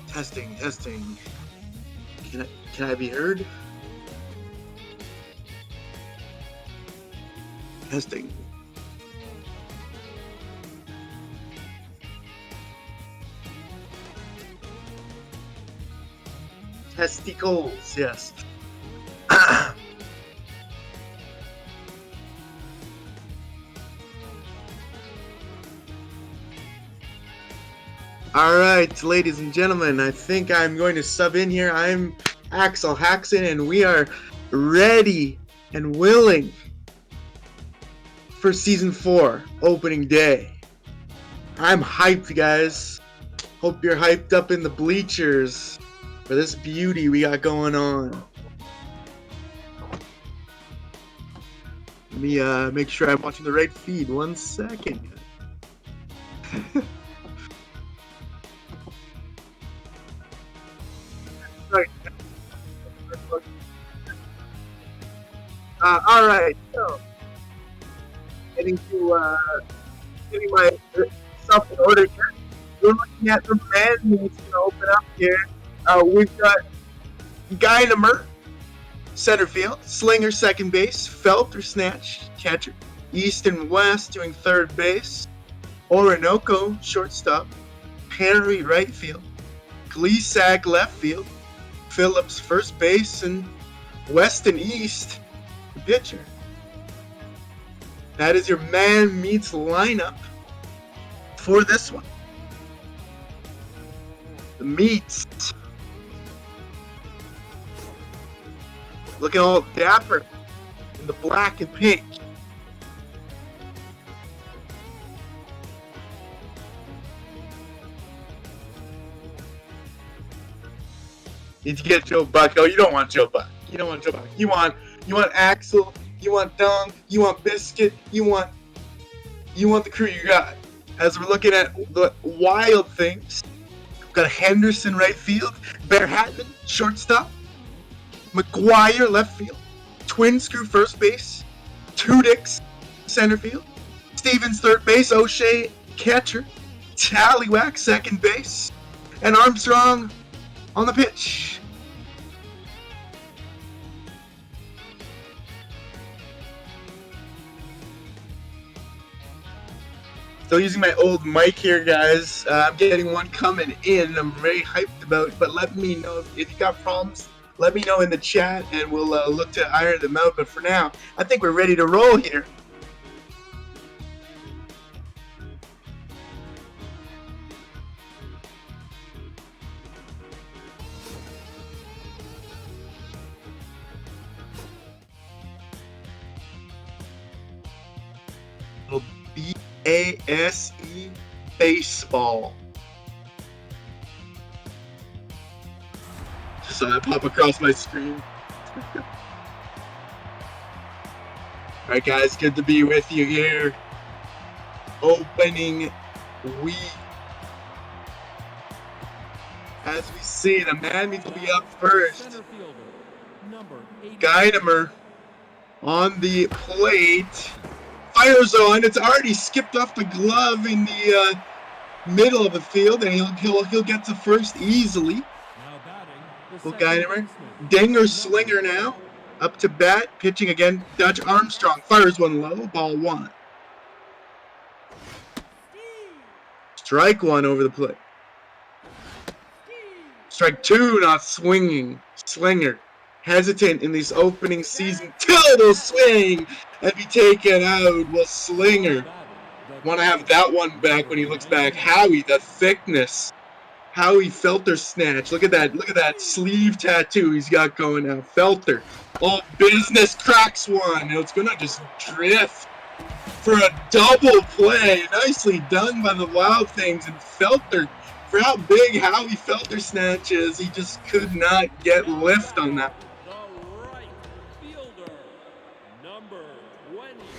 Testing, testing. Can I be heard? Testing. Testicles, yes. Alright, ladies and gentlemen, I think I'm going to sub in here. I'm Axel Haxon, and we are ready and willing for Season 4, opening day. I'm hyped, guys. Hope you're hyped up in the bleachers for this beauty we got going on. Let me make sure I'm watching the right feed. 1 second. Sorry. Alright, so getting myself in order here. We're looking at the man who's going to open up here. We've got Guynemer, center field, Slinger, second base, Felter, snatch, catcher, East and West doing third base, Orinoco, shortstop, Perry, right field, Gleasack, left field, Phillips, first base, and West and East, the pitcher. That is your man meets lineup for this one. The meats. Looking all dapper in the black and pink. Need to get Joe Buck. Oh, you don't want Joe Buck. You don't want Joe Buck. You want Axel. You want Dong. You want Biscuit. You want the crew you got. As we're looking at the wild things, we've got Henderson right field, Bear Hatman shortstop, McGuire left field, Twin Screw first base, Tudix center field, Stevens third base, O'Shea catcher, Tallywhack second base, and Armstrong on the pitch. Still using my old mic here, guys. I'm getting one coming in. I'm very hyped about it, but let me know if you got problems. Let me know in the chat, and we'll look to iron them out. But for now, I think we're ready to roll here. Little BASE baseball. Just saw that pop across my screen. Alright, guys, good to be with you here. Opening week. As we see, the man needs to be up first. Guynemer on the plate. Fires on. It's already skipped off the glove in the middle of the field, and he'll get to first easily. Well, Guynemer. Dinger Slinger now. Up to bat. Pitching again. Dutch Armstrong fires one low. Ball one. Strike one over the plate. Strike two, not swinging. Slinger. Hesitant in this opening season. Till swing and be taken out. Well, Slinger. Want to have that one back when he looks back. Howie, the thickness. Howie Felter snatch. Look at that sleeve tattoo he's got going now. Felter. All business, cracks one. It's going to just drift for a double play. Nicely done by the Wild Things. And Felter, for how big Howie Felter snatch is, he just could not get lift on that.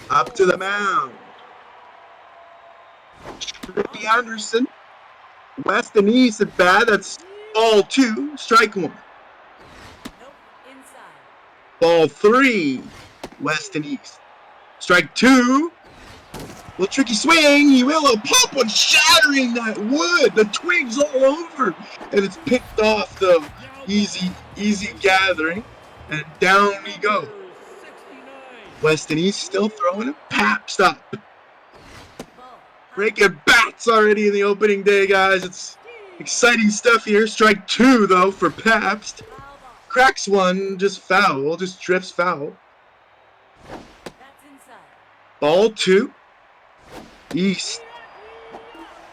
Up to the mound. Trippy Anderson. West and East at bat. That's ball two. Strike one. Ball three. West and East. Strike two. Little tricky swing. He will. A pop one shattering that wood. The twigs all over. And it's picked off, though. Easy gathering. And down we go. West and East still throwing it. Pabst up. Breaking bats already in the opening day, guys. It's exciting stuff here. Strike 2, though, for Pabst. Cracks one. Just foul. Just drifts foul. Ball 2. East.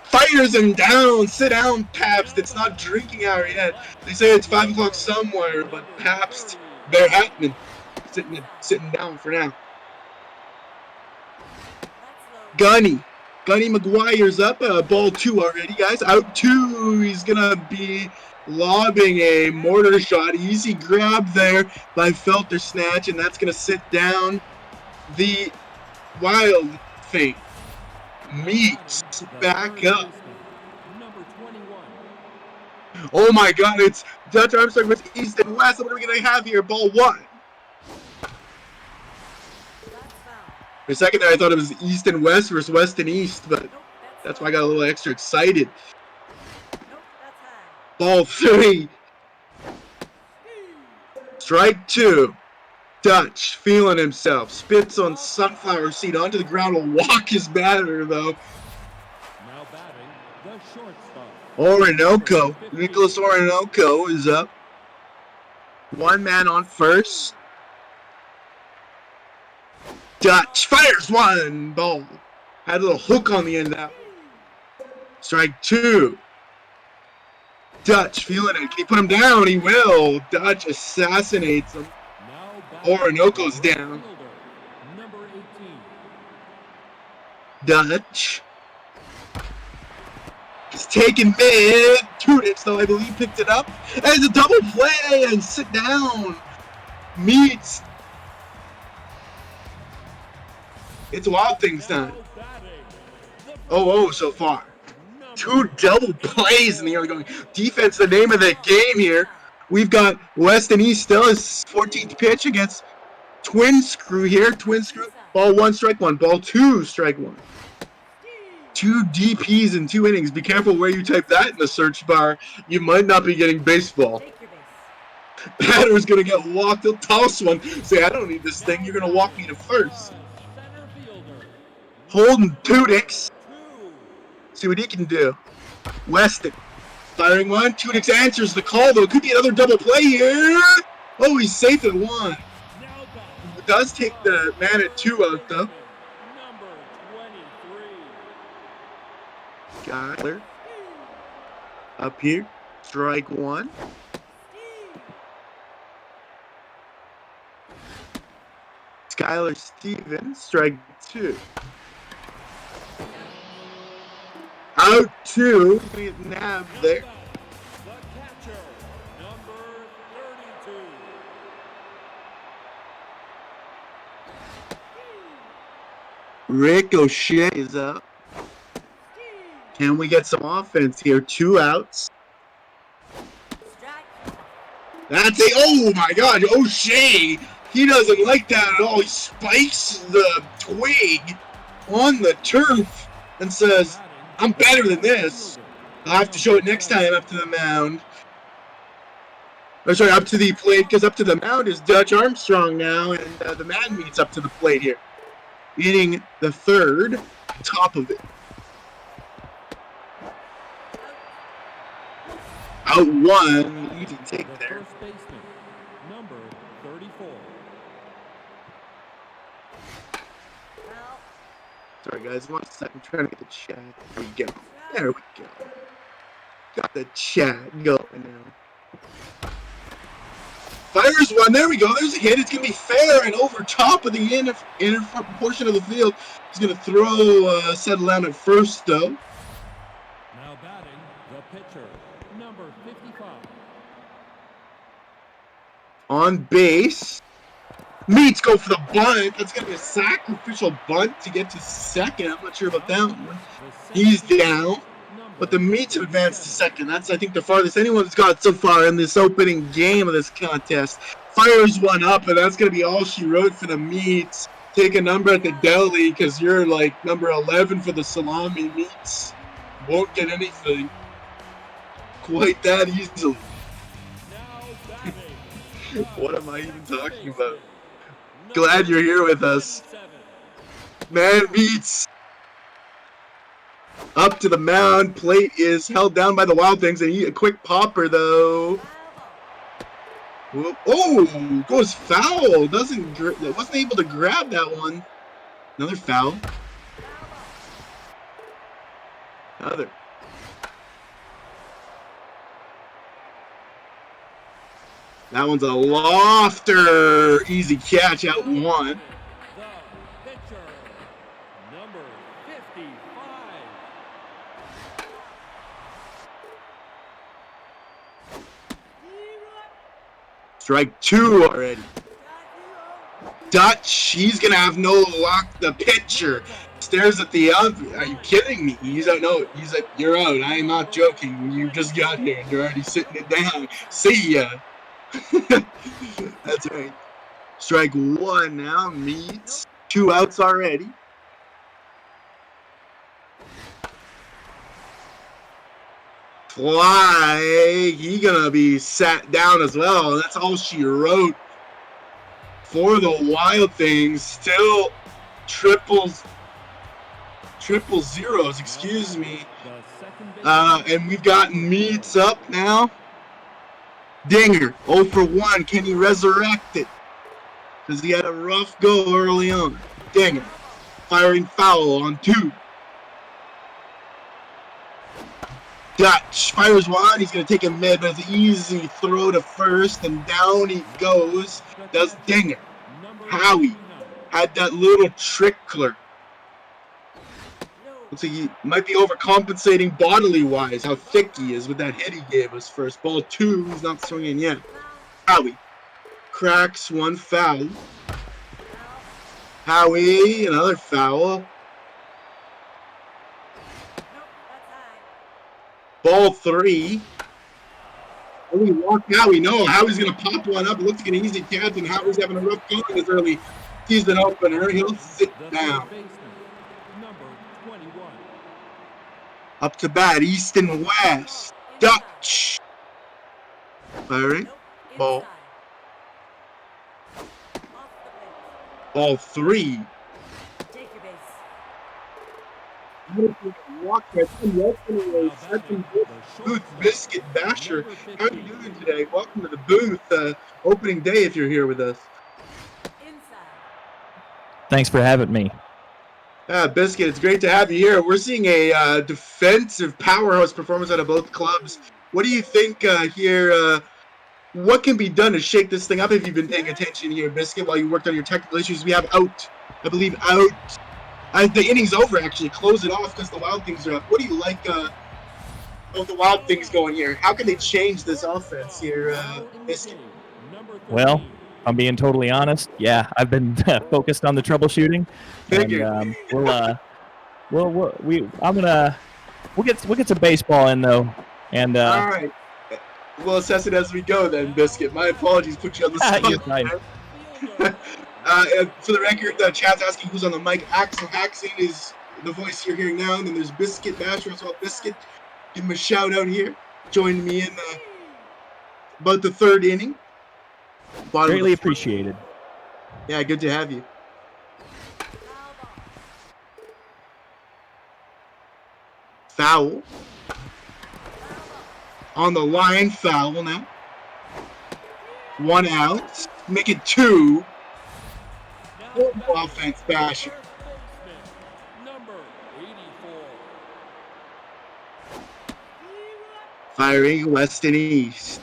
Fires him down. Sit down, Pabst. It's not drinking hour yet. They say it's 5 o'clock somewhere, but Pabst, they're happening. Sitting down for now. Gunny McGuire's up. Ball 2 already, guys. Out 2. He's going to be lobbing a mortar shot. Easy grab there by Felter Snatch, and that's going to sit down the Wild thing. Meets back up. Oh my God, it's Dutch Armstrong with East and West. What are we going to have here? Ball 1. For a second there, I thought it was East and West versus West and East, but that's why I got a little extra excited. Ball 3. Strike 2. Dutch feeling himself. Spits on sunflower seed onto the ground. Will walk his batter, though. Now batting the shortstop. Orinoco. Nicholas Orinoco is up. One man on first. Dutch fires one. Ball. Had a little hook on the end of that. Strike 2. Dutch feeling it. Can he put him down? He will. Dutch assassinates him. Orinoco's down. Number 18. Dutch. He's taking mid. Tudix, though, I believe, picked it up. And it's a double play and sit down. Meets. It's Wild Things time. Oh, so far. 2 double plays in the early going. Defense, the name of the game here. We've got West and East still his 14th pitch against Twin Screw here. Twin Screw. Ball 1, strike 1. Ball 2, strike 1. 2 DPs in 2 innings. Be careful where you type that in the search bar. You might not be getting baseball. Batter's going to get walked. He'll toss one. Say, I don't need this thing. You're going to walk me to first. Holding Tudix. See what he can do. Weston. Firing one. Tudix answers the call, though. It could be another double play here. Oh, he's safe at 1. It does take the man at 2 out, though. Skyler. Up here. Strike 1. Skyler Stevens. Strike 2. Out 2. We have Nab there. The catcher, number 32. Ricochet is up. Can we get some offense here? 2 outs. That's a, oh my God, O'Shea. He doesn't like that at all. He spikes the twig on the turf and says, I'm better than this. I'll have to show it next time up to the mound. Oh, sorry, up to the plate, because up to the mound is Dutch Armstrong now, and the man meets up to the plate here. Hitting the 3rd, top of it. Out 1, easy take there. First baseman, number 34. Sorry guys, 1 second, I'm trying to get the chat. There we go. There we go. Got the chat going now. Fires one, there we go, there's a hit. It's going to be fair and over top of the inner portion of the field. He's going to throw, settle down at first though. Now batting, the pitcher, number 55. On base. Meats go for the bunt. That's going to be a sacrificial bunt to get to second. I'm not sure about that one. He's down. But the Meats have advanced to second. That's, I think, the farthest anyone's got so far in this opening game of this contest. Fires one up, and that's going to be all she wrote for the Meats. take a number at the deli because you're like number 11 for the salami meats. Won't get anything quite that easily. What am I even talking about? Glad you're here with us. Man meets up to the mound. Plate is held down by the Wild Things, and a quick popper though. Oh, goes foul. Wasn't able to grab that one. Another foul. Another. That one's a lofter. Easy catch out one. The pitcher, number 55. Strike two already. Dutch, he's gonna have no luck. The pitcher stares at the other. Are you kidding me? He's out. No, he's like, you're out. I am not joking. You just got here and you're already sitting it down. See ya. That's right. Strike one now. Meets 2 outs already. Fly. He gonna be sat down as well. That's all she wrote for the Wild Things. Still triple zeros. Excuse me. And we've got Meats up now. Dinger, 0 for 1. Can he resurrect it? Because he had a rough go early on. Dinger, firing foul on 2. Dutch fires one. He's going to take a mid, but it's an easy throw to first, and down he goes. Does Dinger. Howie had that little trickler. Looks like he might be overcompensating bodily-wise, how thick he is with that hit he gave us first. Ball 2, he's not swinging yet. Howie cracks one foul. Howie, another foul. Ball 3. When we walk out, we know Howie's going to pop one up. It looks like an easy catch, and Howie's having a rough go in this early season opener. He'll sit down. Up to bat, East and West. Dutch. Firing. Ball. Ball 3. Booth Biscuit Basher. How are you doing today? Welcome to the booth. Opening day if you're here with us. Thanks for having me. Biscuit, it's great to have you here. We're seeing a defensive powerhouse performance out of both clubs. What do you think here? What can be done to shake this thing up if you've been paying attention here, Biscuit, while you worked on your technical issues? We have out, I believe, out. The inning's over, actually. Close it off because the Wild Things are up. What do you like of the Wild Things going here? How can they change this offense here, Biscuit? Well, I'm being totally honest. Yeah, I've been focused on the troubleshooting. Figured. And we'll get some baseball in though. And all right, we'll assess it as we go then, Biscuit. My apologies, put you on the spot. For the record, Chad's asking who's on the mic. Axel Haxon is the voice you're hearing now, and then there's Biscuit Basher as well. Biscuit, give him a shout out here. Joining me in about the 3rd inning. Greatly appreciated. Yeah, good to have you. Foul. On the line, foul now. 1 out. Make it 2. Offense, Basher. Number 84. Firing west and east.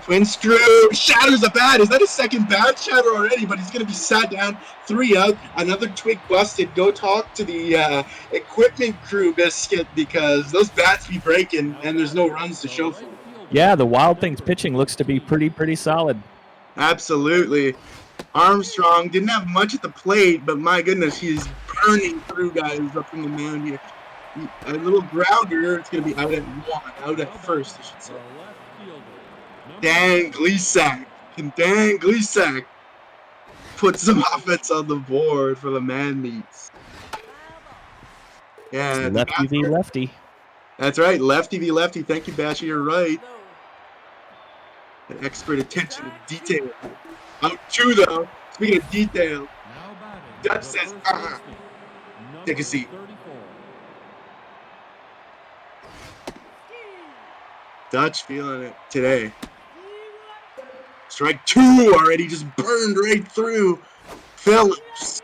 Twin screw shatters a bat. Is that his second bat shatter already? But he's going to be sat down. 3 out. Another twig busted. Go talk to the equipment crew, Biscuit, because those bats be breaking and there's no runs to show for it. Yeah, the Wild Things pitching looks to be pretty solid. Absolutely. Armstrong didn't have much at the plate, but my goodness, he's burning through guys up in the mound here. A little grounder. It's going to be out at 1. Out at first, I should say. Dan Gleasack. put some offense on the board for the man meats. Yeah, Lefty v lefty. that's right. Lefty v lefty. Thank you, Basher. You're right. An expert attention to detail. Out 2, though. Speaking of detail, Now batting, Dutch the says, first baseman, Take a seat. number 34. Dutch feeling it today. Strike 2 already, just burned right through Phillips.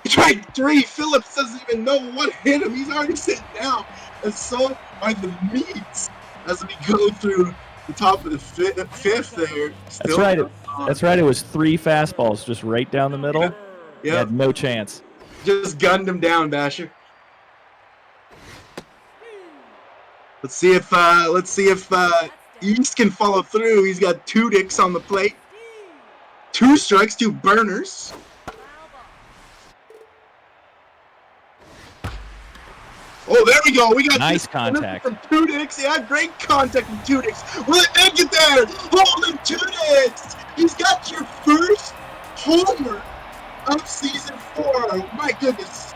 Strike 3, Phillips doesn't even know what hit him. He's already sitting down. And so are the meats as we go through the top of the fifth there. That's right. That's right. It was 3 fastballs just right down the middle. Yeah. He had no chance. Just gunned him down, Basher. Let's see if East can follow through. He's got 2 dicks on the plate. 2 strikes, 2 burners. Oh, there we go. We got nice contact from 2 dicks. Yeah, great contact from 2 dicks. Will it make it there? Holding 2 dicks. He's got your first homer of season 4. My goodness.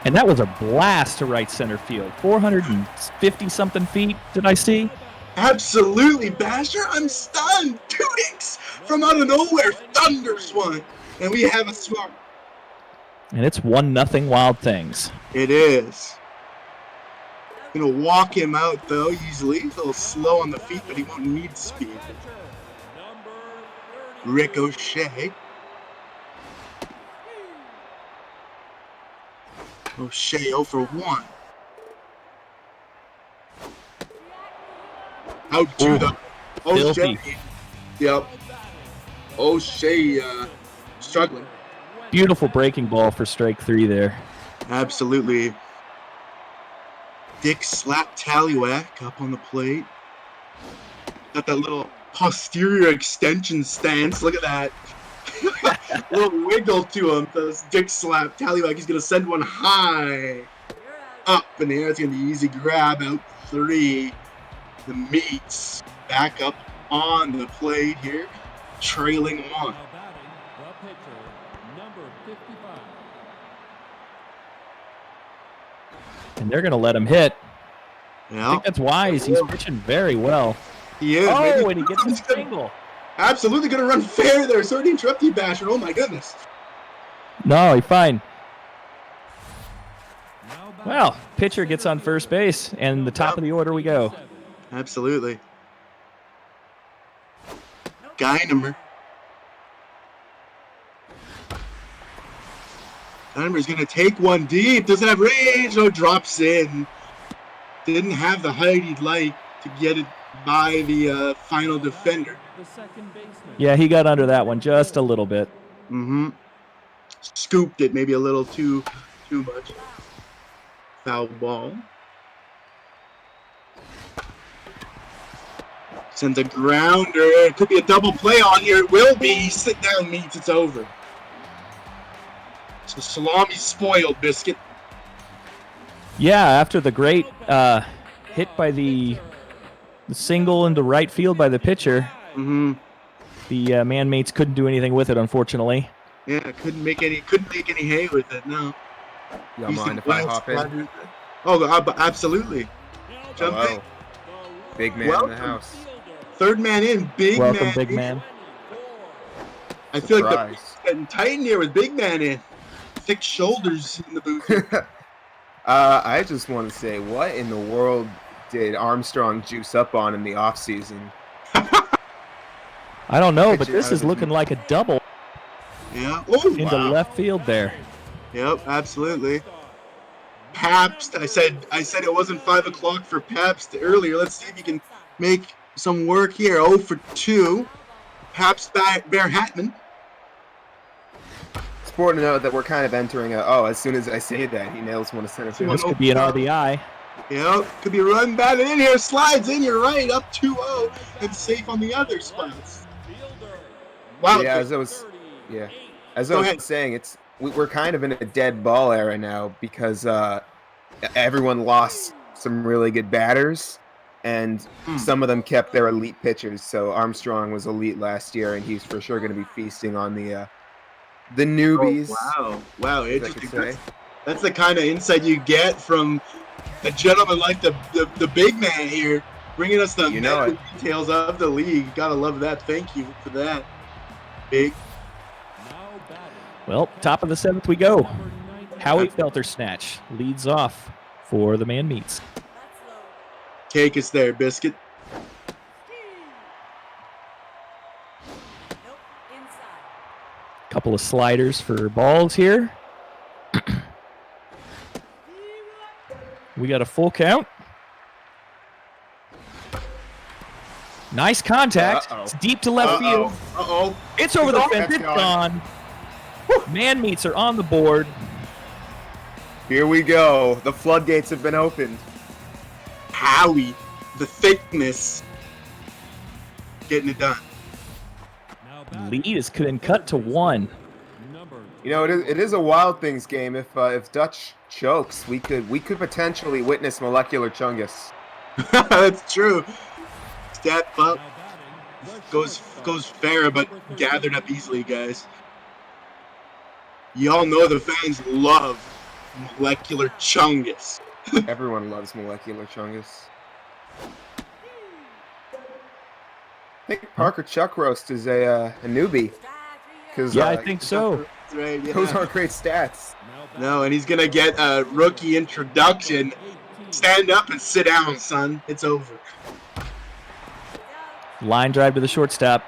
And that was a blast to right center field. 450-something feet, did I see? Absolutely, Basher. I'm stunned. 2 dicks from out of nowhere. Thunders one. And we have a score. And it's 1-0 Wild Things. It is. Gonna walk him out, though, easily. A little slow on the feet, but he won't need speed. Ricochet. O'Shea 0 for 1. Out 2, though. O'Shea. Yep. O'Shea struggling. Beautiful breaking ball for strike 3 there. Absolutely. Dick slapped Tallywhack up on the plate. Got that little posterior extension stance. Look at that. Little wiggle to him. Those Dick slap Tallywhack. He's going to send one high. Up in the air. It's going to be easy grab. Out 3. The meats back up on the plate here. Trailing 1. Now batting, the pitcher, number 55. And they're going to let him hit. Yeah. I think that's wise. He's pitching very well. He is. Oh, and he gets a single. Absolutely going to run fair there. Sorry to interrupt you, Basher. Oh, my goodness. No, he's fine. Now batting, Well, pitcher gets on first base, and the top of the order we go. Absolutely. Guynemer. Guynemer's going to take one deep. Doesn't have range. No, drops in. Didn't have the height he'd like to get it by the final defender. the second baseman. Yeah, he got under that one just a little bit. Mm-hmm. Scooped it maybe a little too much. Foul ball. Sends a grounder. It could be a double play on here. It will be. Sit down, Meats. It's over. So salami spoiled, Biscuit. Yeah, after the great hit by the single into right field by the pitcher, Mm-hmm. the man-mates couldn't do anything with it, unfortunately. Yeah, couldn't make any hay with it. No. Y'all mind if I hop in? Oh, absolutely. Jump Hello. in. Big man in the house. Third man in. Welcome, big man. I feel like Surprise. the getting tight in here with big man in. Thick shoulders in the booth. I just want to say, what in the world did Armstrong juice up on in the offseason? I don't know, but Pitcher this out is of looking the- like a double Yeah. Oh, into wow. left field there. Yep, absolutely. Pabst. I said it wasn't 5 o'clock for Pabst earlier. Let's see if you can make some work here. 0 for 2. Pabst Bear Hatman. It's important to note that we're kind of entering as soon as I say that, he nails one to center field. This could be an RBI. Yep, could be run batted in here. Slides in, you're right. Up 2-0 and safe on the other spots. Wow. Yeah, as I was Go ahead. saying, we're kind of in a dead ball era now because everyone lost some really good batters, and some of them kept their elite pitchers. So Armstrong was elite last year, and he's for sure going to be feasting on the the newbies. Oh, wow, as I could interesting. say. That's the kind of insight you get from a gentleman like the big man here, bringing us the You know medical details of the league. Gotta love that. Thank you for that, Big. Well, top of the 7th we go. Howie Feltersnatch leads off for the Man Meats. Take us there, Biscuit. Couple of sliders for balls here. We got a full count. Nice contact. Uh-oh. It's deep to left field. Uh-oh. It's over the fence. That's It's gone. Man Meats are on the board. Here we go. The floodgates have been opened. Howie, the thickness, getting it done. Lead is been cut to 1. You know, it is a Wild Things game. If Dutch chokes, we could potentially witness molecular chungus. That's true. Step up. Goes fair, but gathered up easily, guys. Y'all know the fans love molecular chungus. Everyone loves molecular chungus. I think Parker Chuck Roast is a newbie. Yeah, I think so. That's right, yeah. Those aren't great stats. No, and he's gonna get a rookie introduction. Stand up and sit down, son. It's over. Line drive to the shortstop.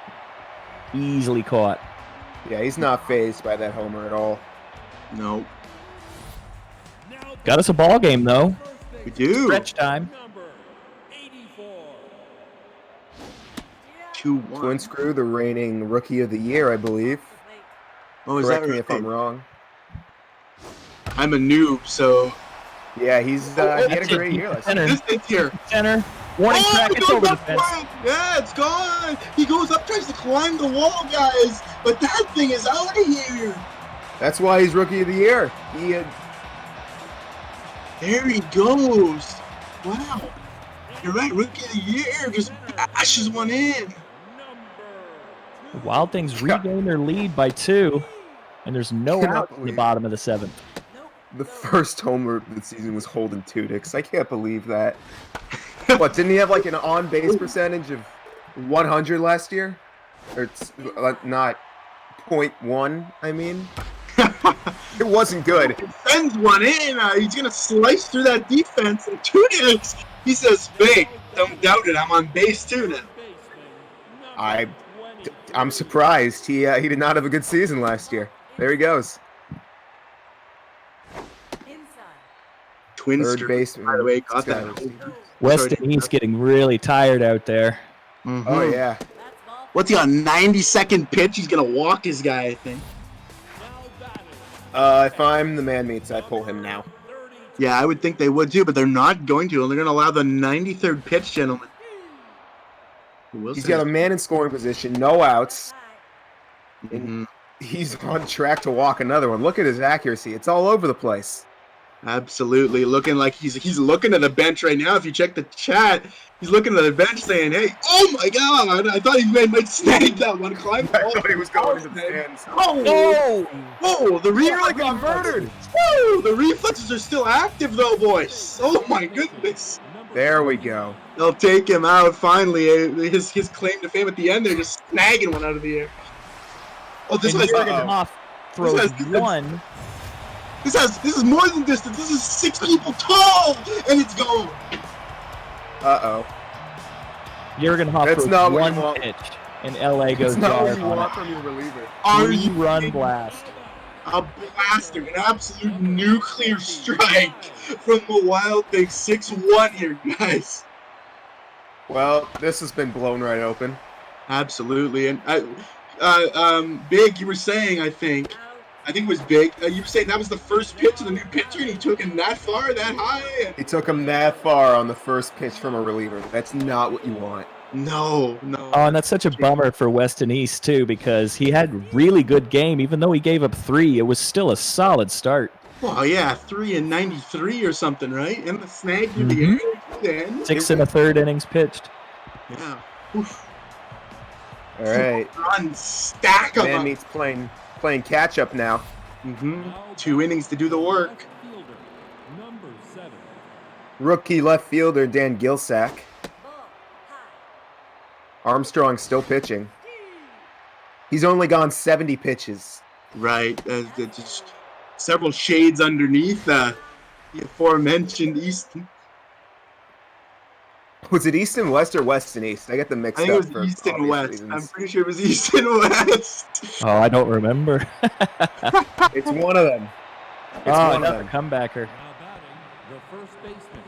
Easily caught. Yeah, he's not phased by that homer at all. No, Got us a ball game, though. we do. Stretch time. 2-1. Twin Screw, the reigning Rookie of the Year, I believe. Oh, is Correct that me right? if I'm wrong. I'm a noob, so Yeah, he had a great year last year. Center. this thing's here. Center. Warning track. he It's goes over the up fence. front. Yeah, it's gone. He goes up, tries to climb the wall, guys, but that thing is out of here. That's why he's Rookie of the Year. There he goes. Wow. You're right, Rookie of the Year just bashes one in. The Wild Things regain their lead by 2, and there's no Cannot out in the believe- bottom of the 7th. The first homer of the season was Holden Tudix. I can't believe that. What, didn't he have like an on-base percentage of 100 last year? Or it's not 0.1, I mean? It wasn't good. Sends one in. He's going to slice through that defense. And Tudix, he says, "Big, don't doubt it. I'm on base too now." I'm surprised. He did not have a good season last year. There he goes. Twin Third Screw, baseman. by the way, got that. Skyler. Weston East getting really tired out there. Oh, yeah. What's he on, 92nd pitch? He's going to walk his guy, I think. If I'm the Man Meats, I pull him now. Yeah, I would think they would too, but they're not going to. And they're going to allow the 93rd pitch, gentlemen. He's got a man in scoring position, no outs. Mm-hmm. He's on track to walk another one. Look at his accuracy. It's all over the place. Absolutely, looking like he's looking at the bench right now. If you check the chat, he's looking at the bench saying, "Hey, oh my God! I thought he might snag that one. Climb the I wall." thought he was going into the stands. Oh, whoa! The Nearly got murdered. Whoa! The reflexes are still active though, boys. Oh my goodness! There we go. They'll take him out finally. His claim to fame at the end, they're just snagging one out of the air. Oh, this And was Jurgen Hoff throws This has- one. This is more than distance. This is 6 people tall, and it's gone. Uh-oh. Jurgen Hoff That's throws not what one you want. pitch, and LA goes It's not what down you on want it. from your reliever. Are you Run kidding? blast. A blaster, an absolute nuclear strike from the Wild Things. 6-1 here, guys. Well, this has been blown right open. Absolutely, and Big, you were saying, I think it was Big. You were saying that was the first pitch of the new pitcher, and he took him that far, that high. He took him that far on the first pitch from a reliever. That's not what you want. No. Oh, and that's such a bummer for Weston East, too, because he had a really good game. Even though he gave up 3, it was still a solid start. Well, yeah, 3 and 93 or something, right? And the snag through the air. Then 6 and a third innings pitched. yeah. Oof. All right. Run, stack Man them. Meats playing playing catch up now. Mm-hmm. 2 innings to do the work. Fielder, number 7. Rookie left fielder Dan Gilsack. Armstrong still pitching. He's only gone 70 pitches. Right. Just several shades underneath the aforementioned Easton. Was it East and West or West and East? I get them I mixed think it up was for East and obvious West. reasons. I'm pretty sure it was East and West. Oh, I don't remember. It's one of them. It's Oh, one of another them. comebacker. Now batting, the first baseman.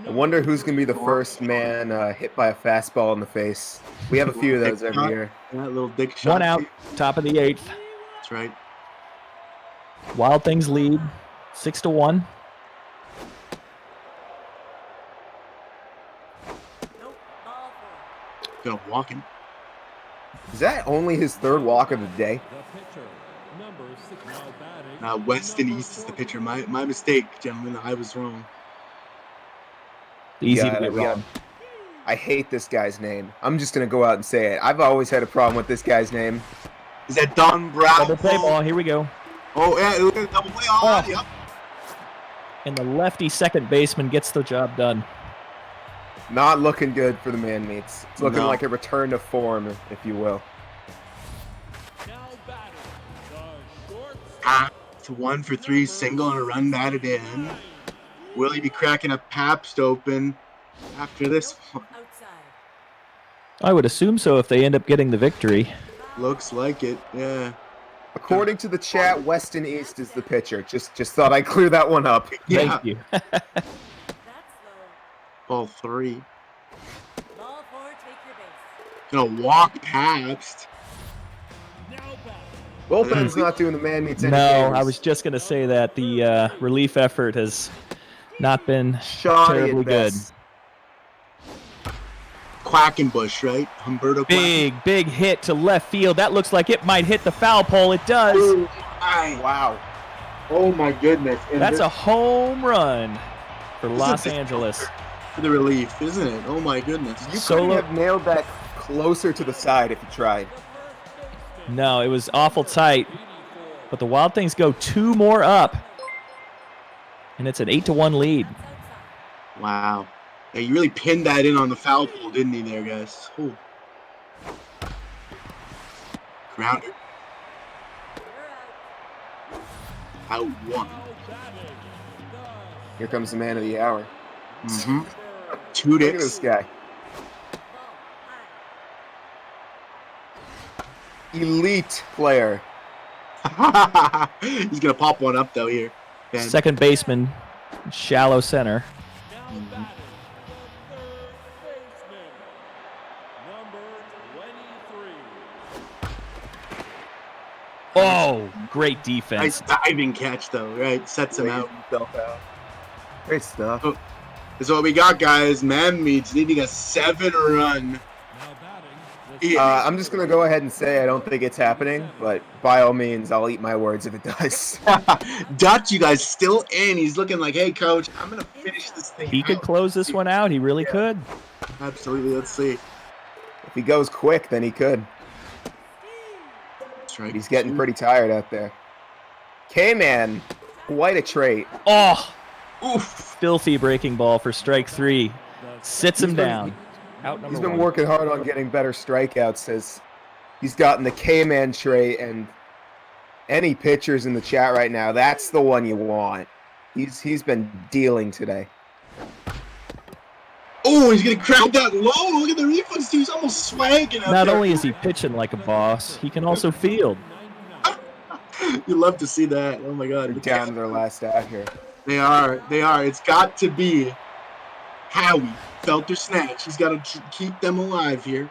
I wonder who's going to be the first man hit by a fastball in the face. We have a few of those every year. That little dick shot. 1 out, top of the 8th. That's right. Wild Things lead 6-1. Gonna walk him. Is that only his 3rd walk of the day? The pitcher, number 6. Now batting, West and East is the pitcher. My mistake, gentlemen. I was wrong. Easy Yeah, to get yeah. wrong. I hate this guy's name. I'm just going to go out and say it. I've always had a problem with this guy's name. Is that Don Brown? Double play ball. Here we go. Oh, yeah. Look at the double play. Oh, Oh. yep. And the lefty second baseman gets the job done. Not looking good for the man meets. It's looking No. like a return to form, if you will. now batting, the shortstop. It's a 1 for 3 single and a run batted in. Will he be cracking a Pabst open after this one? I would assume so if they end up getting the victory. Looks like it. Yeah. According to the chat, West and East is the pitcher. Just thought I'd clear that one up. Yeah. Thank you. Ball 3. Ball 4, take your base. Gonna walk Pabst. Now batting, Bullpen's not doing the man meets any No, favors. I was just going to say that the relief effort has not been Shoddy terribly at good. best. Quackenbush, right? Humberto Big hit to left field. That looks like it might hit the foul pole. It does. Oh my, Wow. oh my goodness. And That's this a home run for is Los a- Angeles. for the relief, isn't it? Oh my goodness. You Solo- couldn't have nailed that closer to the side if you tried. No, it was awful tight. But the Wild Things go 2 more up. And it's an 8-1 lead. Wow. Yeah, you really pinned that in on the foul pole, didn't he there, guys? Ooh. Grounder. Out 1. now batting, Here comes the man of the hour. Mm-hmm. 2 Look at this dicks. guy. Elite player. He's gonna pop one up though here. Ben. Second baseman, shallow center. now batting, the third baseman, number 23. Oh, great Nice defense. diving catch though, right? Sets him out. Himself out. Great stuff. Oh. This is what we got, guys. Man meets needing a 7-run. Now batting, the I'm just going to go ahead and say I don't think it's happening, but by all means, I'll eat my words if it does. Dutch, you guys still in. He's looking like, hey, coach, I'm going to finish this thing He could out. close this one out. He really could. Absolutely. Let's see. If he goes quick, then he could. That's right. He's getting pretty tired out there. K-Man, quite a trait. Oh, Oof. filthy breaking ball for strike 3. Sits him He's been- down. Out number He's been 1. working hard on getting better strikeouts as he's gotten the K-Man trait, and any pitchers in the chat right now, that's the one you want. He's been dealing today. Oh, he's going to crack that low. Look at the reflex, too. He's almost swanking out Not there. only is he pitching like a boss, he can also field. You love to see that. Oh, my God. They're down to their last out here. They are. They are. It's got to be Howie. Felt or snatch. He's got to keep them alive here.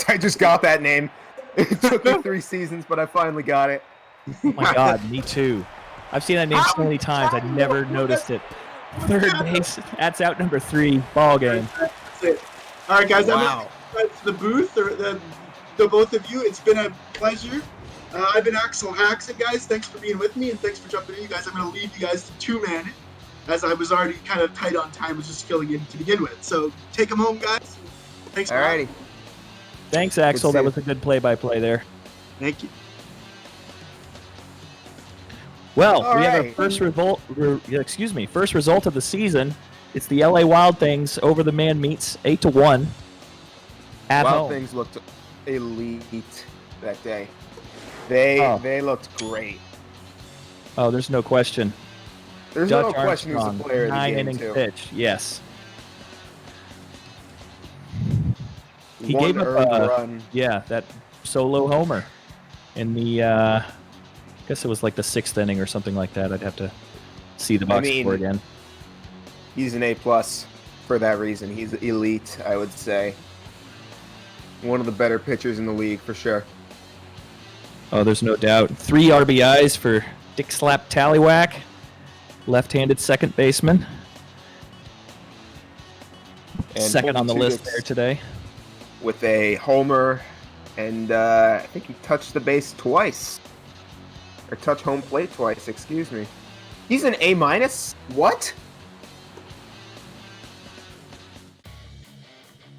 I just got that name. It took me 3 seasons, but I finally got it. Oh my God, me too. I've seen that name so many times, I never noticed it. Third base, that's out number 3, ball game. That's it. All right, guys. Wow. I'm going to the booth, or the both of you. It's been a pleasure. I've been Axel Haxon, guys. Thanks for being with me, and thanks for jumping in, you guys. I'm going to leave you guys to 2-man, as I was already kind of tight on time, was just filling in to begin with. So take them home, guys. Thanks. for Alrighty. Thanks, Axel. Good That to was a good play-by-play there. Thank you. Well, All we have our right. first first result of the season. It's the LA Wild Things over the Man Meats, 8-1 at Wild home. Things looked elite that day. They looked great. Oh, there's no question. There's Dutch no question who's Armstrong, the player of the game, 9-inning too. pitch. Yes. He One gave up earned run. Yeah, that solo homer in the I guess it was like the 6th inning or something like that. I'd have to see the box score again. He's an A+ for that reason. He's elite, I would say. One of the better pitchers in the league for sure. Oh, there's no doubt. 3 RBIs for Dick Slap Tallywhack, left-handed second baseman. And Second on the Holden list Tudis there today. with a homer, and I think he touched the base twice. Or touched home plate twice, excuse me. He's an A-? What?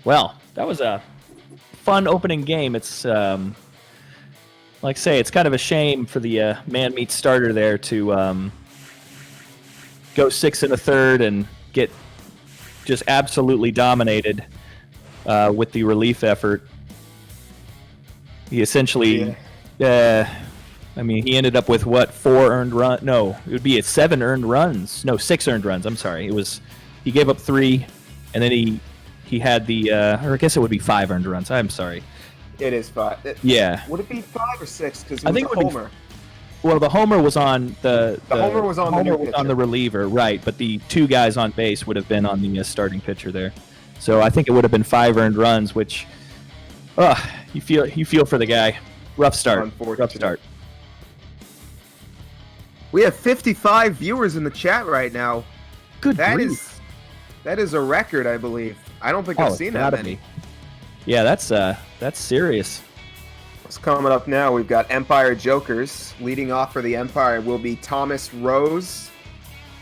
Well, that was a fun opening game. It's, like I say, it's kind of a shame for the Man Meat starter there to go 6 1/3 and get just absolutely dominated with the relief effort. He essentially, he ended up with what, 4 earned runs? No, it would be 7 earned runs. No, 6 earned runs. I'm sorry. He gave up 3, and then he had the, or I guess it would be 5 earned runs. I'm sorry. It is 5. Yeah. Would it be 5 or 6? Because I think it it was a would be homer. Well, the homer was on the homer was on the new pitcher. on the reliever, right? But the 2 guys on base would have been on the starting pitcher there. So I think it would have been 5 earned runs, which, you feel for the guy. Rough start. Unfortunate. Rough start. We have 55 viewers in the chat right now. Good That grief. is a record, I believe. I don't think I've seen that many. Yeah, that's serious. What's coming up now? We've got Empire Jokers. Leading off for the Empire will be Thomas Rose.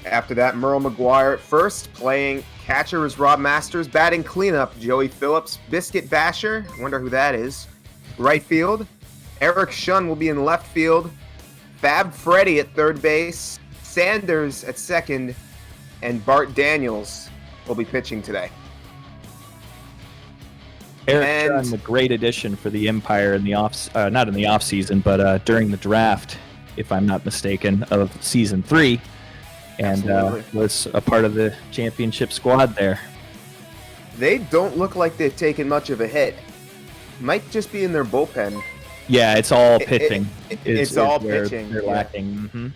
After that, Merle McGuire at first. Playing catcher is Rob Masters. Batting cleanup, Joey Phillips. Biscuit Basher. I wonder who that is. Right field. Eric Shun will be in left field. Fab Freddy at third base. Sanders at second. And Bart Daniels will be pitching today. Eric Shun, a great addition for the Empire in the not in the off season, but during the draft, if I'm not mistaken, of season 3, and was a part of the championship squad there. They don't look like they've taken much of a hit. Might just be in their bullpen. Yeah, it's all pitching. It's all pitching. They're lacking.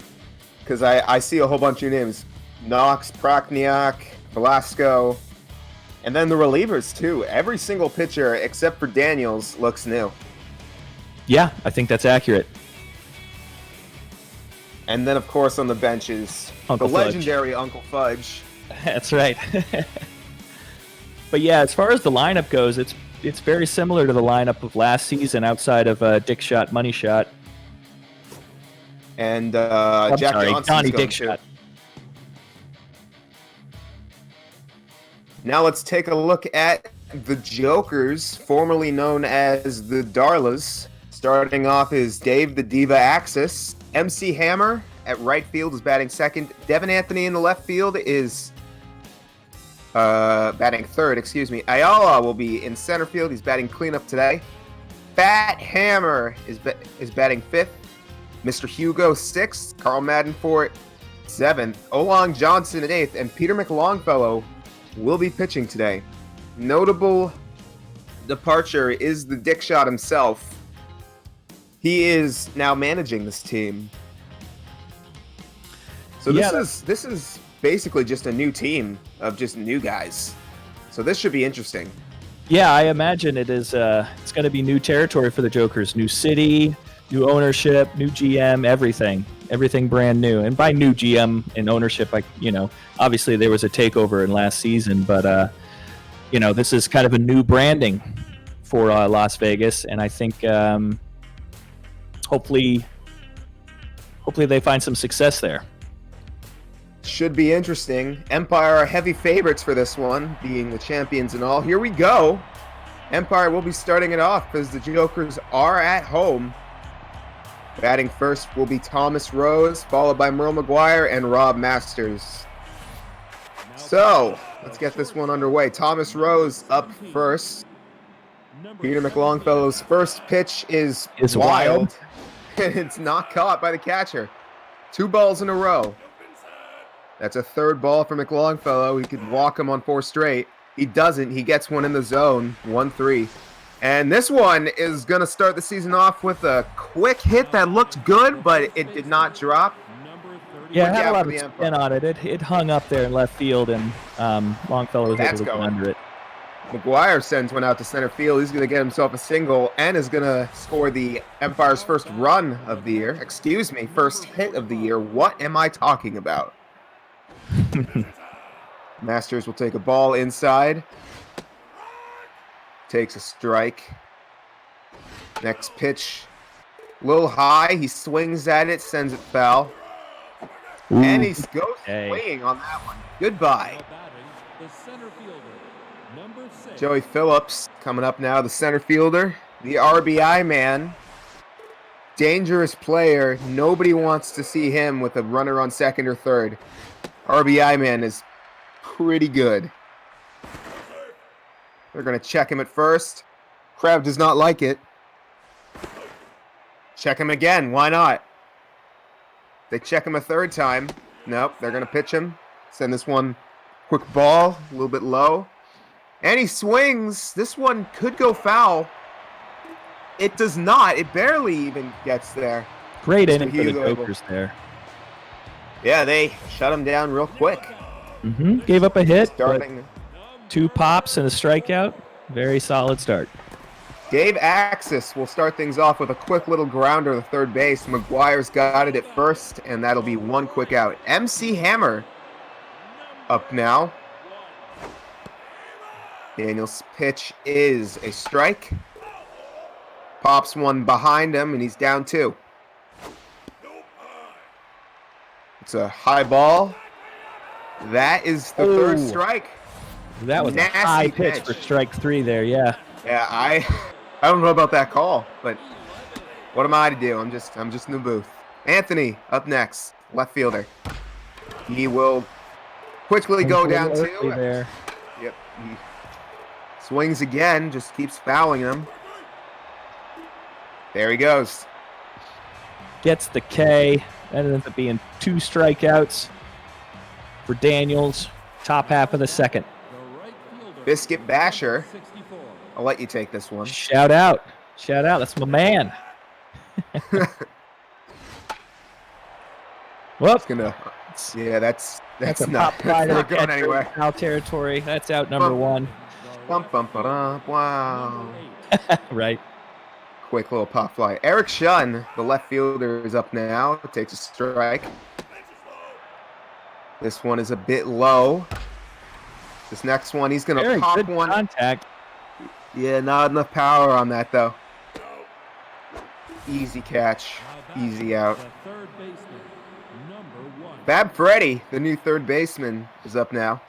Because I see a whole bunch of names: Knox, Prokniak, Velasco. And then the relievers, too. Every single pitcher, except for Daniels, looks new. Yeah, I think that's accurate. And then, of course, on the benches, Uncle the Fudge. legendary Uncle Fudge. That's right. But yeah, as far as the lineup goes, it's very similar to the lineup of last season outside of Dick Shot, Money Shot. And Jack Johnson's Donnie going Dick too. Shot. Now let's take a look at the Jokers, formerly known as the Darlas. Starting off is Dave the Diva Axis. MC Hammer at right field is batting second. Devin Anthony in the left field is batting third, excuse me. Ayala will be in center field. He's batting cleanup today. Fat Hammer is batting fifth. Mr. Hugo sixth. Carl Maddenfort seventh. Olong Johnson at eighth. And Peter McLongfellow will be pitching today. Notable departure is the Dick Shot himself. He is now managing this team. So this is basically just a new team of just new guys. So this should be interesting. Yeah, I imagine it is. It's going to be new territory for the Jokers. New city, new ownership, new GM, everything brand new. And by new GM and ownership, obviously there was a takeover in last season, but this is kind of a new branding for Las Vegas, and I think hopefully they find some success there. Should be interesting. Empire are heavy favorites for this one, being the champions and all. Here we go. Empire will be starting it off because the Jokers are at home. Batting first will be Thomas Rose, followed by Merle McGuire and Rob Masters. So, let's get this one underway. Thomas Rose up first. Peter McLongfellow's first pitch is wild. And it's not caught by the catcher. 2 balls in a row. That's a 3rd ball for McLongfellow. He could walk him on 4 straight. He doesn't. He gets one in the zone. 1-3. And this one is going to start the season off with a quick hit that looked good, but it did not drop. Yeah, it had a lot of spin on it. It hung up there in left field, and Longfellow was able to get under it. McGuire sends one out to center field. He's going to get himself a single and is going to score the Empire's first run of the year. Excuse me, first hit of the year. What am I talking about? Masters will take a ball inside. Takes a strike. Next pitch. A little high. He swings at it, sends it foul. Ooh. And he goes swinging on that one. Goodbye. Joey Phillips coming up now, the center fielder. The RBI man. Dangerous player. Nobody wants to see him with a runner on second or third. RBI man is pretty good. They're going to check him at first. Crowd does not like it. Check him again. Why not? They check him a 3rd time. Nope, they're going to pitch him. Send this one quick ball, a little bit low. And he swings. This one could go foul. It does not. It barely even gets there. Great inning for the Jokers there. Yeah, they shut him down real quick. Gave up a hit. Starting 2 pops and a strikeout. Very solid start. Dave Axis will start things off with a quick little grounder to third base. McGuire's got it at first, and that'll be 1 quick out. MC Hammer up now. Daniel's pitch is a strike. Pops one behind him, and he's down 2. It's a high ball. That is the 3rd strike. That was nasty a high pitch for strike 3 there, yeah. Yeah, I don't know about that call, but what am I to do? I'm just in the booth. Anthony up next, left fielder. He will quickly go down 2. There. Yep. He swings again, just keeps fouling him. There he goes. Gets the K. That ends up being 2 strikeouts for Daniels. Top half of the second. Biscuit Basher. I'll let you take this one. Shout out. That's my man. Whoops. Yeah, that's a not, pop fly to the going anywhere. Foul territory. That's out number 1. Wow. Right. Quick little pop fly. Eric Shunn, the left fielder, is up now. Takes a strike. This one is a bit low. This next one, he's going to pop good one. Contact. Yeah, not enough power on that, though. Easy catch. Easy out. Fab Freddy, the new third baseman, is up now.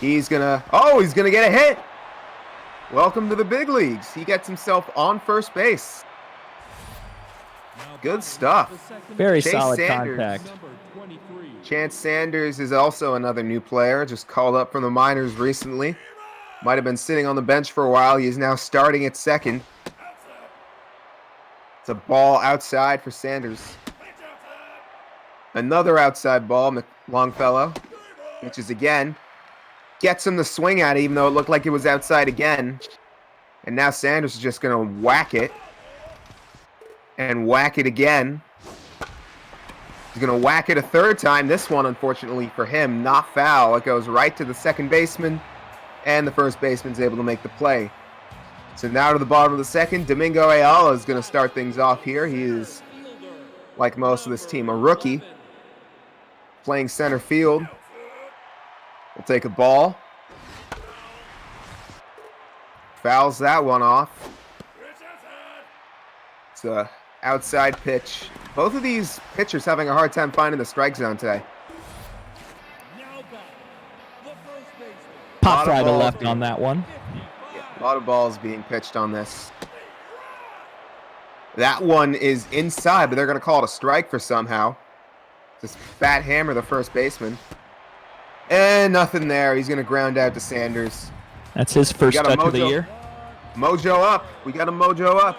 He's going to get a hit. Welcome to the big leagues. He gets himself on first base. Good stuff. Very Chase solid Sanders. contact. Chance Sanders is also another new player, just called up from the minors recently. Might have been sitting on the bench for a while. He is now starting at second. It's a ball outside for Sanders. Another outside ball, Longfellow, which is again, gets him to swing at it, even though it looked like it was outside again. And now Sanders is just going to whack it. And whack it again. He's going to whack it a 3rd time. This one, unfortunately for him, not foul. It goes right to the second baseman. And the first baseman's able to make the play. So now to the bottom of the second, Domingo Ayala is going to start things off here. He is, like most of this team, a rookie. Playing center field. We'll take a ball. Fouls that one off. It's a outside pitch. Both of these pitchers having a hard time finding the strike zone today. Pop fly to left on that one. Yeah, a lot of balls being pitched on this. That one is inside, but they're going to call it a strike for somehow. Just bat hammer the first baseman. And nothing there. He's going to ground out to Sanders. That's his first got a touch of the mojo. year. Mojo up. We got a mojo up.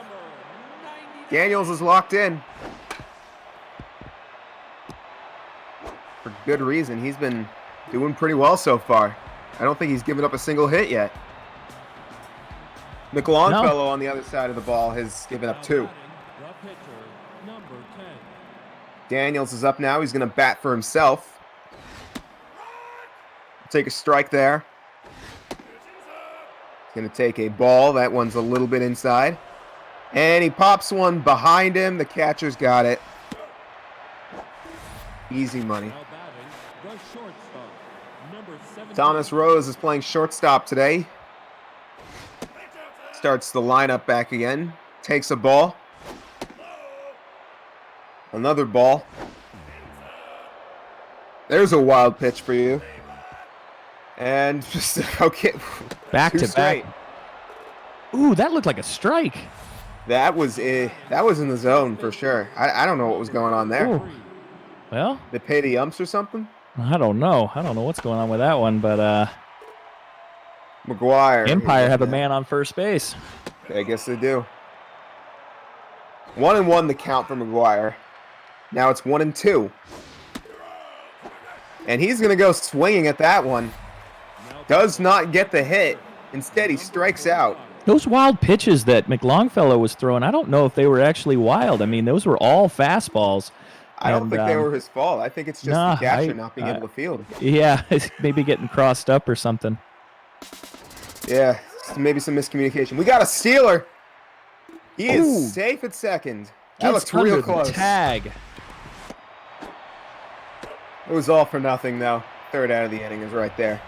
Daniels is locked in. For good reason. He's been doing pretty well so far. I don't think he's given up a single hit yet. McLongfellow on the other side of the ball has given up 2. The pitcher, number 10. Daniels is up now. He's going to bat for himself. Take a strike there. He's going to take a ball. That one's a little bit inside. And he pops one behind him. The catcher's got it. Easy money. Now batting, the shortstop, number 17. Thomas Rose is playing shortstop today. Starts the lineup back again. Takes a ball. Another ball. There's a wild pitch for you. And just, okay. Back Two to straight. back. Ooh, that looked like a strike. That was in the zone for sure. I don't know what was going on there. Ooh. Well, They pay the umps or something? I don't know. I don't know what's going on with that one, but McGuire. Empire have a man on first base. I guess they do. 1-1 the count for McGuire. Now it's 1-2. And he's going to go swinging at that one. Does not get the hit. Instead, he strikes out. Those wild pitches that McLongfellow was throwing, I don't know if they were actually wild. I mean, those were all fastballs. I don't And, think they were his fault. I think it's just nah, the catcher not being able to field. Yeah, maybe getting crossed up or something. Yeah, maybe some miscommunication. We got a stealer. He Ooh. is safe at second. That Gets looks real under the close. tag. It was all for nothing, though. Third out of the inning is right there.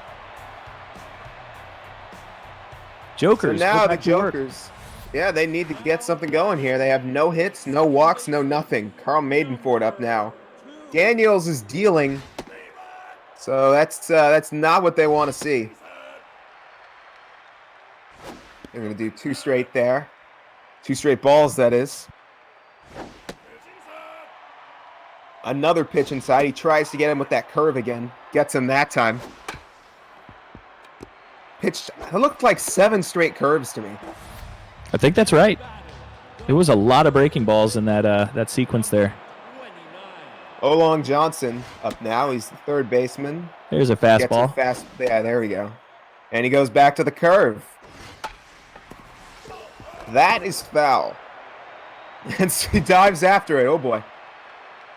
Jokers. So go now the back to work. Jokers, yeah, they need to get something going here. They have no hits, no walks, no nothing. Carl Maidenford up now. Daniels is dealing, so that's not what they want to see. They're going to do 2 straight there. 2 straight balls, that is. Another pitch inside. He tries to get him with that curve again. Gets him that time. Pitched, it looked like 7 straight curves to me. I think that's right. There was a lot of breaking balls in that sequence there. Olong Johnson up now. He's the third baseman. There's a Gets fastball. it fast. Yeah, there we go. And he goes back to the curve. That is foul. And so he dives after it. Oh, boy.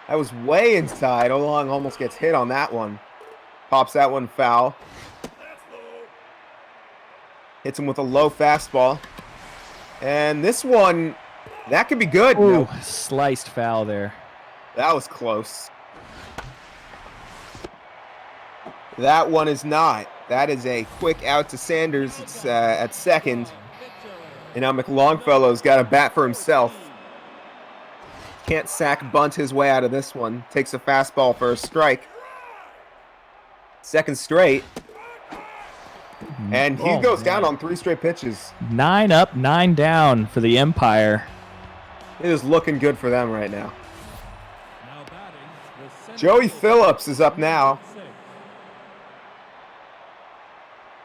That was way inside. Olong almost gets hit on that one. Pops that one foul. Hits him with a low fastball. And this one, that could be good. Ooh, No, sliced foul there. that was close. That one is not. That is a quick out to Sanders. It's at second. And now McLongfellow's got a bat for himself. Can't sack bunt his way out of this one. Takes a fastball for a strike. Second straight. And he Oh, goes man. down on 3 straight pitches. 9 up, 9 down for the Empire. It is looking good for them right now. Now batting, the center Joey fielder, Phillips is up now. 6.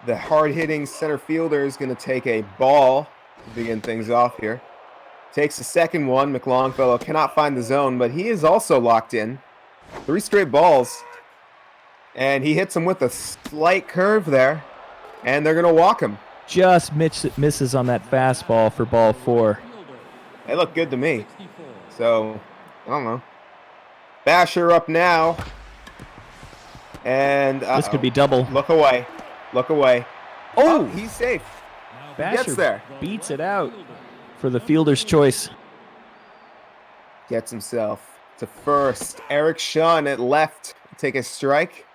The hard-hitting center fielder is going to take a ball to begin things off here. Takes the second one. McLongfellow cannot find the zone, but he is also locked in. 3 straight balls. And he hits him with a slight curve there. And they're going to walk him. Just misses on that fastball for ball 4. They look good to me. So, I don't know. Basher up now. And This could be double. Look away. Look away. Oh, he's safe. Basher gets there. beats it out for the fielder's choice. Gets himself to first. Eric Shun at left. Take a strike.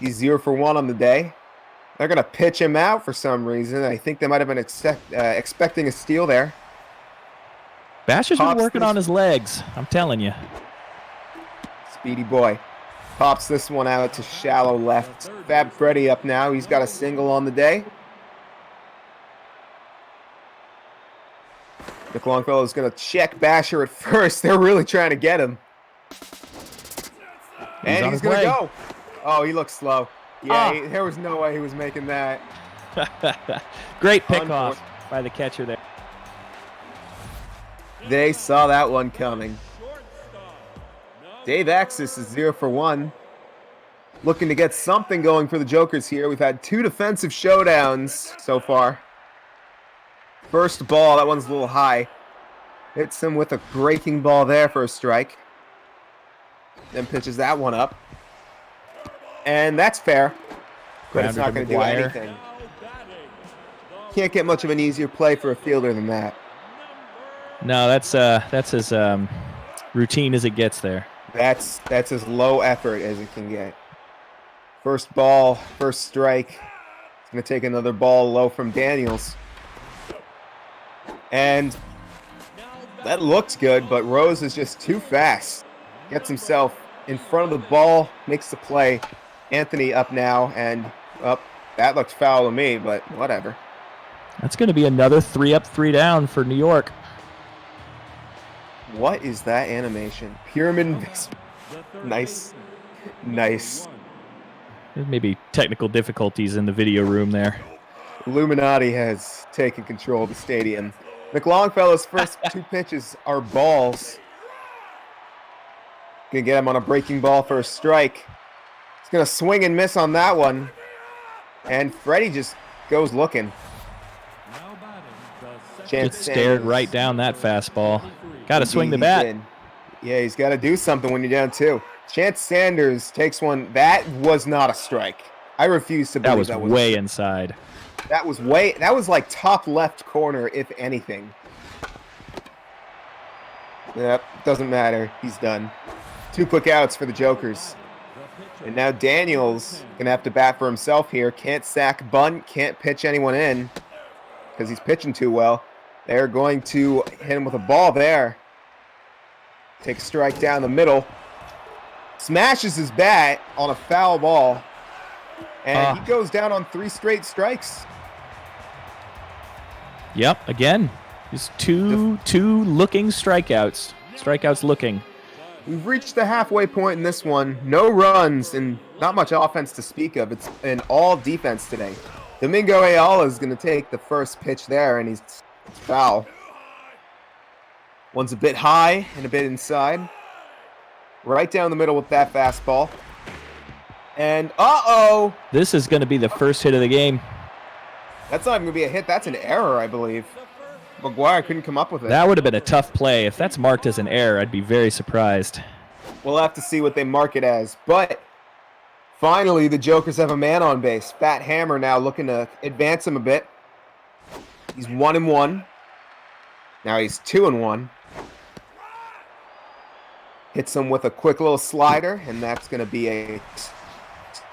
He's 0 for 1 on the day. They're going to pitch him out for some reason. I think they might have been expecting a steal there. Basher's been Pops working this- on his legs. I'm telling you. Speedy boy. Pops this one out to shallow left. Fab Freddy up now. He's got a single on the day. Nick Longfellow's going to check Basher at first. They're really trying to get him. And on he's his going to way. go. Oh, he looks slow. Yeah, Ah. there was no way he was making that. Great pickoff by the catcher there. They saw that one coming. Dave Axis is 0 for 1. Looking to get something going for the Jokers here. We've had 2 defensive showdowns so far. First ball, that one's a little high. Hits him with a breaking ball there for a strike. Then pitches that one up. And that's fair. But it's not going to do anything. Can't get much of an easier play for a fielder than that. No, that's as routine as it gets there. That's as low effort as it can get. First ball, first strike. It's going to take another ball low from Daniels. And that looks good, but Rose is just too fast. Gets himself in front of the ball, makes the play. Anthony up now, and that looked foul to me, but whatever. That's going to be another 3 up, 3 down for New York. What is that animation? Pyramid. Nice. Nice. There's maybe technical difficulties in the video room there. Illuminati has taken control of the stadium. McLongfellow's first 2 pitches are balls. Gonna get him on a breaking ball for a strike. He's gonna swing and miss on that one. And Freddie just goes looking. Chance Just stared right down that fastball. Got to swing the He bat. did. Yeah, he's got to do something when you're down 2. Chance Sanders takes one. That was not a strike. I refuse to believe That was way inside. That was like top left corner, if anything. Yep, doesn't matter. He's done. 2 quick outs for the Jokers. And now Daniels gonna have to bat for himself here. Can't sack bunt, can't pitch anyone in because he's pitching too well. They're going to hit him with a ball there. Take a strike down the middle. Smashes his bat on a foul ball. And he goes down on 3 straight strikes. Yep, again. Just two looking strikeouts. Strikeouts looking. We've reached the halfway point in this one. No runs and not much offense to speak of. It's an all defense today. Domingo Ayala is going to take the first pitch there, and it's foul. One's a bit high and a bit inside. Right down the middle with that fastball. And uh-oh! This is going to be the first hit of the game. That's not even going to be a hit. That's an error, I believe. McGuire couldn't come up with it. That would have been a tough play. If that's marked as an error, I'd be very surprised. We'll have to see what they mark it as. But finally, the Jokers have a man on base. Fat Hammer now looking to advance him a bit. He's 1-1. Now he's 2-1. Hits him with a quick little slider, and that's going to be a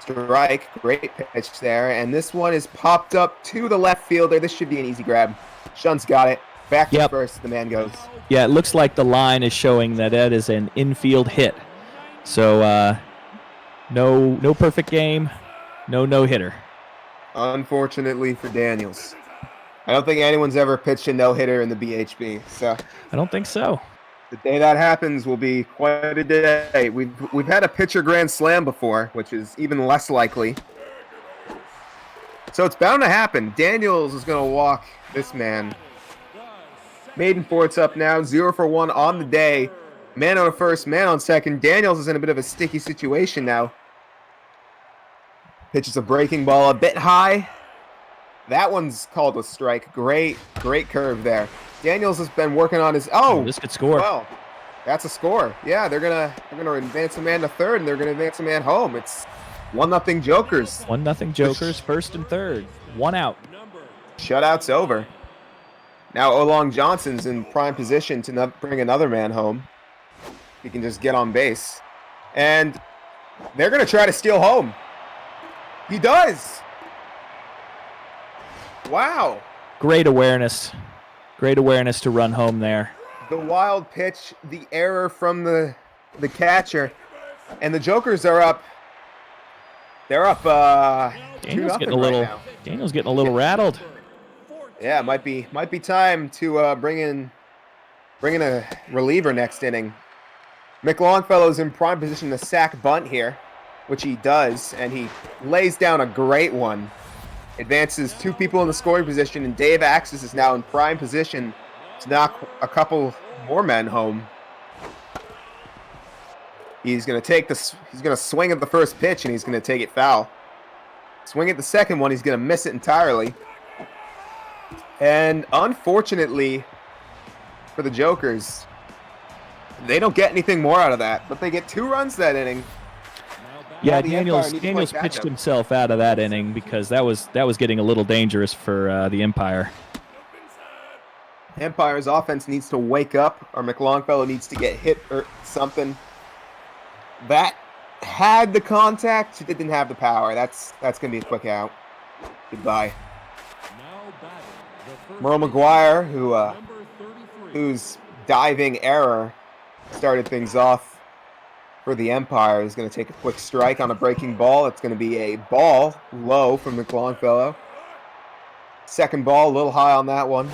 strike. Great pitch there. And this one is popped up to the left fielder. This should be an easy grab. Shun's got it. Back to first, the man goes. Yeah, it looks like the line is showing that is an infield hit. So no perfect game, no hitter. Unfortunately for Daniels. I don't think anyone's ever pitched a no-hitter in the BHB. So I don't think so. the day that happens will be quite a day. We've had a pitcher grand slam before, which is even less likely. So it's bound to happen. Daniels is going to walk this man. Maiden Fort's up now, 0 for 1 on the day. Man on first, man on second. Daniels is in a bit of a sticky situation now. Pitches a breaking ball a bit high. That one's called a strike. Great curve there. Daniels has been working on his. Oh, this could score. Well, that's a score. Yeah, they're gonna advance a man to third, and they're gonna advance a man home. It's 1-0 Jokers. 1-0 Jokers, first and third. 1 out. Shutout's over. Now Olong Johnson's in prime position to bring another man home. He can just get on base. And they're going to try to steal home. He does. Wow. Great awareness. Great awareness to run home there. The wild pitch, the error from the catcher. And the Jokers are up. They're up 2-0 Daniel's getting a little rattled. Yeah, might be time to bring in bringing a reliever next inning. McLongfellow's in prime position to sack bunt here, which he does, and he lays down a great one. Advances 2 people in the scoring position, and Dave Axis is now in prime position to knock a couple more men home. He's going to swing at the first pitch, and he's going to take it foul. Swing at the second one, he's going to miss it entirely. And unfortunately for the Jokers, they don't get anything more out of that, but they get 2 runs that inning. Yeah, the Daniels Empire needs to play pitched catch-up. himself out of that inning because that was getting a little dangerous for the Empire. Empire's offense needs to wake up, or McLongfellow needs to get hit or something. That had the contact, it didn't have the power. That's going to be a quick out. Goodbye. Now batting the first Merle baseman, McGuire, number 33. whose diving error started things off for the Empire, is going to take a quick strike on a breaking ball. It's going to be a ball low from McLongfellow. Second ball, a little high on that one.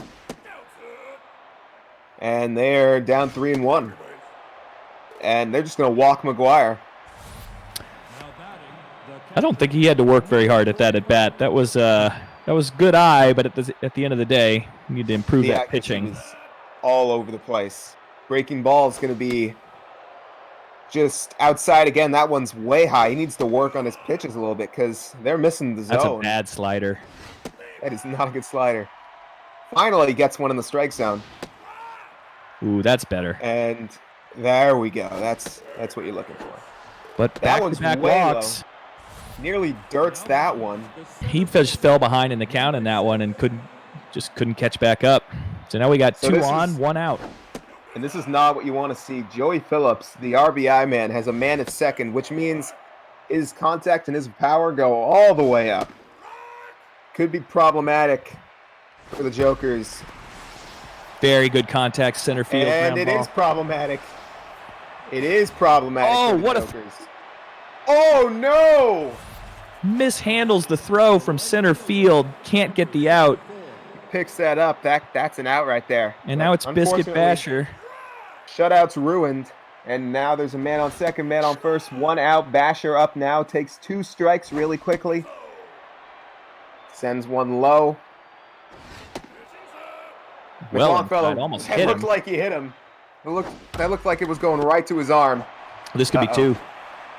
And they're down 3-1. And they're just going to walk McGuire. Now batting the I don't think he had to work very hard at that at bat. That was good eye, but at the end of the day, you need to improve The that accuracy pitching. was all over the place. Breaking ball is going to be just outside again. That one's way high. He needs to work on his pitches a little bit because they're missing the zone. That's a bad slider. That is not a good slider. Finally, he gets one in the strike zone. Ooh, that's better. And there we go. That's what you're looking for. But That one's back-to-back way walks. Nearly dirts that one. He just fell behind in the count in that one and couldn't catch back up. So now we got So 2 this on, is- 1 out. And this is not what you want to see. Joey Phillips, the RBI man, has a man at second, which means his contact and his power go all the way up. Could be problematic for the Jokers. Very good contact, center field. And ground it ball. is problematic. It is problematic Oh, for the what a- Jokers. Oh, no! Mishandles the throw from center field. Can't get the out. Picks that up. That's an out right there. And now it's Biscuit Unfortunately, Basher. Shutout's ruined. And now there's a man on second, man on first. 1 out. Basher up now. Takes 2 strikes really quickly. Sends one low. Well McLongfellow, inside, almost that hit looked him. like he hit him. That looked like it was going right to his arm. This could be Uh-oh. 2.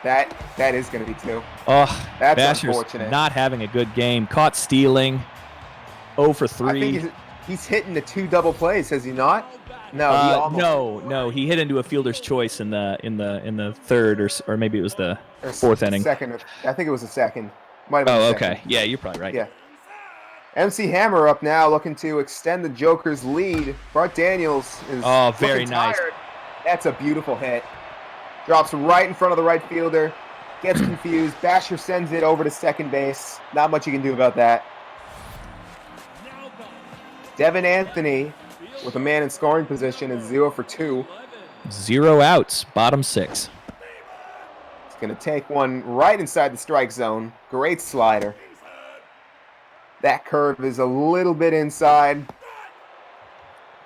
That is going to be 2. Oh, That's Basher's unfortunate. not having a good game. Caught stealing. 0 for I 3. think he's hitting the 2 double plays, has he not? No, he almost. No. He hit into a fielder's choice in the third or maybe it was the Or 4th inning. Second. I think it was the second. Might have been Oh, the second. okay. Yeah, you're probably right. Yeah. MC Hammer up now, looking to extend the Joker's lead. Bart Daniels is Oh, very looking nice. tired. That's a beautiful hit. Drops right in front of the right fielder. Gets confused. Basher sends it over to second base. Not much you can do about that. Devin Anthony, with a man in scoring position, is 0 for 2. 0 outs. Bottom 6. He's going to take one right inside the strike zone. Great slider. That curve is a little bit inside.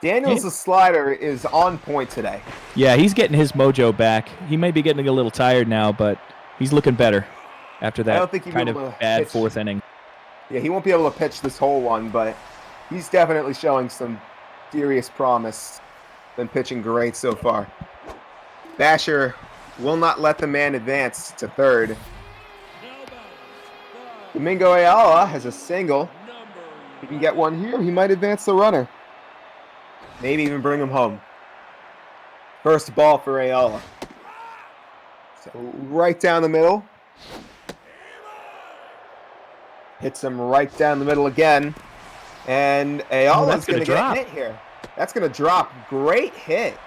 Daniels' slider is on point today. Yeah, he's getting his mojo back. He may be getting a little tired now, but he's looking better after I that don't think he'll kind be of able to bad pitch. 4th inning. Yeah, he won't be able to pitch this whole one, but he's definitely showing some serious promise. Been pitching great so far. Basher will not let the man advance to third. Domingo Ayala has a single. If he can get one here, he might advance the runner. Maybe even bring him home. First ball for Ayala. So right down the middle. Hits him right down the middle again. And Ayala's that's going gonna to get drop. hit here. That's going to drop. Great hit.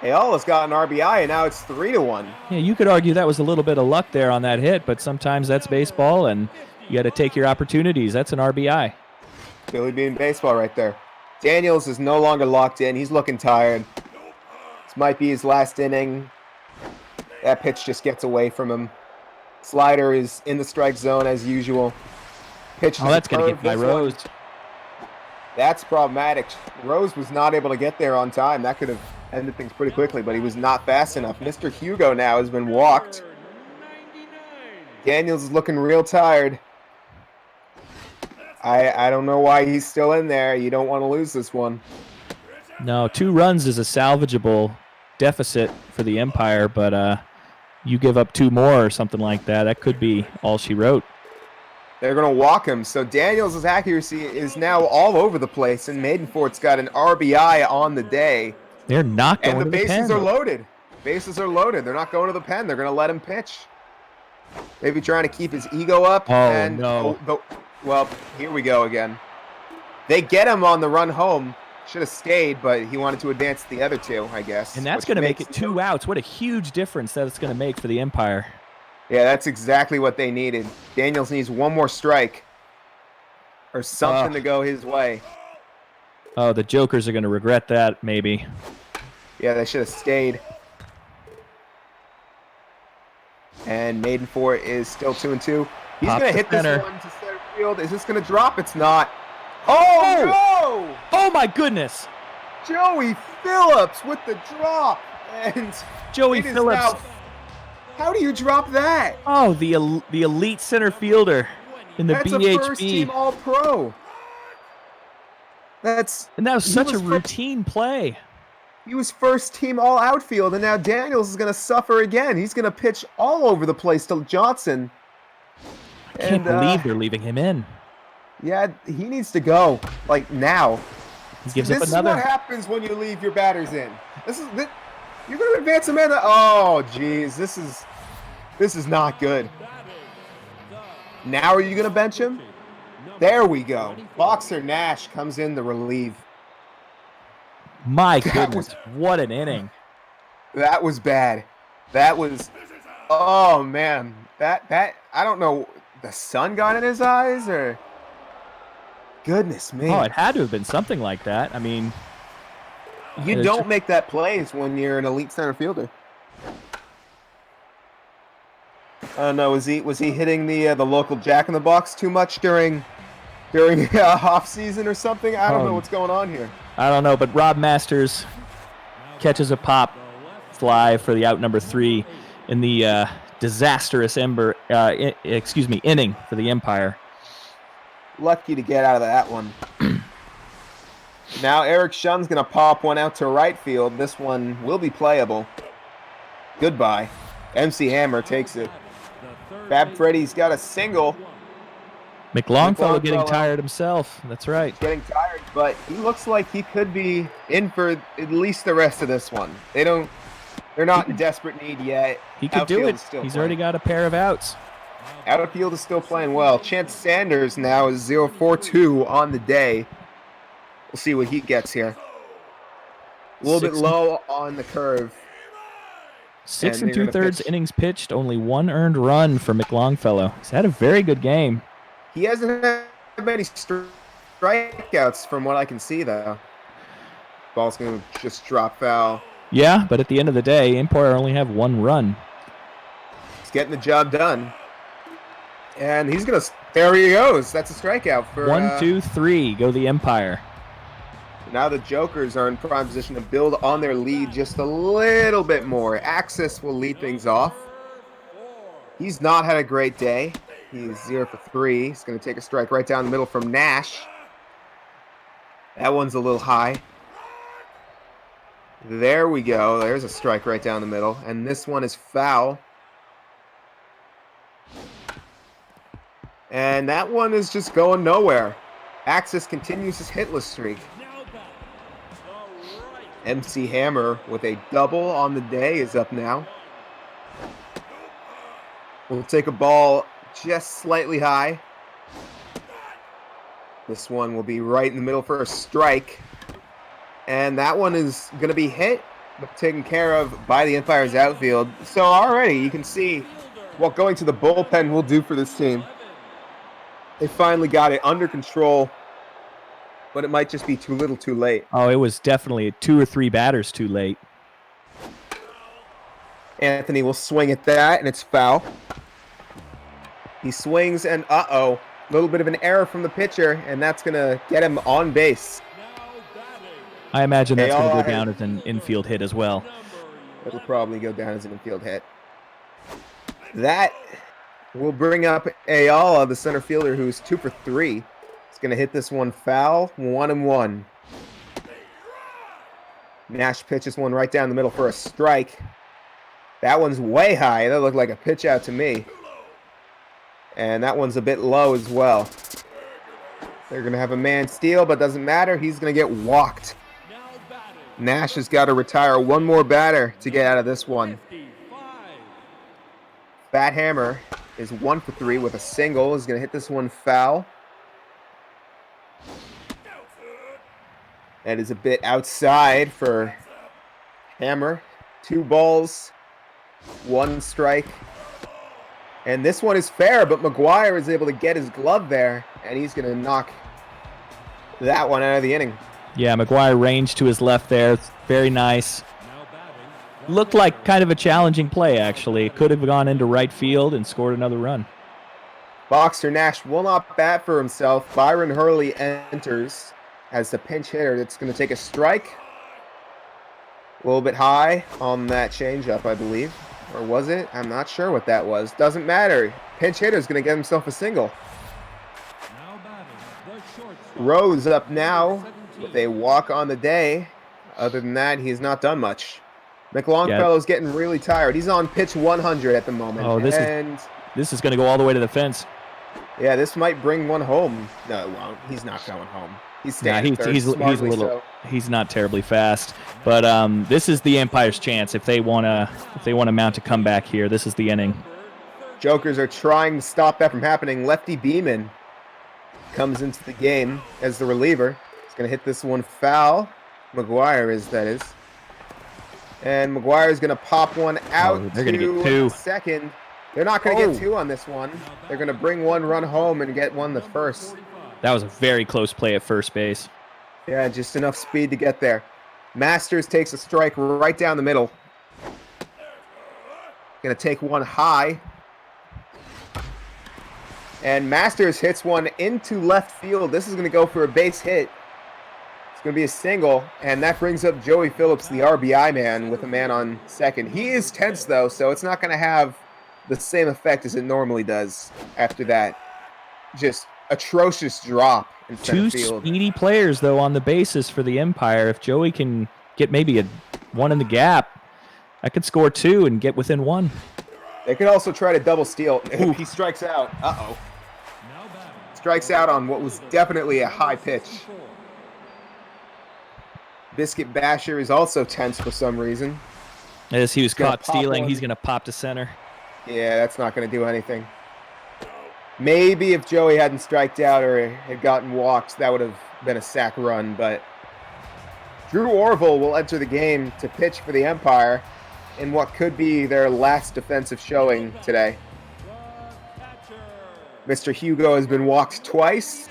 Ayala's got an RBI, and now it's 3-1. Yeah, you could argue that was a little bit of luck there on that hit, but sometimes that's baseball, and you got to take your opportunities. That's an RBI. Billy Bean baseball right there. Daniels is no longer locked in. He's looking tired. This might be his last inning. That pitch just gets away from him. Slider is in the strike zone as usual. Pitch Oh, that's going to get by Rose. That's problematic. Rose was not able to get there on time. That could have ended things pretty quickly, but he was not fast enough. Mr. Hugo now has been walked. Daniels is looking real tired. I don't know why he's still in there. You don't want to lose this one. No, 2 runs is a salvageable deficit for the Empire, but you give up 2 more or something like that. That could be all she wrote. They're going to walk him. So Daniels' accuracy is now all over the place, and Maidenfort's got an RBI on the day. They're not going And to the the bases pen. are loaded. Bases are loaded. They're not going to the pen. They're going to let him pitch. Maybe trying to keep his ego up. Oh, and no. Well, here we go again. They get him on the run home. Should have stayed, but he wanted to advance the other 2, I guess. And that's going to make it 2 outs. What a huge difference that it's going to make for the Empire. Yeah, that's exactly what they needed. Daniels needs 1 more strike or something to go his way. Oh, the Jokers are going to regret that, maybe. Yeah, they should have stayed. And Maidenfort is still 2-2. He's Pop going to to hit this center. one to center field. Is this going to drop? It's not. Oh, no! Oh, my goodness. Joey Phillips with the drop. And Joey it is Phillips. now- how do you drop that? Oh, the elite center fielder in the That's BHB. a first-team All-Pro. And that was he such a was routine play. He was first-team All-Outfield, and now Daniels is going to suffer again. He's going to pitch all over the place to Johnson. I can't believe they're leaving him in. Yeah, he needs to go, like, now. He gives This up is another. what happens when you leave your batters in. You're going to advance him in. Oh, jeez, this is not good. Now are you going to bench him? There we go. Boxer Nash comes in to relieve. My goodness, what an inning. That was bad. That was, oh man, that I don't know, the sun got in his eyes or, goodness me. Oh, it had to have been something like that. I mean, You it's don't just- make that plays when you're an elite center fielder. No, was he hitting the local Jack in the Box too much during off season or something? I don't know what's going on here. I don't know, but Rob Masters catches a pop fly for the out number 3 in the disastrous inning for the Empire. Lucky to get out of that one. Now Eric Shun's going to pop one out to right field. This one will be playable. Goodbye. MC Hammer takes it. Fab Freddy's got a single. McLongfellow getting Longfellow. tired himself. That's right. Getting tired, but he looks like he could be in for at least the rest of this one. They're not in desperate need yet. He could do Outfield it. is still He's playing. already got a pair of outs. Outfield is still playing well. Chance Sanders now is 0-4-2 on the day. We'll see what he gets here. A little bit low on the curve. 6 And and they're gonna 2/3 pitch. innings pitched, only 1 earned run for McLongfellow. He's had a very good game. He hasn't had many strikeouts from what I can see, though. Ball's going to just drop foul. Yeah, but at the end of the day, Empire only have 1 run. He's getting the job done. And he's going to... There he goes. That's a strikeout for... 1, 2, 3, go the Empire. Now the Jokers are in prime position to build on their lead just a little bit more. Axis will lead things off. He's not had a great day. He's 0-for-3. He's going to take a strike right down the middle from Nash. That one's a little high. There we go. There's a strike right down the middle. And this one is foul. And that one is just going nowhere. Axis continues his hitless streak. MC Hammer with a double on the day is up now. We'll take a ball just slightly high. This one will be right in the middle for a strike. And that one is going to be hit, but taken care of by the Empire's outfield. So already you can see what going to the bullpen will do for this team. They finally got it under control, but it might just be too little too late. Oh, it was definitely 2 or 3 batters too late. Anthony will swing at that, and it's foul. He swings, and uh-oh. little bit of an error from the pitcher, and that's going to get him on base. I imagine that's going to Ayala go down as an infield hit as well. It'll probably go down as an infield hit. That will bring up Ayala, the center fielder, who's 2 for 3. He's going to hit this one foul, 1-1. Nash pitches one right down the middle for a strike. That one's way high. That looked like a pitch out to me. And that one's a bit low as well. They're going to have a man steal, but doesn't matter. He's going to get walked. Nash has got to retire one more batter to get out of this one. Fat Hammer is 1 for 3 with a single. He's going to hit this one foul. That is a bit outside for Hammer. 2 balls, 1 strike. And this one is fair, but McGuire is able to get his glove there, and he's going to knock that one out of the inning. Yeah, McGuire ranged to his left there. It's very nice. Looked like kind of a challenging play, actually. Could have gone into right field and scored another run. Boxer Nash will not bat for himself. Byron Hurley enters as the pinch hitter. That's going to take a strike. A little bit high on that changeup, I believe. Or was it? I'm not sure what that was. Doesn't matter. Pinch hitter's going to get himself a single. Rose up now with a walk on the day. Other than that, he's not done much. McLongfellow's getting really tired. He's on pitch 100 at the moment. Oh, this is going to go all the way to the fence. Yeah, this might bring one home. No, it won't. He's not going home. He's staying third, he's a little. so. He's not terribly fast, but this is the Empire's chance if they want to mount a comeback here. This is the inning. Jokers are trying to stop that from happening. Lefty Beeman comes into the game as the reliever. He's going to hit this one foul. McGuire is, that is. And McGuire is going to pop one out they're going to get 2. Second. They're not going to get 2 on this one. They're going to bring 1 run home and get 1 the first. That was a very close play at first base. Yeah, just enough speed to get there. Masters takes a strike right down the middle. Going to take one high. And Masters hits one into left field. This is going to go for a base hit. It's going to be a single, and that brings up Joey Phillips, the RBI man, with a man on second. He is tense, though, so it's not going to have the same effect as it normally does after that. Just atrocious drop in center field. 2 speedy players, though, on the bases for the Empire. If Joey can get maybe a 1 in the gap, I could score 2 and get within 1. They could also try to double steal. If he strikes out, strikes out on what was definitely a high pitch. Biscuit Basher is also tense for some reason. As he was caught stealing, one. he's going to pop to center. Yeah, that's not going to do anything. Maybe if Joey hadn't striked out or had gotten walked, that would have been a sack run. But Drew Orville will enter the game to pitch for the Empire in what could be their last defensive showing today. Mr. Hugo has been walked twice.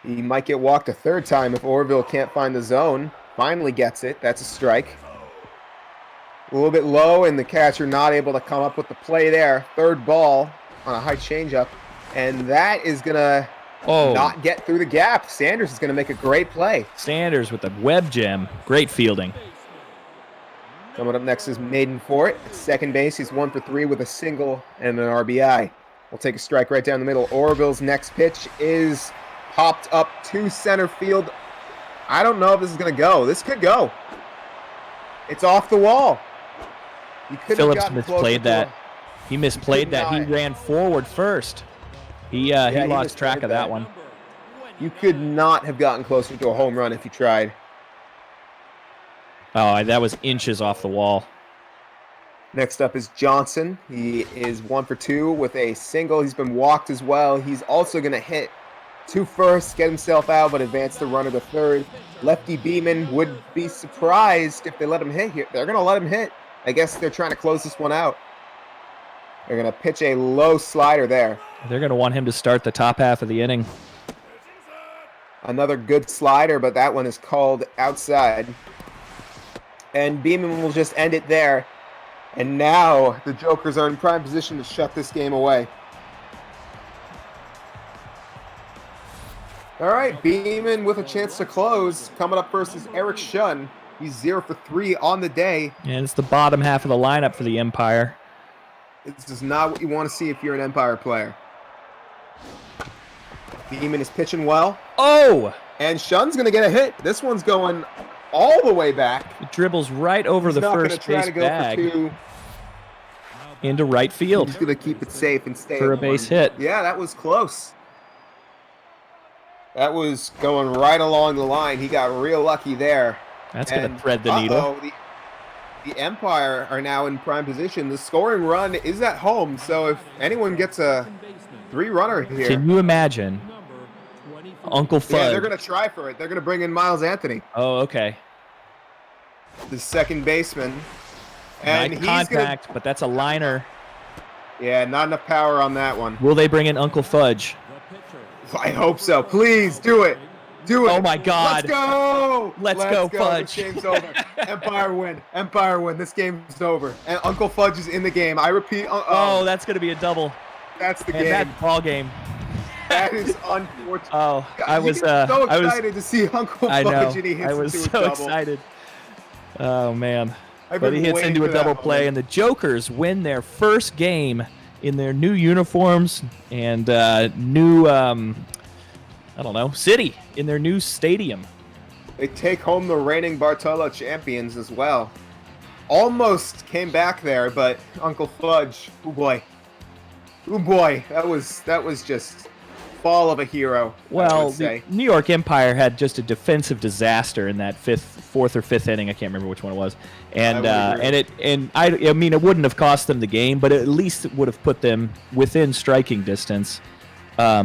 He might get walked a 3rd time if Orville can't find the zone. Finally gets it. That's a strike. A little bit low, and the catcher not able to come up with the play there. 3rd ball on a high changeup. And that is going to not get through the gap. Sanders is going to make a great play. Sanders with the web gem. Great fielding. Coming up next is Maiden Fort. At second base, he's 1 for 3 with a single and an RBI. We'll take a strike right down the middle. Orville's next pitch is popped up to center field. I don't know if this is going to go. This could go. It's off the wall. Phillips misplayed that. He misplayed that. He ran forward first. He lost track of that one. You could not have gotten closer to a home run if you tried. Oh, that was inches off the wall. Next up is Johnson. He is 1 for 2 with a single. He's been walked as well. He's also going to hit 2 first, get himself out, but advance the runner to 3rd. Lefty Beeman would be surprised if they let him hit here. They're going to let him hit. I guess they're trying to close this one out. They're going to pitch a low slider there. They're going to want him to start the top half of the inning. Another good slider, but that one is called outside. And Beeman will just end it there. And now the Jokers are in prime position to shut this game away. All right, Beeman with a chance to close. Coming up first is Eric Shun. He's 0 for 3 on the day. And it's the bottom half of the lineup for the Empire. This is not what you want to see if you're an Empire player. Beeman is pitching well. Oh! And Shun's going to get a hit. This one's going all the way back. It dribbles right over He's the not first gonna try base to go bag for 2. into right field He's going to keep it safe and stay for a in base one. hit. Yeah, that was close. That was going right along the line. He got real lucky there. That's going And, to thread the needle. The Empire are now in prime position. The scoring run is at home, so if anyone gets a 3-runner here, Can you imagine Uncle Fudd? yeah, they're going to try for it. They're going to bring in Miles Anthony, Oh, okay. the second baseman. And Nice he's contact, but that's a liner. yeah, not enough power on that one. Will they bring in Uncle Fudge? I hope so. Please do it. Do it. Oh, my God. Let's go. Let's go, Fudge. This game's over. Empire win. Empire win. This game's over. And Uncle Fudge is in the game. I repeat. Oh, that's going to be a double. That's the And game. that ball game. That is unfortunate. Oh, I You was get so I was excited to see Uncle I Fudge know. and he hits I was into a so double. excited. Oh man. I've But he been hits waiting into a for that double one. play and the Jokers win their first game in their new uniforms and new I don't know, city in their new stadium. They take home the reigning Bartolo champions as well. Almost came back there, but Uncle Fudge, oh boy, that was just fall of a hero. I Well, would the say. New York Empire had just a defensive disaster in that fourth or fifth inning. I can't remember which one it was, and I would agree. I mean it wouldn't have cost them the game, but at least it would have put them within striking distance. I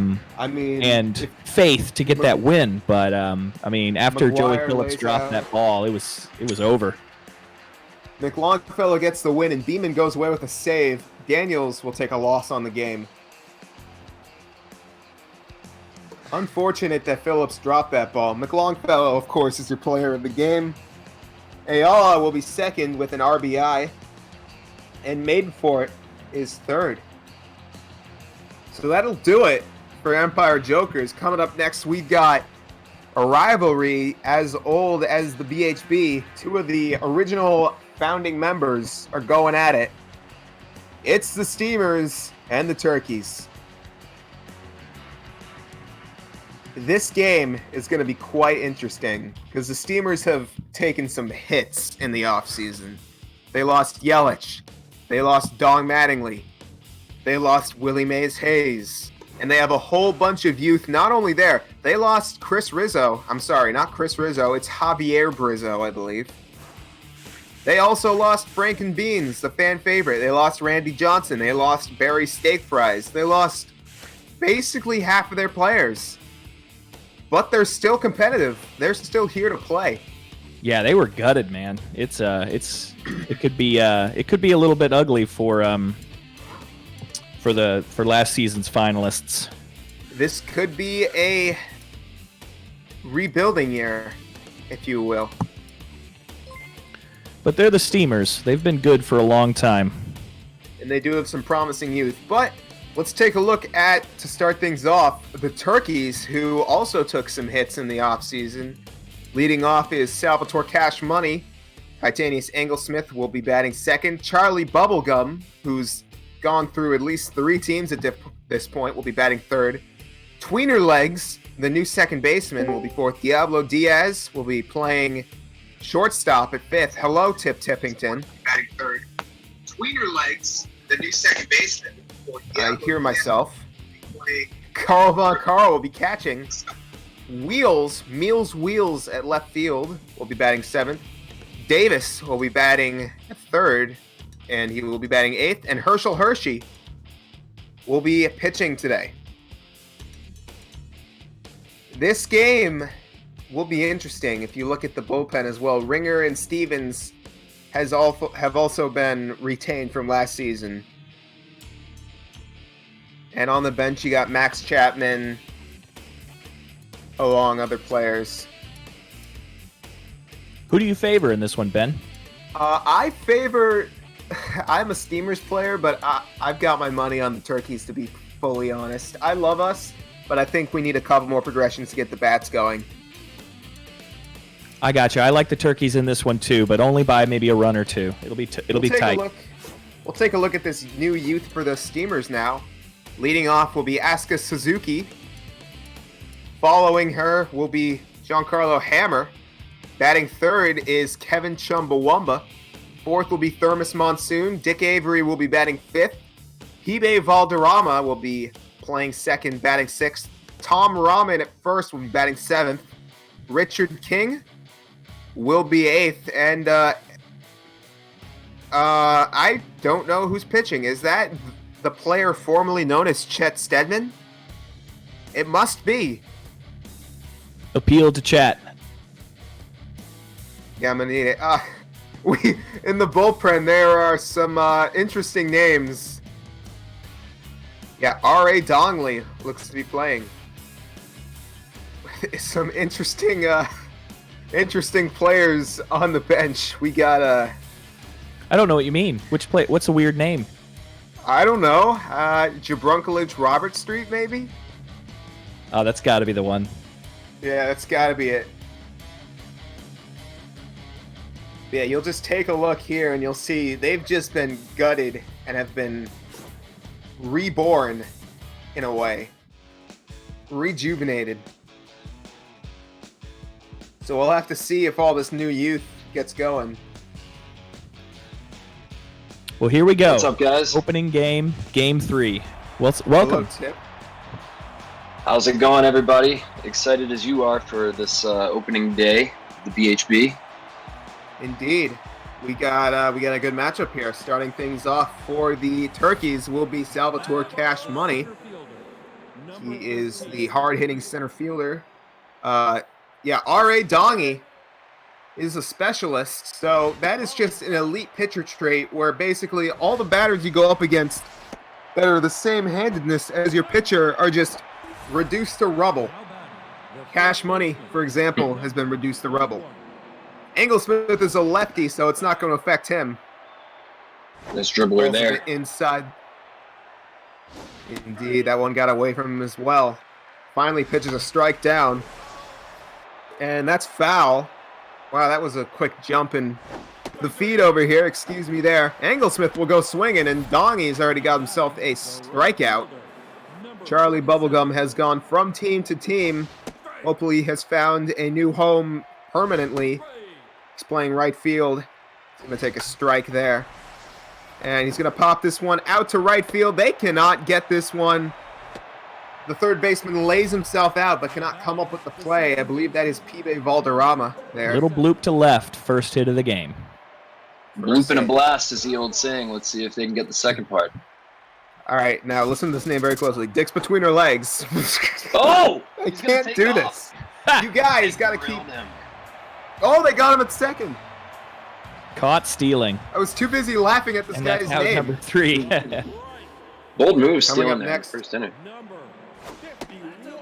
mean, And faith to get that win, but I mean after Joey McGuire Phillips lays dropped out. that ball, it was over. McLongfellow gets the win and Beeman goes away with a save. Daniels will take a loss on the game. Unfortunate that Phillips dropped that ball. McLongfellow, of course, is your player of the game. Ayala will be second with an RBI. And Maidenfort is third. So that'll do it for Empire Jokers. Coming up next, we got a rivalry as old as the BHB. 2 of the original founding members are going at it. It's the Steamers and the Turkeys. This game is going to be quite interesting because the Steamers have taken some hits in the offseason. They lost Yelich. They lost Dong Mattingly. They lost Willie Mays Hayes. And they have a whole bunch of youth not only there. They lost Chris Rizzo. I'm sorry, not Chris Rizzo. It's Javier Brizzo, I believe. They also lost Frank and Beans, the fan favorite. They lost Randy Johnson. They lost Barry Steak Fries. They lost basically half of their players. But they're still competitive. They're still here to play. Yeah, they were gutted, man. It could be a little bit ugly for last season's finalists. This could be a rebuilding year, if you will. But they're the Steamers. They've been good for a long time. And they do have some promising youth. But let's take a look at, to start things off, the Turkeys, who also took some hits in the offseason. Leading off is Salvatore Cash Money. Titanius Englesmith will be batting second. Charlie Bubblegum, who's gone through at least 3 teams at this point, will be batting third. Tweener Legs, the new second baseman, will be fourth. Diablo Diaz will be playing shortstop at fifth. Hello, Tip Tippington. Batting third. Tweener Legs, the new second baseman. I hear myself. Carl Von Carl will be catching. Meals Wheels at left field will be batting seventh. Davis will be batting third, and he will be batting eighth. And Herschel Hershey will be pitching today. This game will be interesting if you look at the bullpen as well. Ringer and Stevens have also been retained from last season. And on the bench, you got Max Chapman, along other players. Who do you favor in this one, Ben? I'm a Steamers player, but I've got my money on the Turkeys, to be fully honest. I love us, but I think we need a couple more progressions to get the bats going. I got you. I like the turkeys in this one too, but only by maybe a run or two. It'll be Take tight. We'll take a look at this new youth for the Steamers now. Leading off will be Asuka Suzuki. Following her will be Giancarlo Hammer. Batting third is Kevin Chumbawamba. Fourth will be Thermos Monsoon. Dick Avery will be batting fifth. Hibe Valderrama will be playing second, batting sixth. Tom Rahman at first will be batting seventh. Richard King will be eighth. And I don't know who's pitching. Is that the player formerly known as Chet Steadman? It must be. Appeal to chat. Yeah, I'm gonna need it. In the bullpen, there are some interesting names. Yeah, R.A. Dongley looks to be playing. Some interesting players on the bench. We got I don't know what you mean. What's a weird name? I don't know. Jabrunkelich Robert Street, maybe? Oh, that's got to be the one. Yeah, that's got to be it. Yeah, you'll just take a look here and you'll see they've just been gutted and have been reborn in a way. Rejuvenated. So we'll have to see if all this new youth gets going. Well, here we go. What's up, guys? Opening game, game 3. Welcome. Hello, Tip. How's it going, everybody? Excited as you are for this opening day, the BHB. Indeed. We got a good matchup here. Starting things off for the Turkeys will be Salvatore Cash Money. He is the hard-hitting center fielder. R.A. Dongy is a specialist, so that is just an elite pitcher trait where basically all the batters you go up against that are the same handedness as your pitcher are just reduced to rubble. Cash Money, for example, has been reduced to rubble. Englesmith is a lefty, so it's not going to affect him. Nice dribbler there. Inside. Indeed, that one got away from him as well. Finally pitches a strike down. And that's foul. Wow, that was a quick jump in the feed over here. Excuse me there. Englesmith will go swinging, and Dongy's already got himself a strikeout. Charlie Bubblegum has gone from team to team. Hopefully he has found a new home permanently. He's playing right field. He's going to take a strike there. And he's going to pop this one out to right field. They cannot get this one. The third baseman lays himself out, but cannot come up with the play. I believe that is Pibe Valderrama there. Little bloop to left, first hit of the game. Bloop and a blast is the old saying. Let's see if they can get the second part. All right, now listen to this name very closely. Dick's between her legs. Oh! I can't do this. You guys got to keep... Oh, they got him at second. Caught stealing. I was too busy laughing at this And guy's that's out name. number 3. Bold move Coming stealing up there next. first inning.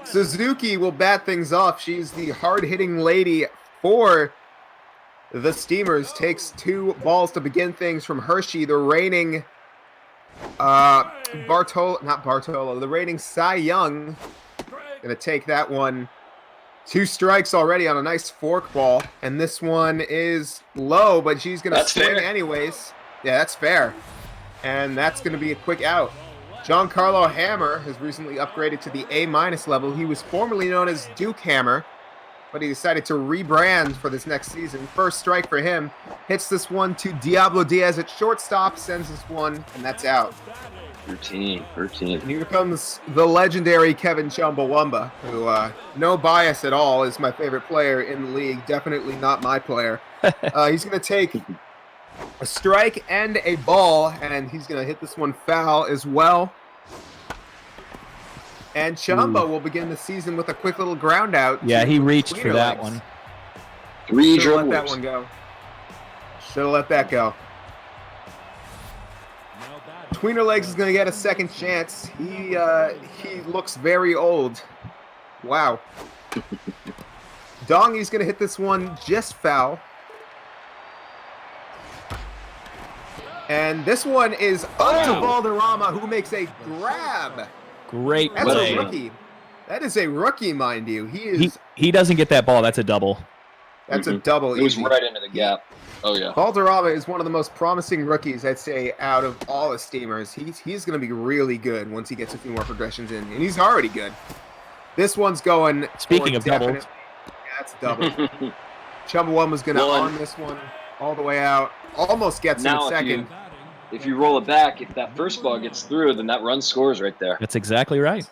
Suzuki will bat things off. She's the hard-hitting lady for the Steamers. Takes 2 balls to begin things from Hershey, the reigning the reigning Cy Young. Gonna take that one. 2 strikes already on a nice fork ball, and this one is low, but she's gonna swing fair. anyways. Yeah, that's fair, and that's gonna be a quick out. Giancarlo Hammer has recently upgraded to the A- level. He was formerly known as Duke Hammer, but he decided to rebrand for this next season. First strike for him. Hits this one to Diablo Diaz at shortstop, sends this one, and that's out. Routine. And here comes the legendary Kevin Chumbawamba, who, no bias at all, is my favorite player in the league. Definitely not my player. He's going to take a strike and a ball, and he's going to hit this one foul as well. And Chumba will begin the season with a quick little ground out. Yeah, he reached for that one. 3 Should have let that dribblers. one go. Should have let that go. Tweener Legs is going to get a second chance. He looks very old. Wow. Dongy's going to hit this one just foul. And this one is up to Valderrama, who makes a grab. Great That's play. a rookie. That is a rookie, mind you. He doesn't get that ball. That's a double. That's a double. It was easy. right into the gap. Oh yeah. Valderrama is one of the most promising rookies, I'd say, out of all the Steamers. He's going to be really good once he gets a few more progressions in, and he's already good. This one's going. Speaking of doubles. Yeah, that's a double. Chumbawamba's going to arm this one all the way out. Almost gets him Now, a second. if you roll it back, if that first ball gets through, then that run scores right there. That's exactly right.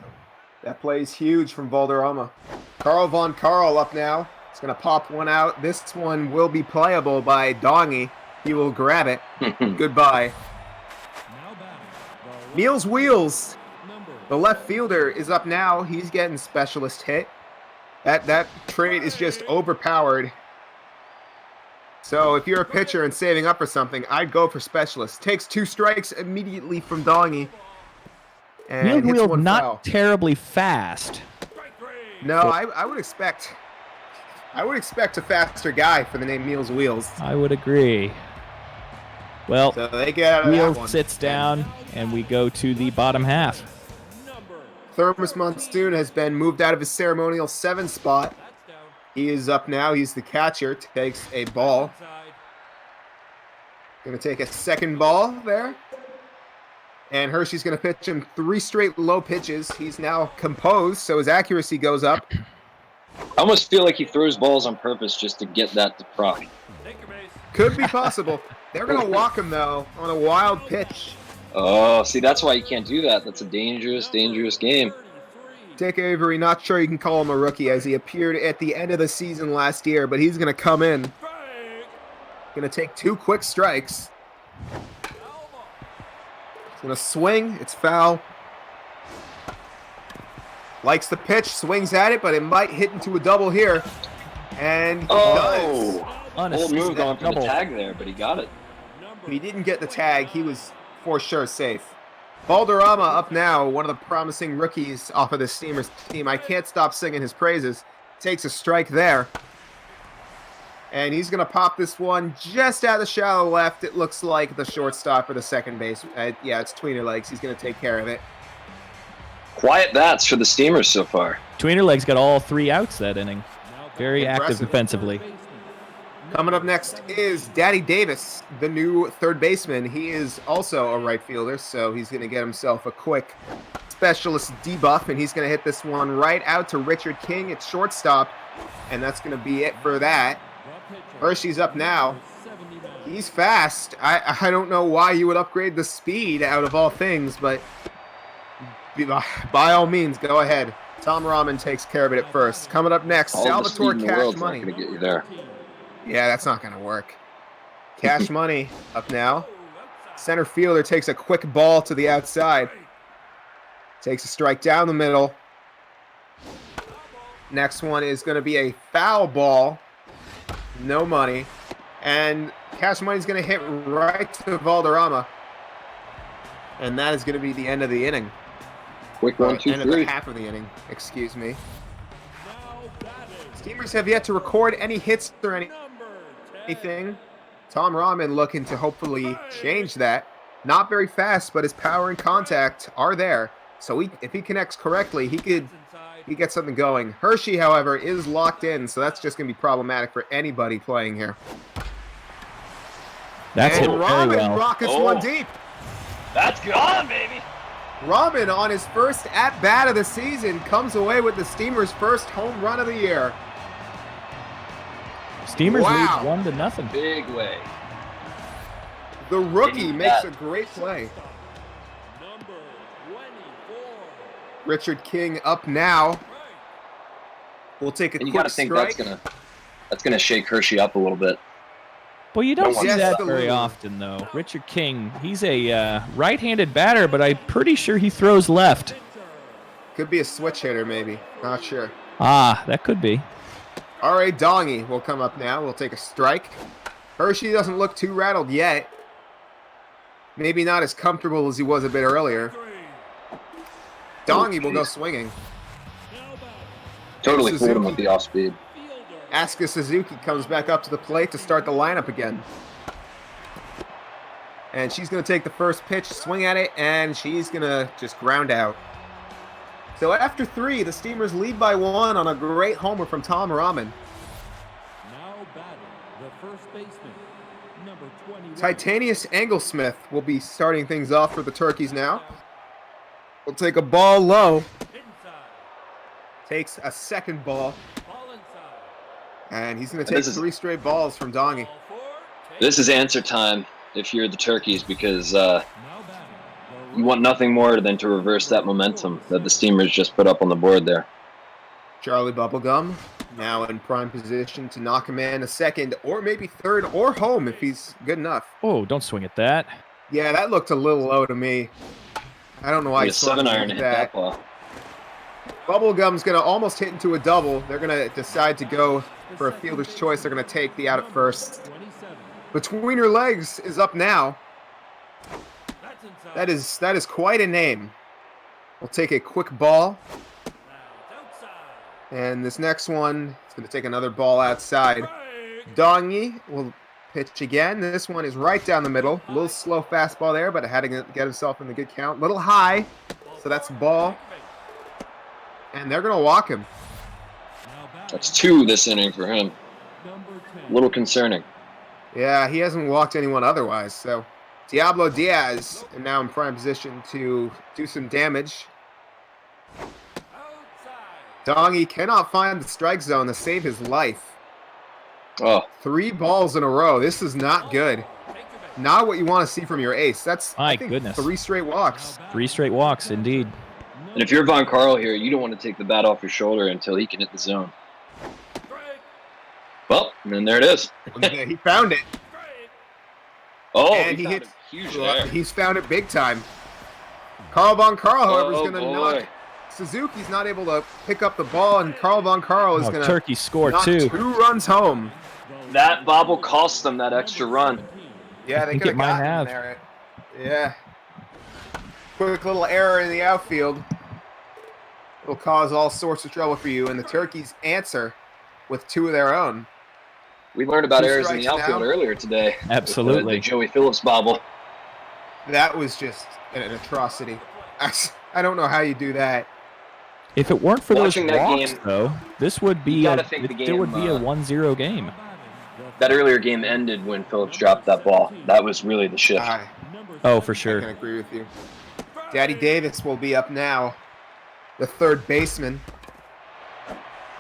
That play's huge from Valderrama. Carl Von Carl up now. He's going to pop one out. This one will be playable by Dongy. He will grab it. Goodbye. Meals Wheels. The left fielder is up now. He's getting specialist hit. That trait is just overpowered. So if you're a pitcher and saving up for something, I'd go for specialist. Takes 2 strikes immediately from Dongy. And Meals hits Wheels one not foul. terribly fast. No, I would expect a faster guy for the name Meals Wheels. I would agree. Well, So they get out of that Wheels one. sits down, and we go to the bottom half. Thermos Monsoon has been moved out of his ceremonial 7 spot. He is up now. He's the catcher. Takes a ball. Going to take a second ball there. And Hershey's going to pitch him 3 straight low pitches. He's now composed, so his accuracy goes up. I almost feel like he throws balls on purpose just to get that to proc. Could be possible. They're going to walk him, though, on a wild pitch. Oh, see, that's why you can't do that. That's a dangerous, dangerous game. Dick Avery, not sure you can call him a rookie, as he appeared at the end of the season last year, but he's going to come in. Going to take 2 quick strikes. He's going to swing. It's foul. Likes the pitch, swings at it, but it might hit into a double here. And he does. Old move going for the tag there, but he got it. He didn't get the tag. He was for sure safe. Valderrama up now, one of the promising rookies off of the Steamers team. I can't stop singing his praises. Takes a strike there. And he's going to pop this one just out of the shallow left. It looks like the shortstop or the second base. Yeah, it's tweener legs. He's going to take care of it. Quiet bats for the Steamers so far. Tweener legs got all 3 outs that inning. Very active Impressive. defensively. Coming up next is Daddy Davis, the new third baseman. He is also a right fielder, so he's going to get himself a quick specialist debuff, and he's going to hit this one right out to Richard King at shortstop, and that's going to be it for that. Hershey's up now. He's fast. I don't know why you would upgrade the speed out of all things, but by all means, go ahead. Tom Rahman takes care of it at first. Coming up next, All the speed Salvatore in the Cash world's not Money. going to get you there. Yeah, that's not going to work. Cash Money up now. Center fielder takes a quick ball to the outside. Takes a strike down the middle. Next one is going to be a foul ball. No money. And Cash Money's going to hit right to Valderrama. And that is going to be the end of the inning. Quick 1, 2, End of the 3. half of the inning. Excuse me. Steamers have yet to record any hits or anything. Tom Rahman looking to hopefully change that. Not very fast, but his power and contact are there. So if he connects correctly, he gets something going. Hershey, however, is locked in, so that's just going to be problematic for anybody playing here. That's hit and very Rahman well. rockets Oh. one deep. That's gone, baby. Rahman, on his first at-bat of the season, comes away with the Steamers' first home run of the year. Steamers Wow. lead 1-0. Big way. The rookie Didn't makes that- a great play. Richard King up now. We'll take a And you quick got to think strike. that's gonna shake Hershey up a little bit. Well, you don't No see one- that Yes, very the- often, though. Richard King, he's a right-handed batter, but I'm pretty sure he throws left. Could be a switch hitter, maybe. Not sure. Ah, that could be. R.A. Dongy will come up now. We'll take a strike. Hershey doesn't look too rattled yet. Maybe not as comfortable as he was a bit earlier. Dongy will go swinging. Totally fooled him Suzuki. with the off speed. Asuka Suzuki comes back up to the plate to start the lineup again. And she's going to take the first pitch, swing at it, and she's going to just ground out. So after 3, the Steamers lead by 1 on a great homer from Tom Rahman. Now batting the first baseman, number 21. Titanius Anglesmith will be starting things off for the Turkeys now. We'll take a ball low. Takes a second ball. And he's going to take 3 straight balls from Dongy. This is answer time if you're the Turkeys, because you want nothing more than to reverse that momentum that the Steamers just put up on the board there. Charlie Bubblegum now in prime position to knock a man a second or maybe third or home if he's good enough. Oh, don't swing at that. Yeah, that looked a little low to me. I don't know why A he's 7-iron hit that ball. Bubblegum's going to almost hit into a double. They're going to decide to go for a fielder's choice. They're going to take the out at first. Between her legs is up now. That is quite a name. We'll take a quick ball. And this next one is going to take another ball outside. Dongy will pitch again. This one is right down the middle. A little slow fastball there, but it had to get himself in the good count. A little high, so that's ball. And they're going to walk him. That's 2 this inning for him. A little concerning. Yeah, he hasn't walked anyone otherwise. So Diablo Diaz is now in prime position to do some damage. Dongy cannot find the strike zone to save his life. Oh, 3 balls in a row. This is not good. Not what you want to see from your ace. That's, My I think, goodness. 3 straight walks. 3 straight walks, indeed. and if you're Von Carl here, you don't want to take the bat off your shoulder until he can hit the zone. Well, and then there it is. He found it. Oh, And he he found hits. a huge there. He's found it big time. Carl Von Carl, however, is Oh, going to boy. knock. Suzuki's not able to pick up the ball, and Carl Von Carl is Oh, going to Turkey scored knock 2. 2 runs home. That bobble cost them that extra run. Yeah, they think could it have might gotten have. there. Yeah. Quick little error in the outfield will cause all sorts of trouble for you, and the Turkeys answer with 2 of their own. We learned about 2 errors in the strikes outfield now. earlier today. Absolutely. With the Joey Phillips bobble. That was just an atrocity. I don't know how you do that. If it weren't for Watching those that walks, game, though, this would be you gotta think the there would game, be a 1-0 game. That earlier game ended when Phillips dropped that ball. That was really the shift. Oh, for I sure. can agree with you. Daddy Davis will be up now, the third baseman.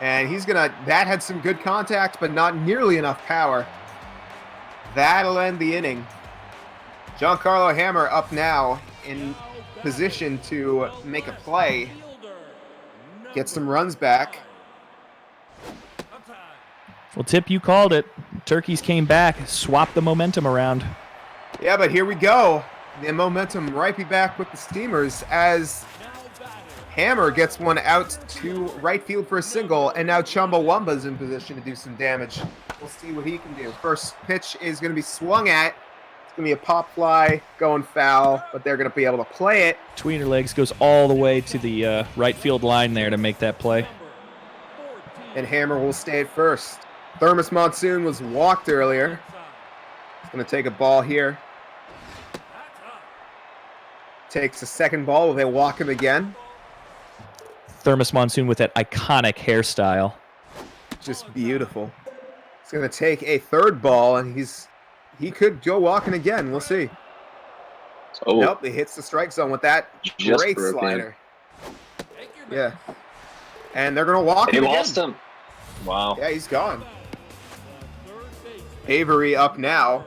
And that had some good contact, but not nearly enough power. That'll end the inning. Giancarlo Hammer up now in position to make a play. Get some runs back. Well, Tip, you called it. Turkeys came back, swapped the momentum around. Yeah, but here we go. The momentum right back with the Steamers as Hammer gets one out to right field for a single, and now Chumbawamba's in position to do some damage. We'll see what he can do. First pitch is going to be swung at. It's going to be a pop fly going foul, but they're going to be able to play it. Between her legs goes all the way to the right field line there to make that play. And Hammer will stay at first. Thermos Monsoon was walked earlier. He's going to take a ball here. Takes a second ball. Will they walk him again? Thermos Monsoon with that iconic hairstyle. Just beautiful. He's going to take a third ball, and he could go walking again. We'll see. Oh, Nope, he hits the strike zone with that Just great broke in. slider. Yeah. And they're going to walk they him lost again. him. Wow. Yeah, he's gone. Avery up now.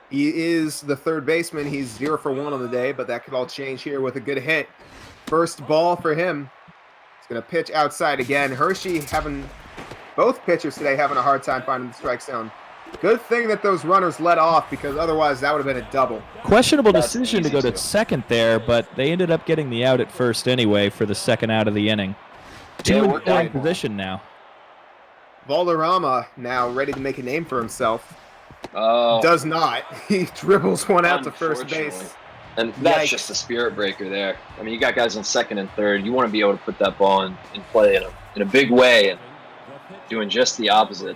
He is the third baseman. He's 0 for 1 on the day, but that could all change here with a good hit. First ball for him. He's going to pitch outside again. Hershey both pitchers today having a hard time finding the strike zone. Good thing that those runners let off, because otherwise that would have been a double. Questionable That's decision to easy go to too. second there, but they ended up getting the out at first anyway for the second out of the inning. Yeah, Two it in worked scoring out. position now. Valderrama now ready to make a name for himself. Oh, Does not. He dribbles one out to first unfortunately. base. And that's Yikes. just a spirit breaker there. I mean, you got guys on second and third. You want to be able to put that ball in play in a big way, and doing just the opposite.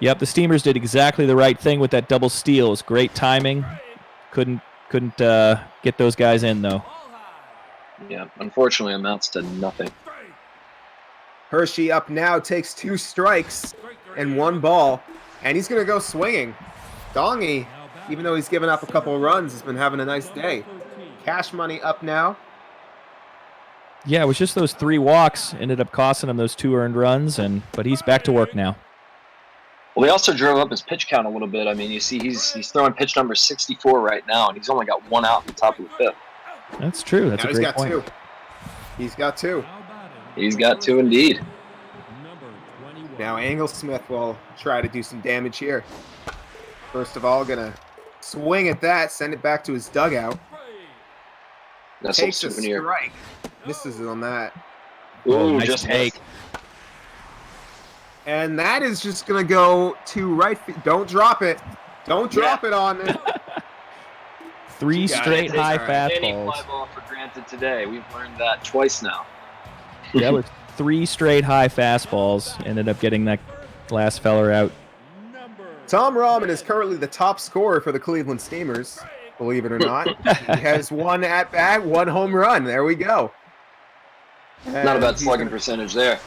Yep, the Steamers did exactly the right thing with that double steal. It was great timing. Couldn't get those guys in though. Yeah, unfortunately amounts to nothing. Hershey up now, takes 2 strikes and 1 ball, and he's going to go swinging. Dongy, even though he's given up a couple runs, has been having a nice day. Cash Money up now. Yeah, it was just those 3 walks ended up costing him those 2 earned runs, but he's back to work now. Well, he also drove up his pitch count a little bit. I mean, you see he's throwing pitch number 64 right now, and he's only got 1 out in the top of the 5th. That's true. That's now a great point. 2. He's got 2. He's got 2 indeed. Now Anglesmith will try to do some damage here. First of all, gonna swing at that, send it back to his dugout. That's Takes a a souvenir. strike. Misses on that. Ooh, nice just take. missed. And that is just gonna go to right field. Don't drop it. Don't drop it on it. 3 got straight it. high All right. Any fastballs. fly ball for granted today. We've learned that twice now. That was 3 straight high fastballs. Ended up getting that last feller out. Tom Rahman is currently the top scorer for the Cleveland Steamers, believe it or not. He has 1 at-bat, 1 home run. There we go. Not a And bad he's slugging gonna- percentage there.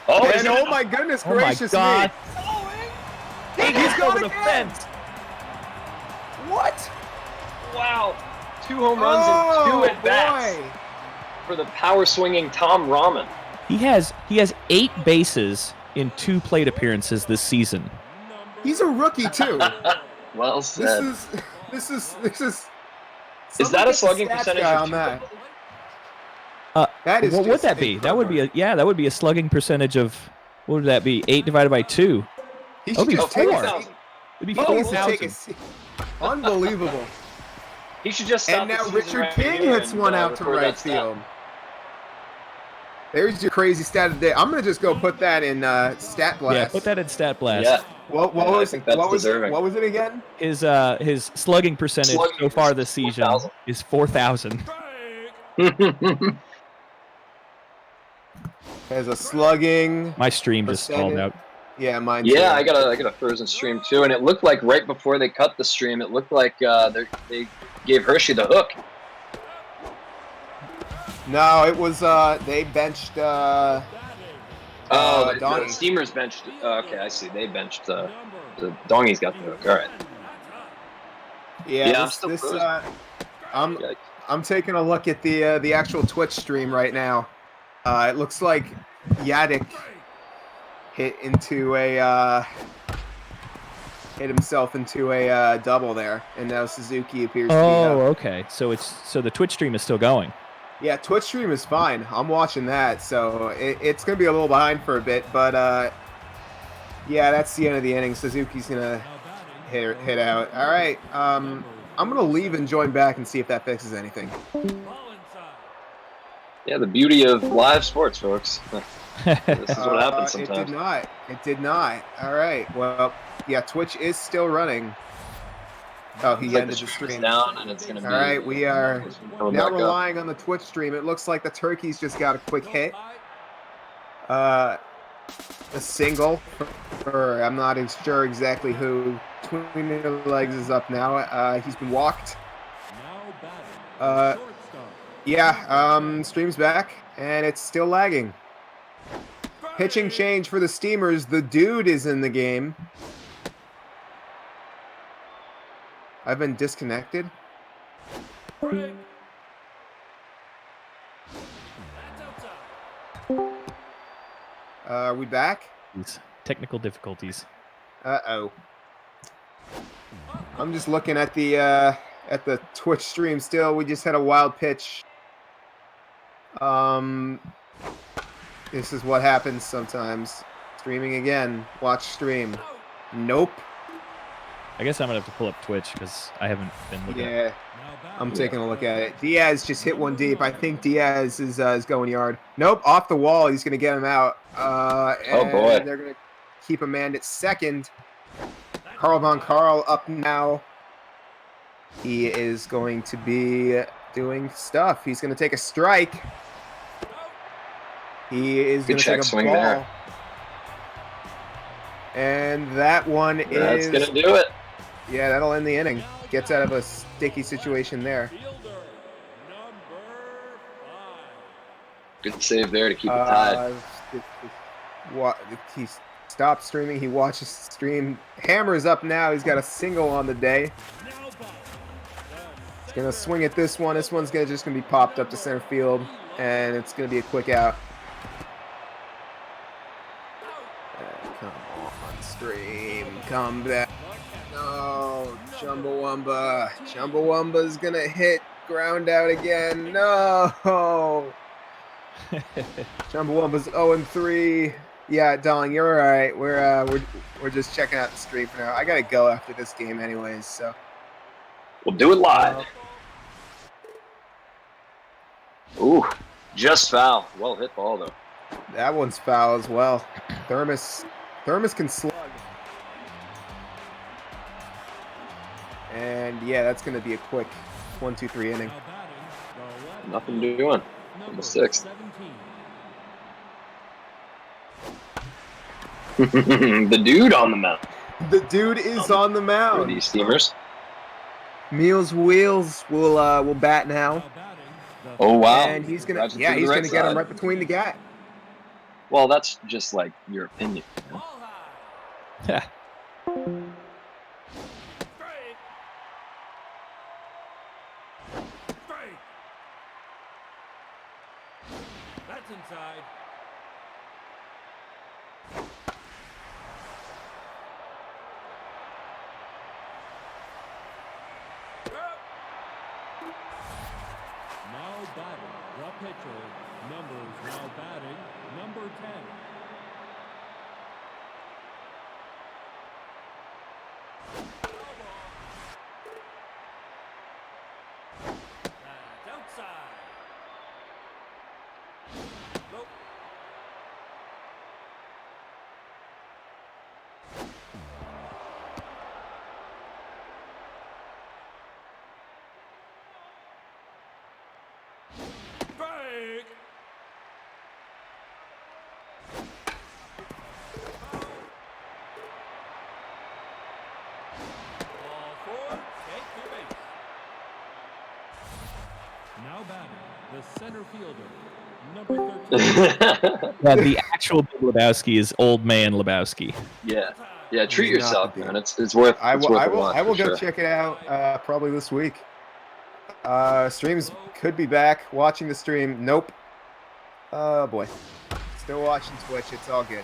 Oh, And oh my goodness Oh my gracious God. me. He He's got going over the again. fence. What? wow. 2 home runs and 2 at bats boy. for the power swinging Tom Rahman. He has 8 bases in 2 plate appearances this season. He's a rookie too. Well said. This is. Is Someone that a get the slugging stats percentage guy of on that? That is what would just that be? That would be incredible. that would be a slugging percentage of, what would that be? 8 divided by 2. He That'd should be just take 4. a, It'd be he needs to take 4,000. a seat. Unbelievable. He should just stop And the now season Richard right King here hits and, one out to record right that stat. field. There's your crazy stat of the day. I'm gonna just go put that in Stat Blast. Yeah, put that in Stat Blast. Yeah. What Yeah, I was think it? that's What was it? deserving. What was it again? His slugging percentage Slugging so far is this season 4,000. is 4,000. As a slugging. My stream just stalled out. Yeah, mine. Yeah, too. I got a frozen stream too, and it looked like right before they cut the stream, it looked like they gave Hershey the hook. No, it was they benched. The Donnie. Steamers benched. Okay, I see. They benched. The Dongy's got the hook. All right. Yeah, Yeah, I'm still this frozen. I'm taking a look at the actual Twitch stream right now. It looks like Yadic hit himself into a double there, and now Suzuki appears to be. Okay. So the Twitch stream is still going. Yeah, Twitch stream is fine. I'm watching that, so it's gonna be a little behind for a bit, but yeah, that's the end of the inning. Suzuki's gonna hit out. All right, I'm gonna leave and join back and see if that fixes anything. Yeah, the beauty of live sports, folks. This is what happens It sometimes. did not. It did not. All right. Well, yeah, Twitch is still running. Oh, he It's like ended the the stream's stream. down, and it's gonna be. All right, we are coming now back up. relying on the Twitch stream. It looks like the Turkeys just got a quick hit. A single for I'm not sure exactly who. Between the legs is up now. He's been walked. Yeah, stream's back, and it's still lagging. Pitching change for the Steamers. The dude is in the game. I've been disconnected. Are we back? These technical difficulties. Uh-oh. I'm just looking at the Twitch stream still. We just had a wild pitch. This is what happens sometimes. Streaming again. Watch stream. Nope. I guess I'm gonna have to pull up Twitch because I haven't been looking. Yeah. I'm taking a look at it. Diaz just hit one deep. I think Diaz is going yard. Nope, off the wall. He's going to get him out. And boy. they're going to keep a man at second. Carl Von Carl up now. He is going to be doing stuff. He's going to take a strike. He is going Good to check take a swing ball. there. And that one That's is... gonna do it. Yeah, that'll end the inning. Gets out of a sticky situation there. Good save there to keep it tied. He stopped streaming. He watches the stream. Hammer's up now. He's got a single on the day. He's gonna swing at this one. This one's just gonna be popped up to center field, and it's gonna be a quick out. Come on, stream, come back. No, Chumbawamba. Chumbawamba's gonna hit ground out again. No. Chumbawamba's 0-3. Yeah, Dong, you're all right. We're just checking out the stream for now. I gotta go after this game, anyways. So We'll do it live. Ooh, just foul. Well hit ball though. that one's foul as well. Thermos can slug. And yeah, that's gonna be a quick 1-2-3 inning. Nothing doing. In the sixth. The dude on the mound. The dude is on the For mound. these Steamers. Meals Wheels will bat now. Oh wow! And he's gonna Roger to get the right him side. right between the gap. Well, that's just like your opinion. You know? Yeah. That's inside. Now batting, the pitcher, numbers now batting, number 10. That's outside. Nope. Strike. Ball four, take your base. Now batting, the center fielder, number 13. Yeah, the actual Big Lebowski is Old Man Lebowski. Yeah, yeah. Treat He's not yourself, the dude. man. It's worth. I It's will. worth I a will. watch I will for go sure. check it out. Probably this week. Streams could be back. Watching the stream. Nope. Oh boy. Still watching Twitch. It's all good.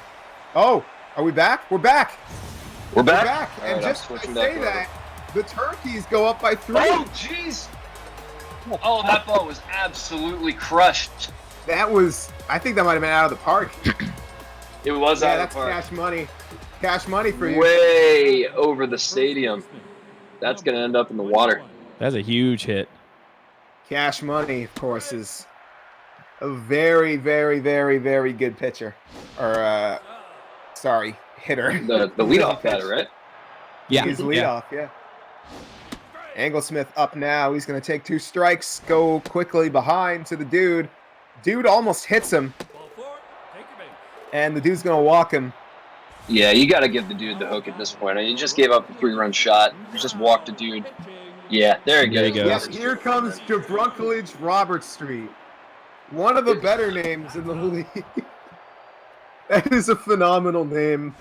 Oh, are we back? We're back. We're We're back. back. All And right, I'm just to switching say back over. that, the Turkeys go up by 3. Oh, jeez. Oh, that ball was absolutely crushed. That was. I think that might have been out of the park. It was Yeah, out of that's the park. cash money. Cash money for you. Way over the stadium. That's gonna end up in the water. That's a huge hit. Cash money, of course, is a very, very, very, very good pitcher. Or, sorry, hitter. The leadoff batter, right? Yeah. He's yeah. leadoff, yeah. Anglesmith up now. He's going to take 2 strikes, go quickly behind to the dude. Dude almost hits him, Ball four, take your base. and the dude's going to walk him. Yeah, you got to give the dude the hook at this point. You just gave up a 3-run shot. You just walked a dude. Yeah, there he There he goes. goes. Yes, here comes Jabrunkeledge Robert Street. One of the better names in the league. That is a phenomenal name.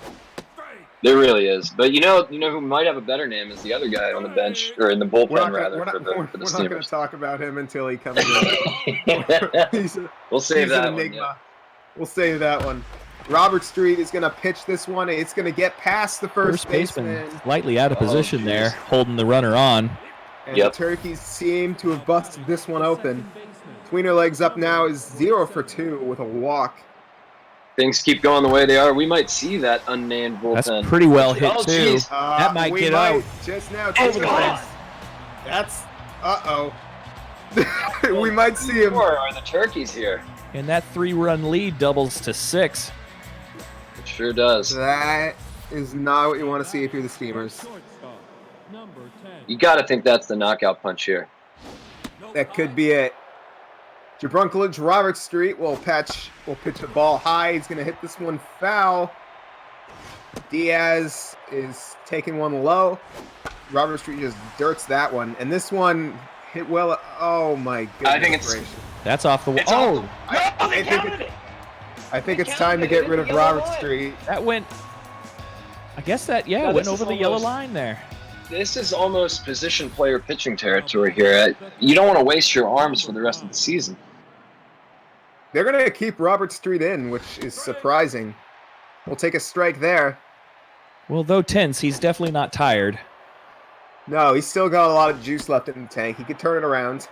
There really is. But you know who might have a better name is the other guy on the bench or in the We're bullpen not rather gonna, for the we're not gonna Steamers. talk about him until he comes in. We'll save He's an that one. enigma. Yeah. We'll save that one. Robert Street is going to pitch this one. It's going to get past the first Baseman baseman. slightly out of Oh, position jeez. there, holding the runner on. And Yep. the Turkeys seem to have busted this one open. Tweener legs up now is 0 for 2 with a walk. Things keep going the way they are. We might see that unnamed bullpen. That's pretty well hit, Oh, too. jeez. That might we get might out. Just now. Over the Tweener fence. legs. That's... Uh-oh. We might see him. Or are the Turkeys here? And that 3-run lead doubles to 6. It sure does. That is not what you want to see if you're the Steamers. Shortstop, number 10. You got to think that's the knockout punch here. That could be it. Jabrunkeledge Robert Street will pitch the ball high. He's going to hit this one foul. Diaz is taking one low. Robert Street just dirts that one. And this one hit well. Oh, my goodness. I think it's- gracious. That's off the wall. It's Oh! off Oh, they I think counted it. I think it's They time to counted it. get rid of Yellow Robert line. Street. That went. I guess that No, went this over is the yellow almost- line there. This is almost position player pitching territory here. You don't want to waste your arms for the rest of the season. They're going to keep Robert Street in, which is surprising. We'll take a strike there. Well, though tense, he's definitely not tired. No, he's still got a lot of juice left in the tank. He could turn it around.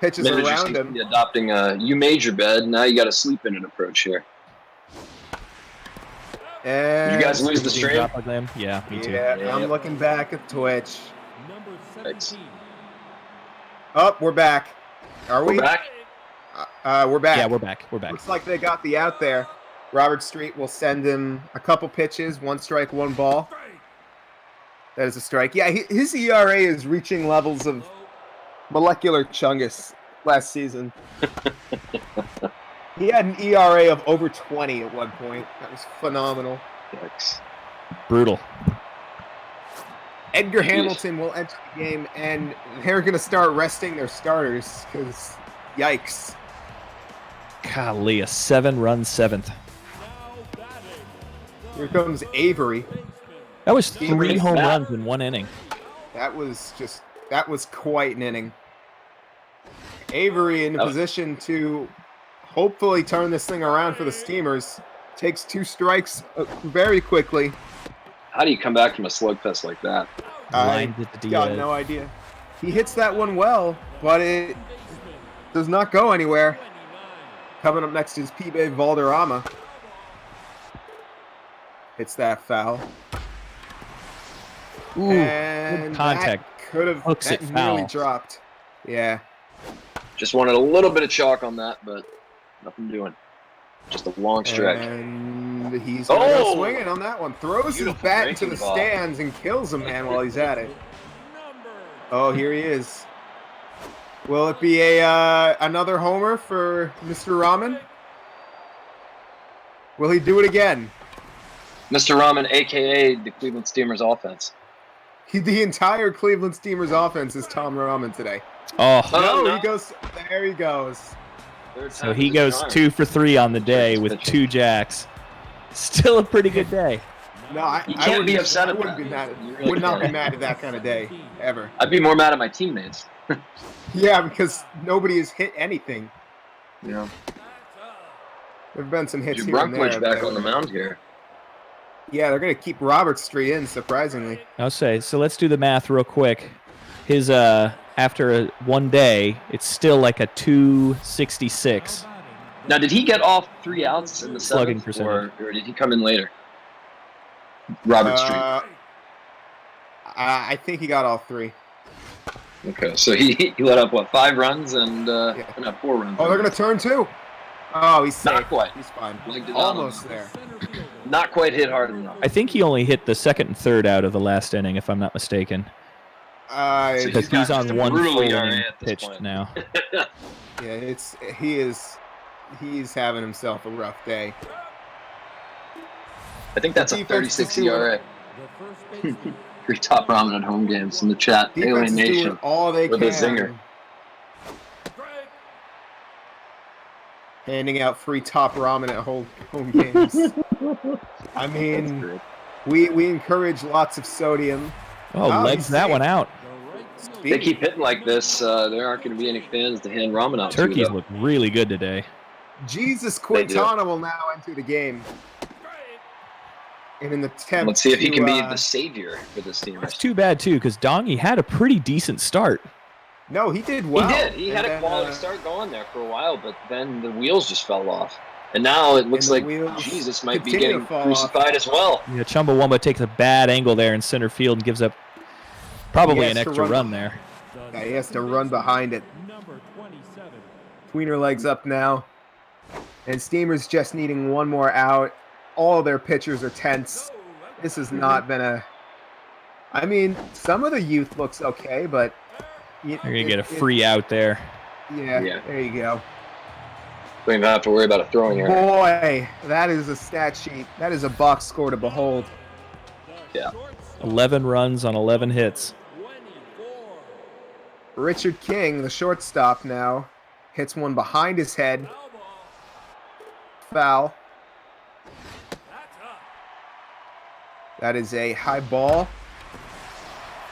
Pitches Manager around seems to him. be adopting a you made your bed, now you got to sleep in an approach here. And Did you guys lose the Team stream? drop like them? Yeah, me too. Yeah, Yeah. I'm looking back at Twitch. Number Thanks. 17. Oh, we're back. Are we? We're back. We're back. Yeah, we're back. We're back. Looks like they got the out there. Robert Street will send him a couple pitches, 1 strike, 1 ball. That is a strike. Yeah, his ERA is reaching levels of molecular chungus last season. He had an ERA of over 20 at one point. That was phenomenal. Yikes. Brutal. Edgar Hamilton will enter the game, and they're going to start resting their starters because, yikes. Golly, a 7-run 7th. Here comes Avery. That was 3 Avery, home Matt. runs in 1 inning. That was quite an inning. Avery in a position to hopefully turn this thing around for the Steamers. Takes 2 strikes very quickly. How do you come back from a slugfest like that? Lined at the Got Diaz. no idea. He hits that one well, but it does not go anywhere. Coming up next is P.B. Valderrama. Hits that foul. Ooh, And good contact. that could have Hooks it nearly foul. dropped. Yeah. Just wanted a little bit of chalk on that, but nothing doing. Just a long strike. And he's going to go Oh! swinging on that one. Throws his Beautiful bat into the breaking ball. stands and kills a man while he's at it. Oh, here he is. Will it be a another homer for Mr. Rahman? Will he do it again? Mr. Rahman, a.k.a. the Cleveland Steamers offense. The entire Cleveland Steamers offense is Tom Rahman today. Oh, Oh, no. He goes. There he goes. Third so time he the goes charm. 2 for 3 on the day with 2 jacks. Still a pretty good day. No, I You I can't wouldn't be upset I at wouldn't that. be mad. You really Would not be can't. mad at that kind of day ever. I'd be more mad at my teammates. Yeah, because nobody has hit anything. You know, There've been some hits Drew here and there. Brunkwich back but- on the mound here. Yeah, they're gonna keep Robert Street in, surprisingly. I'll say. So let's do the math real quick. His after 1 day, it's still like a 266. Now, did he get off 3 outs in the Slugging 7th, percentage. or did he come in later? Robert Street. I think he got all 3. Okay, so he let up, what, 5 runs and no, 4 runs. Oh, they're gonna turn 2. Oh, he's safe. Not quite. He's fine. Legged it out. Almost there. Not quite hit hard enough. I think he only hit the 2nd and 3rd out of the last inning, if I'm not mistaken. So Because got he's on just a 1 brutal full ERA inning at this pitched point. now. yeah, he's having himself a rough day. I think that's a Defense 36 is doing- ERA. The first baseman. Free top ramen at home games in the chat. Defense Alien is doing Nation. all they with a can. zinger. Handing out free top ramen at home games. I That's mean, great. we encourage lots of sodium. Oh, Oh, legs he's that safe. one out. The right fielder. They keep hitting like this. There aren't going to be any fans to hand ramen out Turkeys to. look really good today. Jesus They do. Quintana will now enter the game. And in the attempt Let's see if he to, can be the savior for the Steamers. It's too bad, too, because Dongy had a pretty decent start. No, he did well. He did. He had And a then, quality start going there for a while, but then the wheels just fell off. And now it looks the like wheels Jesus might be continue to getting fall crucified as well. Yeah, Chumbawamba takes a bad angle there in center field and gives up probably He an has to extra run run there. Yeah, he has to run behind it. Number 27. Tweener legs up now. And Steamers just needing one more out. All their pitchers are tense. This has not been a... I mean, some of the youth looks okay, but... You're going to get a free out there. Yeah. There you go. Don't even have to worry about a throwing error. Boy, that is a stat sheet. That is a box score to behold. Yeah. 11 runs on 11 hits. Richard King, the shortstop now, hits one behind his head. foul. That is a high ball.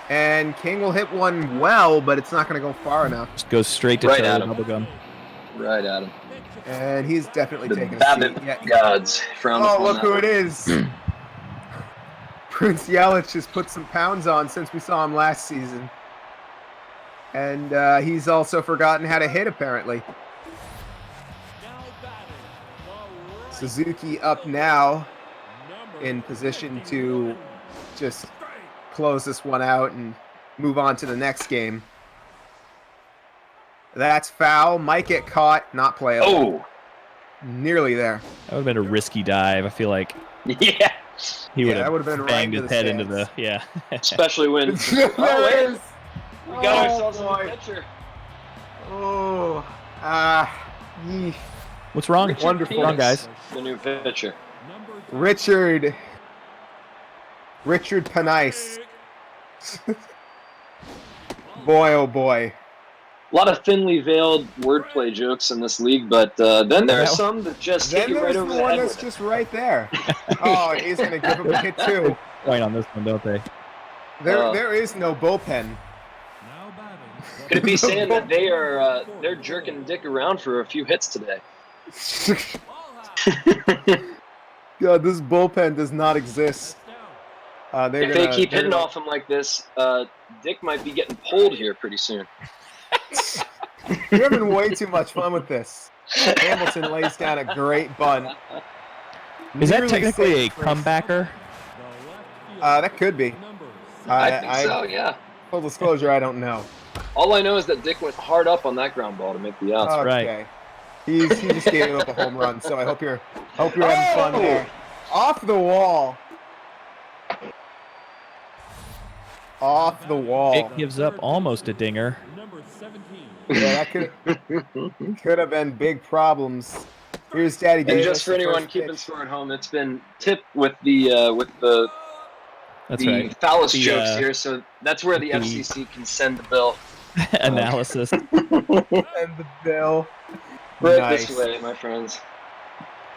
And King will hit one well, but it's not going to go far enough. Just goes straight to Right Charlie at him. Bubblegum. Right at him. And he's definitely The taking a Babbitt seat. Yeah. gods frown Oh, upon look that who one. it is. Prince Yelich has put some pounds on since we saw him last season. And he's also forgotten how to hit, apparently. Suzuki up now in position to just close this one out and move on to the next game. That's foul. Might get caught. Not playable. Oh, Nearly there. That would have been a risky dive. I feel like yeah. he would that have would've been right banged into his the head into the stands. Especially when There it is. we got ourselves boy. a pitcher. Oh, yeesh. What's wrong? Richard Wonderful. Wrong, Penis, guys. The new pitcher. Richard Panice. Boy, oh boy. A lot of thinly veiled wordplay jokes in this league, but then there are That- some that just hit Then you right there's over the the one head that's with it. just right there. Oh, he's going to give him a hit too. Point on this one, don't they? There is no bullpen. Could it be saying that they're jerking Dick around for a few hits today? God, this bullpen does not exist. If they keep hitting off him like this, Dick might be getting pulled here pretty soon. You're having way too much fun with this. Hamilton lays down a great bunt. Is that Nearly technically a saved first. comebacker? That could be. I think so, yeah. Full disclosure, I don't know. All I know is that Dick went hard up on that ground ball to make the outs. right. Okay. He just gave up a home run, so I hope you're having fun there. Off the wall. Off the wall. Dick gives up almost a dinger. Yeah, that could have been big problems. Here's Daddy Davis. And just for the anyone first keeping pitch. score at home, it's been tipped with the That's the right. phallus The, jokes here, so that's where the the- FCC can send the bill. Analysis. And the bill. Right Nice. this way, my friends.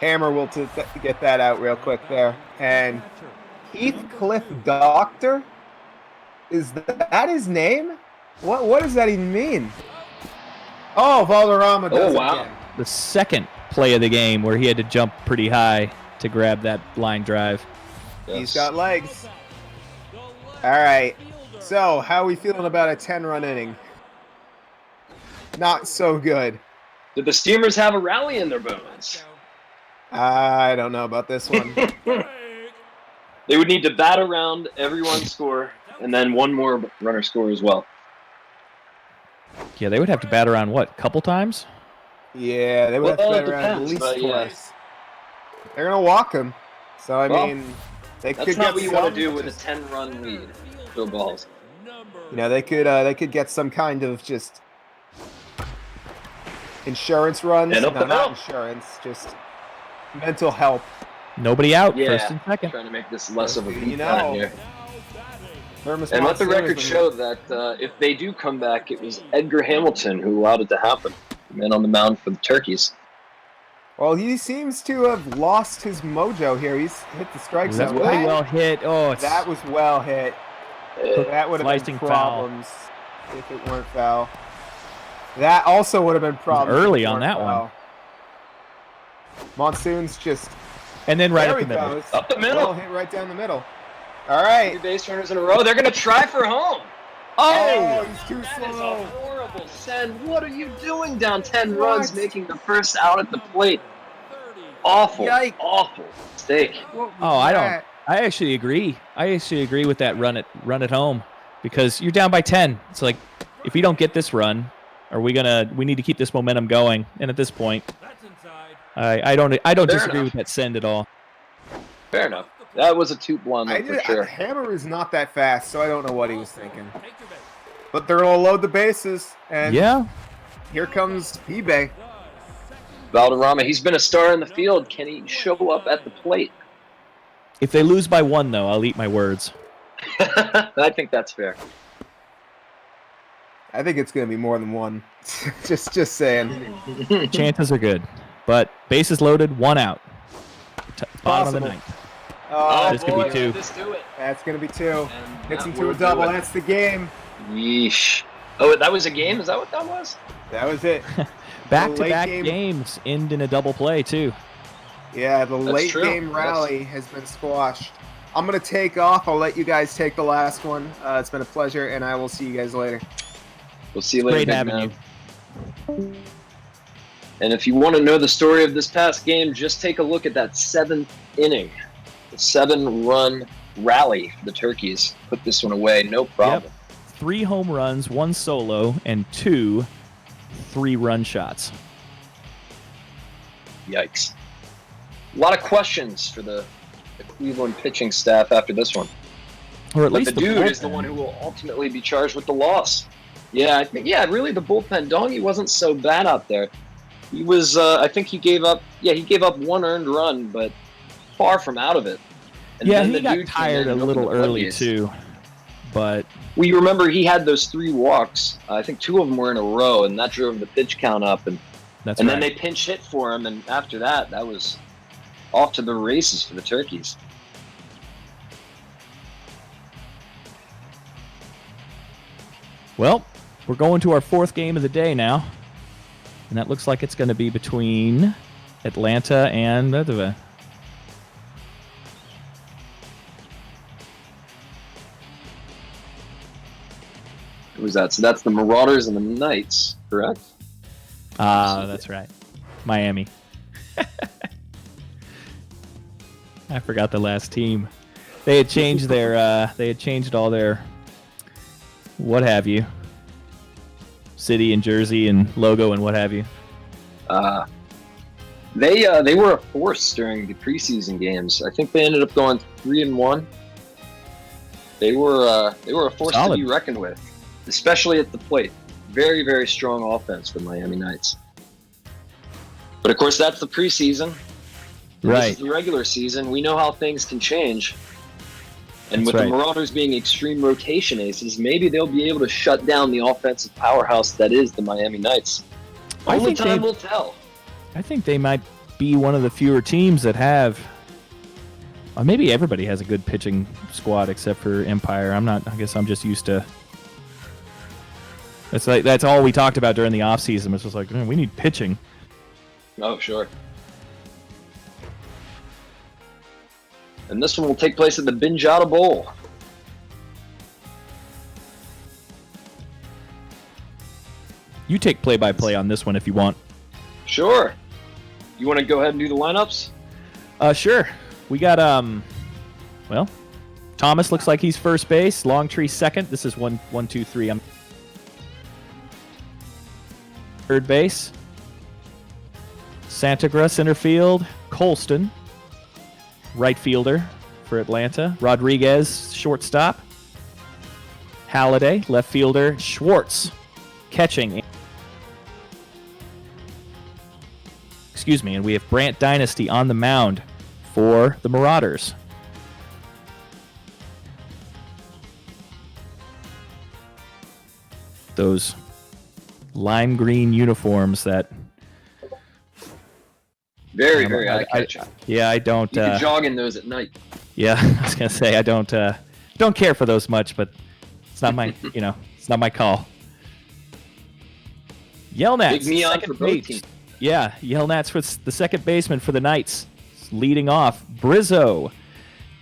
Hammer will get that out real quick there. And Heathcliff Doctor? Is that his name? What does that even mean? Oh, Valderrama does it wow. again. The second play of the game where he had to jump pretty high to grab that line drive. He's got legs. All right. So, how are we feeling about a 10-run inning? Not so good. Did the Steamers have a rally in their bones? I don't know about this one. They would need to bat around everyone score, and then one more runner score as well. Yeah, they would have to bat around what, couple times? Yeah, they would have to Well, play it around at depends, least but yeah. twice. They're going to walk him. So, I Well, mean, they That's could not get what you some, want to do with a just- 10-run lead. Go balls. You know, they could get some kind of just insurance runs. And No, up the not middle. insurance, just mental help. Nobody out, Yeah, first and second. trying to make this less of a You beat know. down here. Hermes And let the Monsoon record has been- show that if they do come back, it was Edgar Hamilton who allowed it to happen. The man on the mound for the Turkeys. Well, he seems to have lost his mojo here. He's hit the strike That's zone. pretty well hit. Oh, it's That was well hit. That would have been Slicing foul. problems if it weren't foul. That also would have been problems. if early it on weren't that one. foul. Monsoon's just and then right there up he the middle. goes. Up the middle. Well hit right down the middle. All right. 3 base runners in a row. They're going to try for home. Oh, he's too That is a slow. horrible send. What are you doing down 10 runs, What? making the first out at the plate? Awful, Yikes. awful mistake. What was Oh, I don't. that? I actually agree. I actually agree with that run at home because you're down by 10. It's like if we don't get this run, we need to keep this momentum going. And at this point, I don't Fair disagree enough. with that send at all. Fair enough. That was a toot blonde for sure. Hammer is not that fast, so I don't know what he was thinking. But they're gonna load the bases, and Yeah. here comes P-Bay. Valderrama, he's been a star in the field. Can he show up at the plate? If they lose by 1, though, I'll eat my words. I think that's fair. I think it's gonna be more than one. just saying. Chances are good. But bases loaded, 1 out. Bottom of the Possible. ninth. Oh, This could be boy, 2. This do it. that's going to be 2. And Hits that into a will do double. it. That's the game. Yeesh. Oh, that was a game? Is that what that was? That was it. Back-to-back late game- games end in a double play, too. Yeah, the That's late true. game rally has been squashed. I'm going to take off. I'll let you guys take the last one. It's been a pleasure, and I will see you guys later. We'll see you It's later, great big having man. And if you want to know the story of this past game, just take a look at that 7th inning. The 7-run rally for the Turkeys. Put this one away, no problem. 3 home runs, 1 solo, and 2 3-run shots. Yikes. A lot of questions for the Cleveland pitching staff after this one. Or at But least the dude is bullpen. the one who will ultimately be charged with the loss. Yeah, I think. Yeah, really, the bullpen. Dongy wasn't so bad out there. He was. I think he gave up. Yeah, he gave up 1 earned run, but far from out of it. And Yeah, then he the got dude came tired in a and little opened the early, floodgates. too. But Well, you remember he had those 3 walks. I think 2 of them were in a row, and that drove the pitch count up. And that's then right. they pinch hit for him, and after that, that was off to the races for the Turkeys. Well, we're going to our 4th game of the day now. And that looks like it's going to be between Atlanta and... Who was that? So that's the Marauders and the Knights, correct? that's right. Miami. I forgot the last team. They had changed their they had changed all their what have you. City and jersey and logo and what have you. They were a force during the preseason games. I think they ended up going 3-1. They were a force Solid. to be reckoned with, especially at the plate. Very, very strong offense for the Miami Knights. But of course, that's the preseason. This Right. is the regular season. We know how things can change. And That's with right. the Marauders being extreme rotation aces, maybe they'll be able to shut down the offensive powerhouse that is the Miami Knights. I Only think time they- will tell. I think they might be one of the fewer teams that have. Maybe everybody has a good pitching squad except for Empire. I guess I'm just used to. That's all we talked about during the offseason. It's just like we need pitching. Oh, sure. And this one will take place at the Binjada Bowl. You take play-by-play on this one if you want. Sure. You want to go ahead and do the lineups? Sure. We got well, Thomas looks like he's first base. Longtree second. This is 1, 2, 3. I'm third base. Santagra center field. Colston right fielder for Atlanta. Rodriguez shortstop. Halliday left fielder. Schwartz catching. Excuse me, and we have Brant Dynasty on the mound for the Marauders. Those lime green uniforms that... Very, very eye-catching. I don't... You can jog in those at night. Yeah, I was going to say, I don't care for those much, but it's not my, it's not my call. Yelnats, Big neon second for both base. teams. Yeah, Yelnats for the second baseman for the Knights. Leading off, Brizzo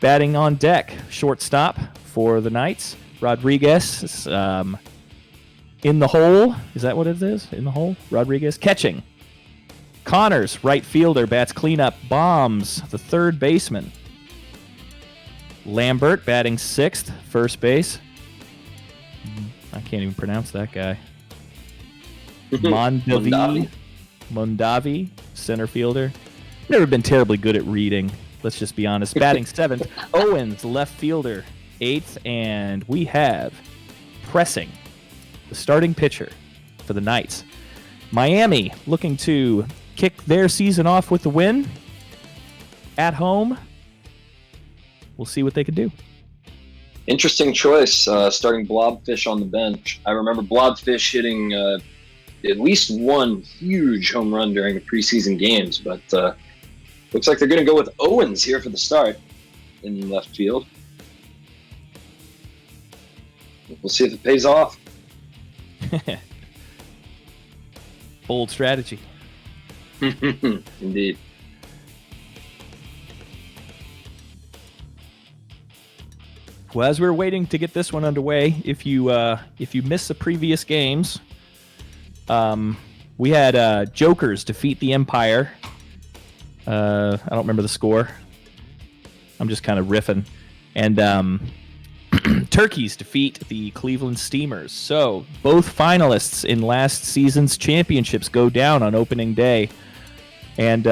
batting on deck. Shortstop for the Knights. Rodriguez is, in the hole. Is that what it is? In the hole? Rodriguez catching. Connors, right fielder, bats cleanup. Bombs, the third baseman. Lambert batting sixth, first base. I can't even pronounce that guy. Mondavi, center fielder. Never been terribly good at reading. Let's just be honest. Batting seventh. Owens, left fielder, eighth. And we have Pressing, the starting pitcher for the Knights. Miami looking to kick their season off with the win at home. We'll see what they can do. Interesting choice, starting Blobfish on the bench. I remember Blobfish hitting at least one huge home run during the preseason games, but looks like they're going to go with Owens here for the start in left field. We'll see if it pays off. Bold strategy. Indeed. Well, as we're waiting to get this one underway, if you missed the previous games, we had Jokers defeat the Empire. I don't remember the score. I'm just kind of riffing. And Turkeys defeat the Cleveland Steamers. So both finalists in last season's championships go down on opening day. And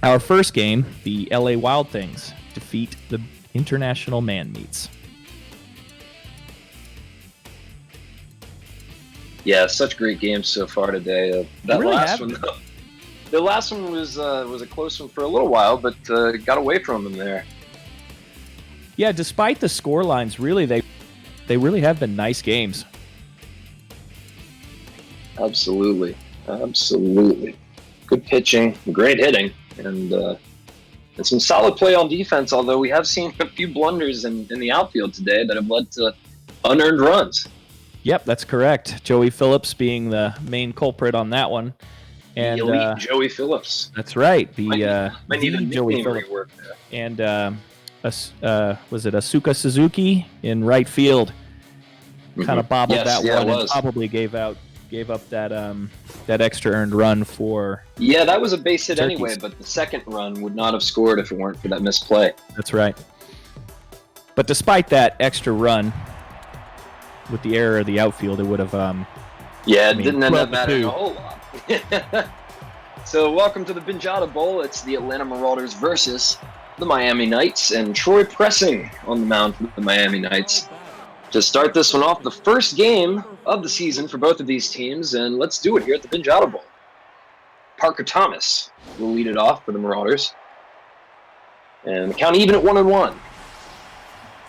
our first game, the LA Wild Things defeat the International Man Meats. Yeah, such great games so far today. That really last one, the last one was a close one for a little while, but got away from them there. Yeah, despite the score lines, really they really have been nice games. Absolutely. Good pitching, great hitting, and some solid play on defense, although we have seen a few blunders in the outfield today that have led to unearned runs. Yep, that's correct. Joey Phillips being the main culprit on that one. And the elite Joey Phillips. That's right. The might need a Joey nickname Phillips. rework there. And was it Asuka Suzuki in right field? Kind of bobbled Yes, that one it and was. probably gave up that extra earned run for. Yeah, that was a base hit Turkeys. anyway, but the second run would not have scored if it weren't for that misplay. That's right. But despite that extra run, with the error of the outfield, it would have. Yeah, it didn't end up 12-2. mattering a whole lot. So welcome to the Binjada Bowl. It's the Atlanta Marauders versus the Miami Knights, and Troy Pressing on the mound for the Miami Knights. To start this one off, the first game of the season for both of these teams, and let's do it here at the Binjada Bowl. Parker Thomas will lead it off for the Marauders. And the count even at 1-1.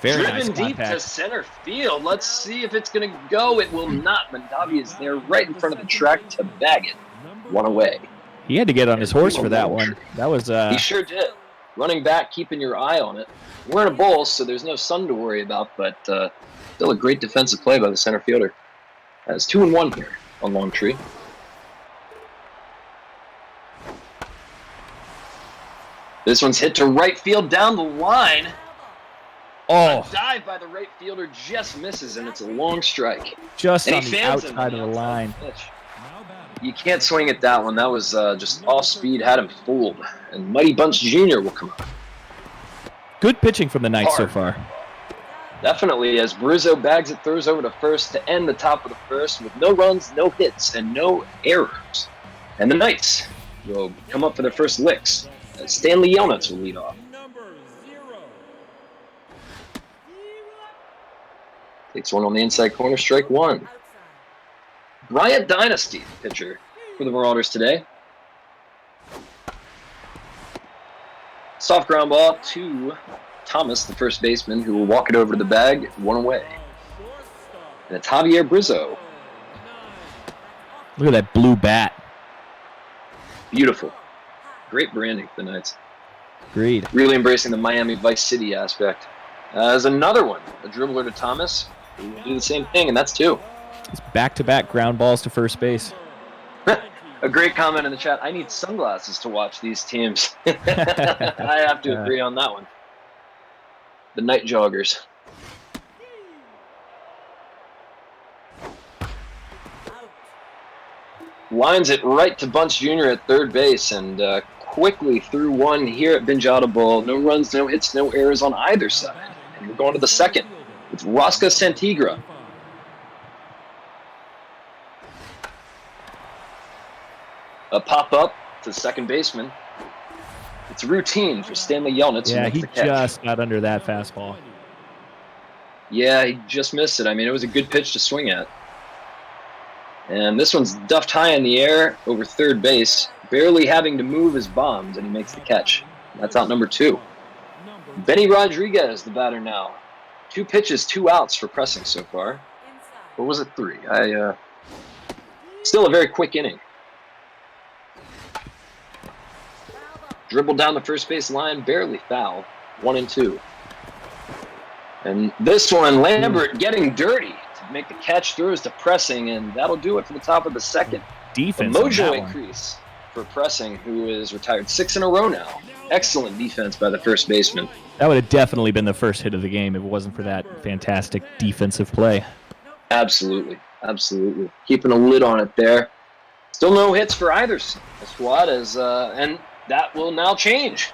Very Driven nice deep to contact. center field. Let's see if it's going to go. It will not. Mondavi is there right in front of the track to bag it. One away. He had to get on his horse for that one. That was He sure did. Running back, keeping your eye on it. We're in a bowl, so there's no sun to worry about, but still a great defensive play by the center fielder. That's 2-1 here on Longtree. This one's hit to right field down the line. oh, A dive by the right fielder just misses, and it's a long strike. just And on he the fans him outside on of the line. pitch. You can't swing at that one. That was just off speed, had him fooled. And Mighty Bunch Jr. will come up. Good pitching from the Knights so Hard. far. Definitely, as Brizzo bags it, throws over to first to end the top of the first with no runs, no hits, and no errors. And the Knights will come up for their first licks. As Stanley Yelnats will lead off. Takes one on the inside corner, strike one. Bryant Dynasty, pitcher for the Marauders today. Soft ground ball to Thomas, the first baseman, who will walk it over to the bag, one away. And it's Javier Brizzo. Look at that blue bat. Beautiful. Great branding for the Knights. Agreed. Really embracing the Miami Vice City aspect. There's another one, a dribbler to Thomas, who will do the same thing, and that's two. It's back-to-back ground balls to first base. A great comment in the chat. I need sunglasses to watch these teams. I have to agree on that one. The Night Joggers. Lines it right to Bunch Jr. at third base, and quickly through one here at Binjada Bowl. No runs, no hits, no errors on either side. And we're going to the second with Rosca Santigra. A pop-up to second baseman. It's routine for Stanley Yelnats. Yeah, who he makes the catch. just got under that fastball. Yeah, he just missed it. I mean, it was a good pitch to swing at. And this one's duffed high in the air over third base, barely having to move his bombs, and he makes the catch. That's out number two. Benny Rodriguez, the batter now. 2 pitches, 2 outs for Pressing so far. Or was it 3? Still a very quick inning. Dribbled down the first base line, barely foul. 1-2. And this one, Lambert getting dirty to make the catch, throws to Pressing, and that'll do it for the top of the second. Defense. A on mojo that one. increase for Pressing, who is retired 6 in a row now. Excellent defense by the first baseman. That would have definitely been the first hit of the game if it wasn't for that fantastic defensive play. Absolutely. Absolutely. Keeping a lid on it there. Still no hits for either squad, and that will now change.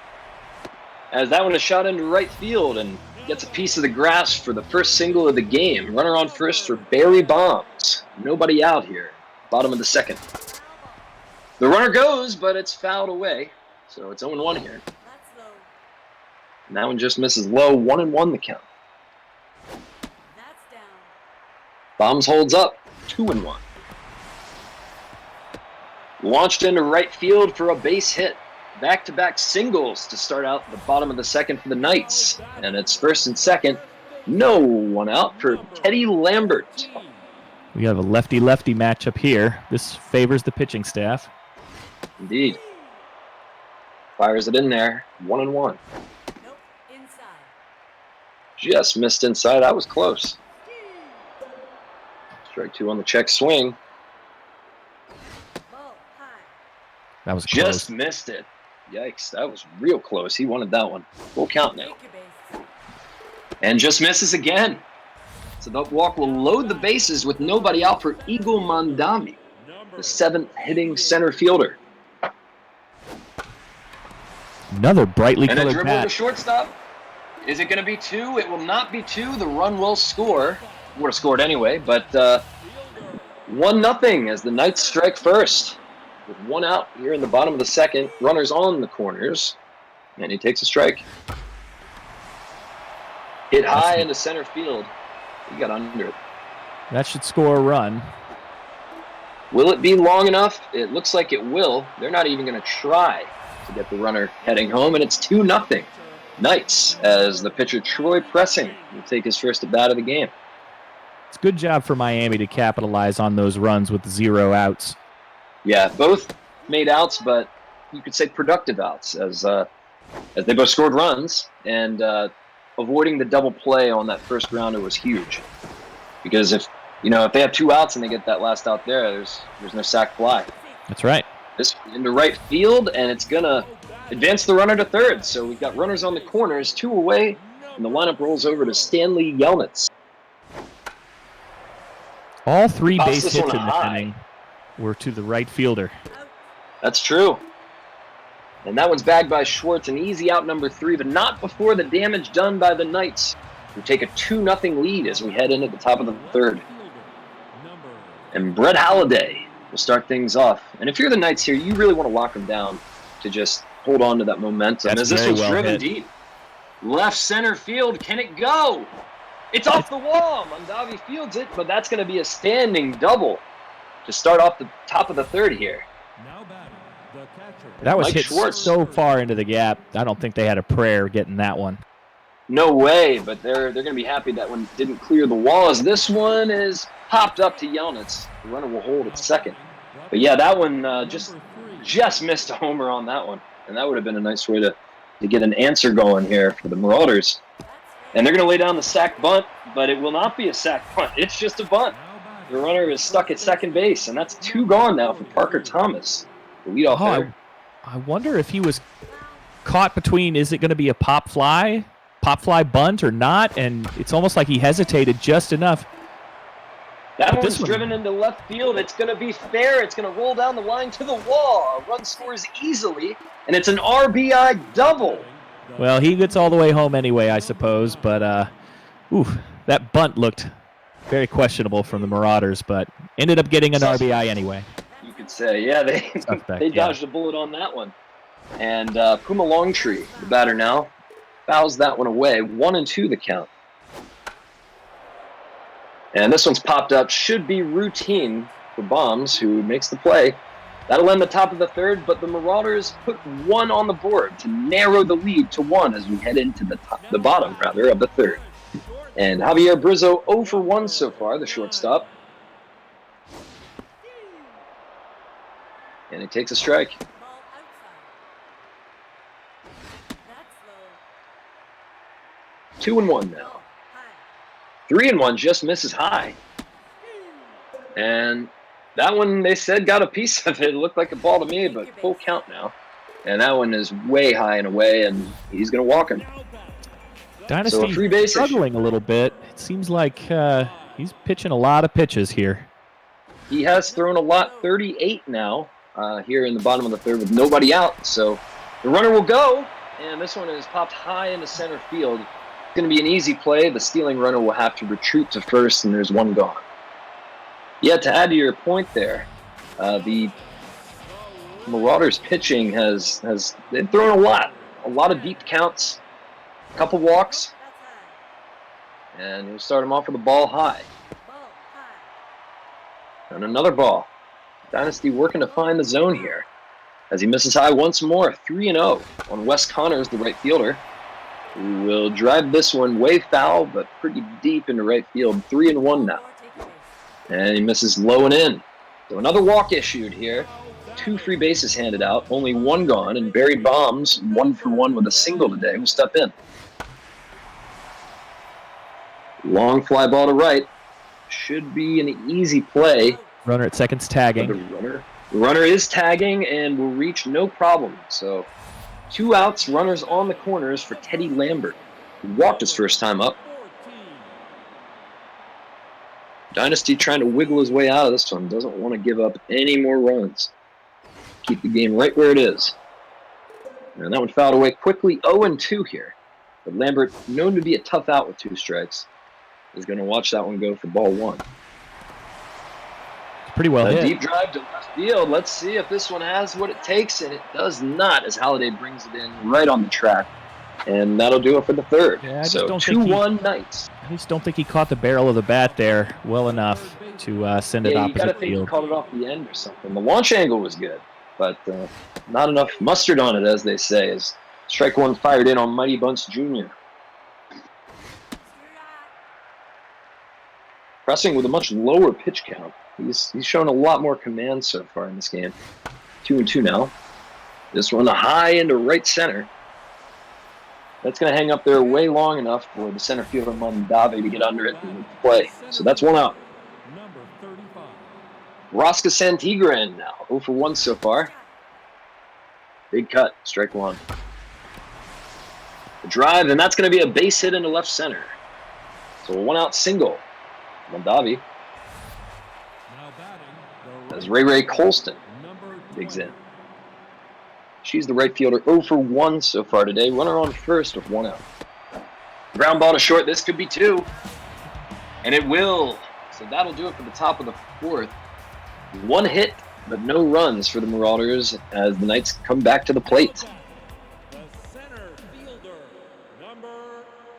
As that one is shot into right field and gets a piece of the grass for the first single of the game. Runner on first for Barry Bonds. Nobody out here. Bottom of the second. The runner goes, but it's fouled away. So it's 0-1 here. That's low. And that one just misses low. 1-1 the count. That's down. Bombs holds up. 2-1. Launched into right field for a base hit. Back-to-back singles to start out the bottom of the second for the Knights. And it's first and second. No one out for Teddy Lambert. We have a lefty-lefty matchup here. This favors the pitching staff. Indeed. Fires it in there. 1-1. Nope. Inside. Just missed inside. That was close. Strike 2 on the check swing. Ball high. That was close. Just missed it. Yikes. That was real close. He wanted that one. Full count now. Take your base. And just misses again. So the walk will load the bases with nobody out for Eagle Mandami, the 7th hitting center fielder. Another brightly And a colored dribble to bat. shortstop. Is it going to be 2? It will not be 2. The run will score. Would have scored anyway, but 1-0 as the Knights strike first. With 1 out here in the bottom of the second. Runners on the corners. And he takes a strike. Hit high into center field. He got under it. That should score a run. Will it be long enough? It looks like it will. They're not even going to try to get the runner heading home, and it's 2-0. Knights, as the pitcher Troy Pressing will take his first at bat of the game. It's a good job for Miami to capitalize on those runs with 0 outs. Yeah, both made outs, but you could say productive outs, as they both scored runs, and avoiding the double play on that first rounder was huge. Because if they have 2 outs and they get that last out there's no sac fly. That's right. This into right field, and it's going to advance the runner to third. So we've got runners on the corners, 2 away, and the lineup rolls over to Stanley Yelnats. All 3 Toss base this hits one in the high. inning were to the right fielder. That's true. And that one's bagged by Schwartz, an easy out number 3, but not before the damage done by the Knights, who take a 2-0 lead as we head into the top of the third. And Brett Halliday will start things off. And if you're the Knights here, you really want to lock them down to just hold on to that momentum. That's as this very one's well driven hit. deep. Left center field. Can it go? It's off the wall. Mondavi fields it, but that's going to be a standing double to start off the top of the third here. Now batting, the catcher. That was Mike hit Schwartz. so far into the gap. I don't think they had a prayer getting that one. No way, but they're going to be happy that one didn't clear the wall, as this one is popped up to Yelnats. The runner will hold at second. But yeah, that one just missed a homer on that one, and that would have been a nice way to get an answer going here for the Marauders. And they're going to lay down the sack bunt, but it will not be a sack bunt. It's just a bunt. The runner is stuck at second base, and that's 2 gone now for Parker Thomas, the leadoff hitter. I wonder if he was caught between, is it going to be a pop fly bunt or not? And it's almost like he hesitated just enough. That But this one's one- driven into left field. It's going to be fair. It's going to roll down the line to the wall. A run scores easily, and it's an RBI double. Well, he gets all the way home anyway, I suppose. But, that bunt looked very questionable from the Marauders, but ended up getting an RBI anyway. You could say, yeah, they Suspect, they yeah. dodged a bullet on that one. And Puma Longtree, the batter now, fouls that one away. 1-2 the count. And this one's popped up. Should be routine for Bombs, who makes the play. That'll end the top of the third, but the Marauders put 1 on the board to narrow the lead to 1 as we head into the bottom of the third. And Javier Brizzo 0 for 1 so far, the shortstop. And he takes a strike. Ball outside. That's low. 2-1 now. Ball high. 3-1 just misses high. And that one, they said, got a piece of it. It looked like a ball to me, but full count now. And that one is way high and away, and he's going to walk him. Dynasty So a free base struggling a little bit. It seems like he's pitching a lot of pitches here. He has thrown a lot, 38 now, here in the bottom of the third with nobody out. So the runner will go, and this one is popped high into center field. It's going to be an easy play. The stealing runner will have to retreat to first, and there's one gone. Yeah, to add to your point there, the Marauders pitching they've thrown a lot of deep counts, a couple walks, That's high. and we'll start him off with a ball high. Ball high. And another ball. Dynasty working to find the zone here. As he misses high once more, 3-0 on Wes Connors, the right fielder, who will drive this one way foul, but pretty deep into right field. 3-1 now. Ball takeaway. And he misses low and in. So another walk issued here. 2 free bases handed out, only one gone, and Barry Bombs, 1-for-1 with a single today, will step in. Long fly ball to right. Should be an easy play. Runner at second's For tagging. the runner is tagging and will reach no problem. So 2 outs, runners on the corners for Teddy Lambert, who walked his first time up. 14. Dynasty trying to wiggle his way out of this one. Doesn't want to give up any more runs. Keep the game right where it is. And that one fouled away quickly. 0-2 here. But Lambert, known to be a tough out with 2 strikes, is going to watch that one go for ball 1. Pretty well A hit. deep drive to left field. Let's see if this one has what it takes, and it does not, as Halliday brings it in right on the track. And that'll do it for the third. Yeah, I just so don't think 2-1 Knights. I just don't think he caught the barrel of the bat there well enough to send it Yeah, you got to opposite think he field. caught it off the end or something. The launch angle was good, but not enough mustard on it, as they say, as strike one fired in on Mighty Bunce Jr. Pressing with a much lower pitch count. He's shown a lot more command so far in this game. 2-2 now. This one high into right center. That's going to hang up there way long enough for the center fielder Mondave to get under it and play. So that's 1 out. Number 35. Rosca Santigran now, 0-for-1 so far. Big cut, strike 1. The drive, and that's going to be a base hit into left center. So a 1-out single. Mondavi, Now batting, the as Ray Colston number digs 20. in. She's the right fielder, 0-for-1 so far today. Runner on first with 1 out. Ground ball to short. This could be 2. And it will. So that'll do it for the top of the 4th. 1 hit, but no runs for the Marauders as the Knights come back to the plate. The center fielder, number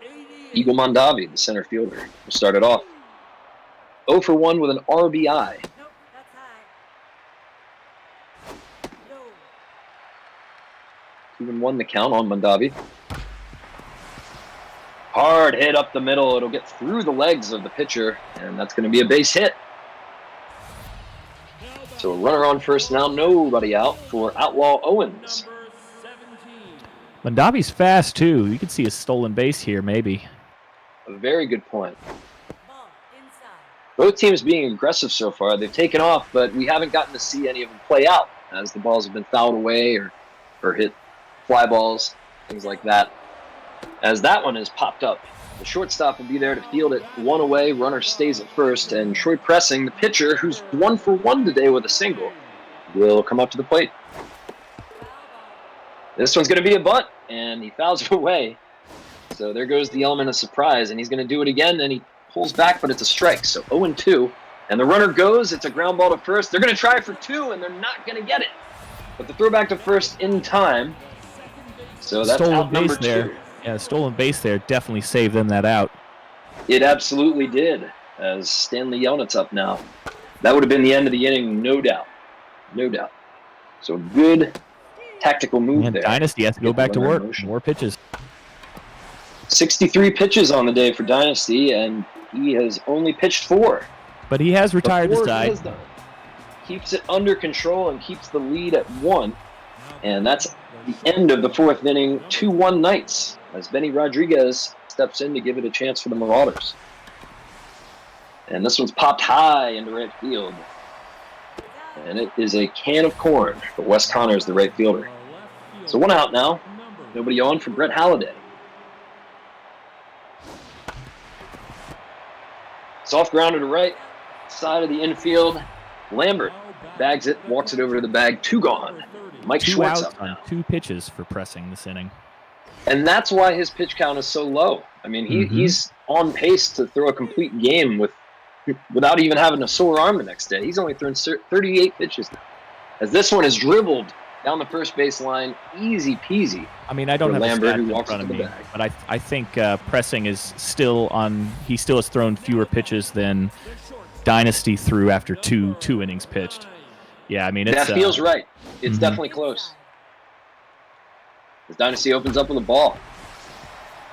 88. Eagle Mondavi, the center fielder, will start it off. 0-for-1 with an RBI. Nope, that's high. Low. 2-1 the count on Mondavi. Hard hit up the middle. It'll get through the legs of the pitcher, and that's going to be a base hit. So a runner on first now, nobody out for Outlaw Owens. Number 17. Mondavi's fast too. You can see a stolen base here, maybe. A very good point. Ball inside. Both teams being aggressive so far. They've taken off, but we haven't gotten to see any of them play out as the balls have been fouled away or hit fly balls, things like that. As that one has popped up, the shortstop will be there to field it 1 away. Runner stays at first, and Troy Pressing, the pitcher, who's 1-for-1 today with a single, will come up to the plate. Foul ball. This one's going to be a bunt, and he fouls it away. So there goes the element of surprise, and he's going to do it again, and he pulls back, but it's a strike. So 0-2, and the runner goes. It's a ground ball to first. They're going to try for 2, and they're not going to get it. But the throw back to first in time. So that's Stolen out number base there. 2. Yeah, the stolen base there definitely saved them that out. It absolutely did, as Stanley Yelnats up now. That would have been the end of the inning, no doubt. No doubt. So good tactical move And there. Dynasty has to go Get the back to runner in work. motion. More pitches. 63 pitches on the day for Dynasty, and he has only pitched 4. But he has retired Before his he side. has done. keeps it under control and keeps the lead at 1. And that's the end of the 4th inning. 2-1 Knights as Benny Rodriguez steps in to give it a chance for the Marauders. And this one's popped high into right field. And it is a can of corn for Wes Connors, the right fielder. So 1 out now. Nobody on for Brett Halliday. Soft grounder to right. Side of the infield. Lambert bags it, walks it over to the bag. 2 gone. Mike 2 Schwartz outs up on now. 2 pitches for Pressing this inning. And that's why his pitch count is so low. I mean, he's on pace to throw a complete game without even having a sore arm the next day. He's only thrown 38 pitches now. As this one is dribbled down the first base line, easy peasy. I mean, I don't have Lambert, a who stat in walks front of to the me, bag. but I think Pressing is still on. He still has thrown fewer pitches than Dynasty threw after two innings pitched. Yeah, I mean, it's That feels right. It's definitely close. As Dynasty opens up with a ball.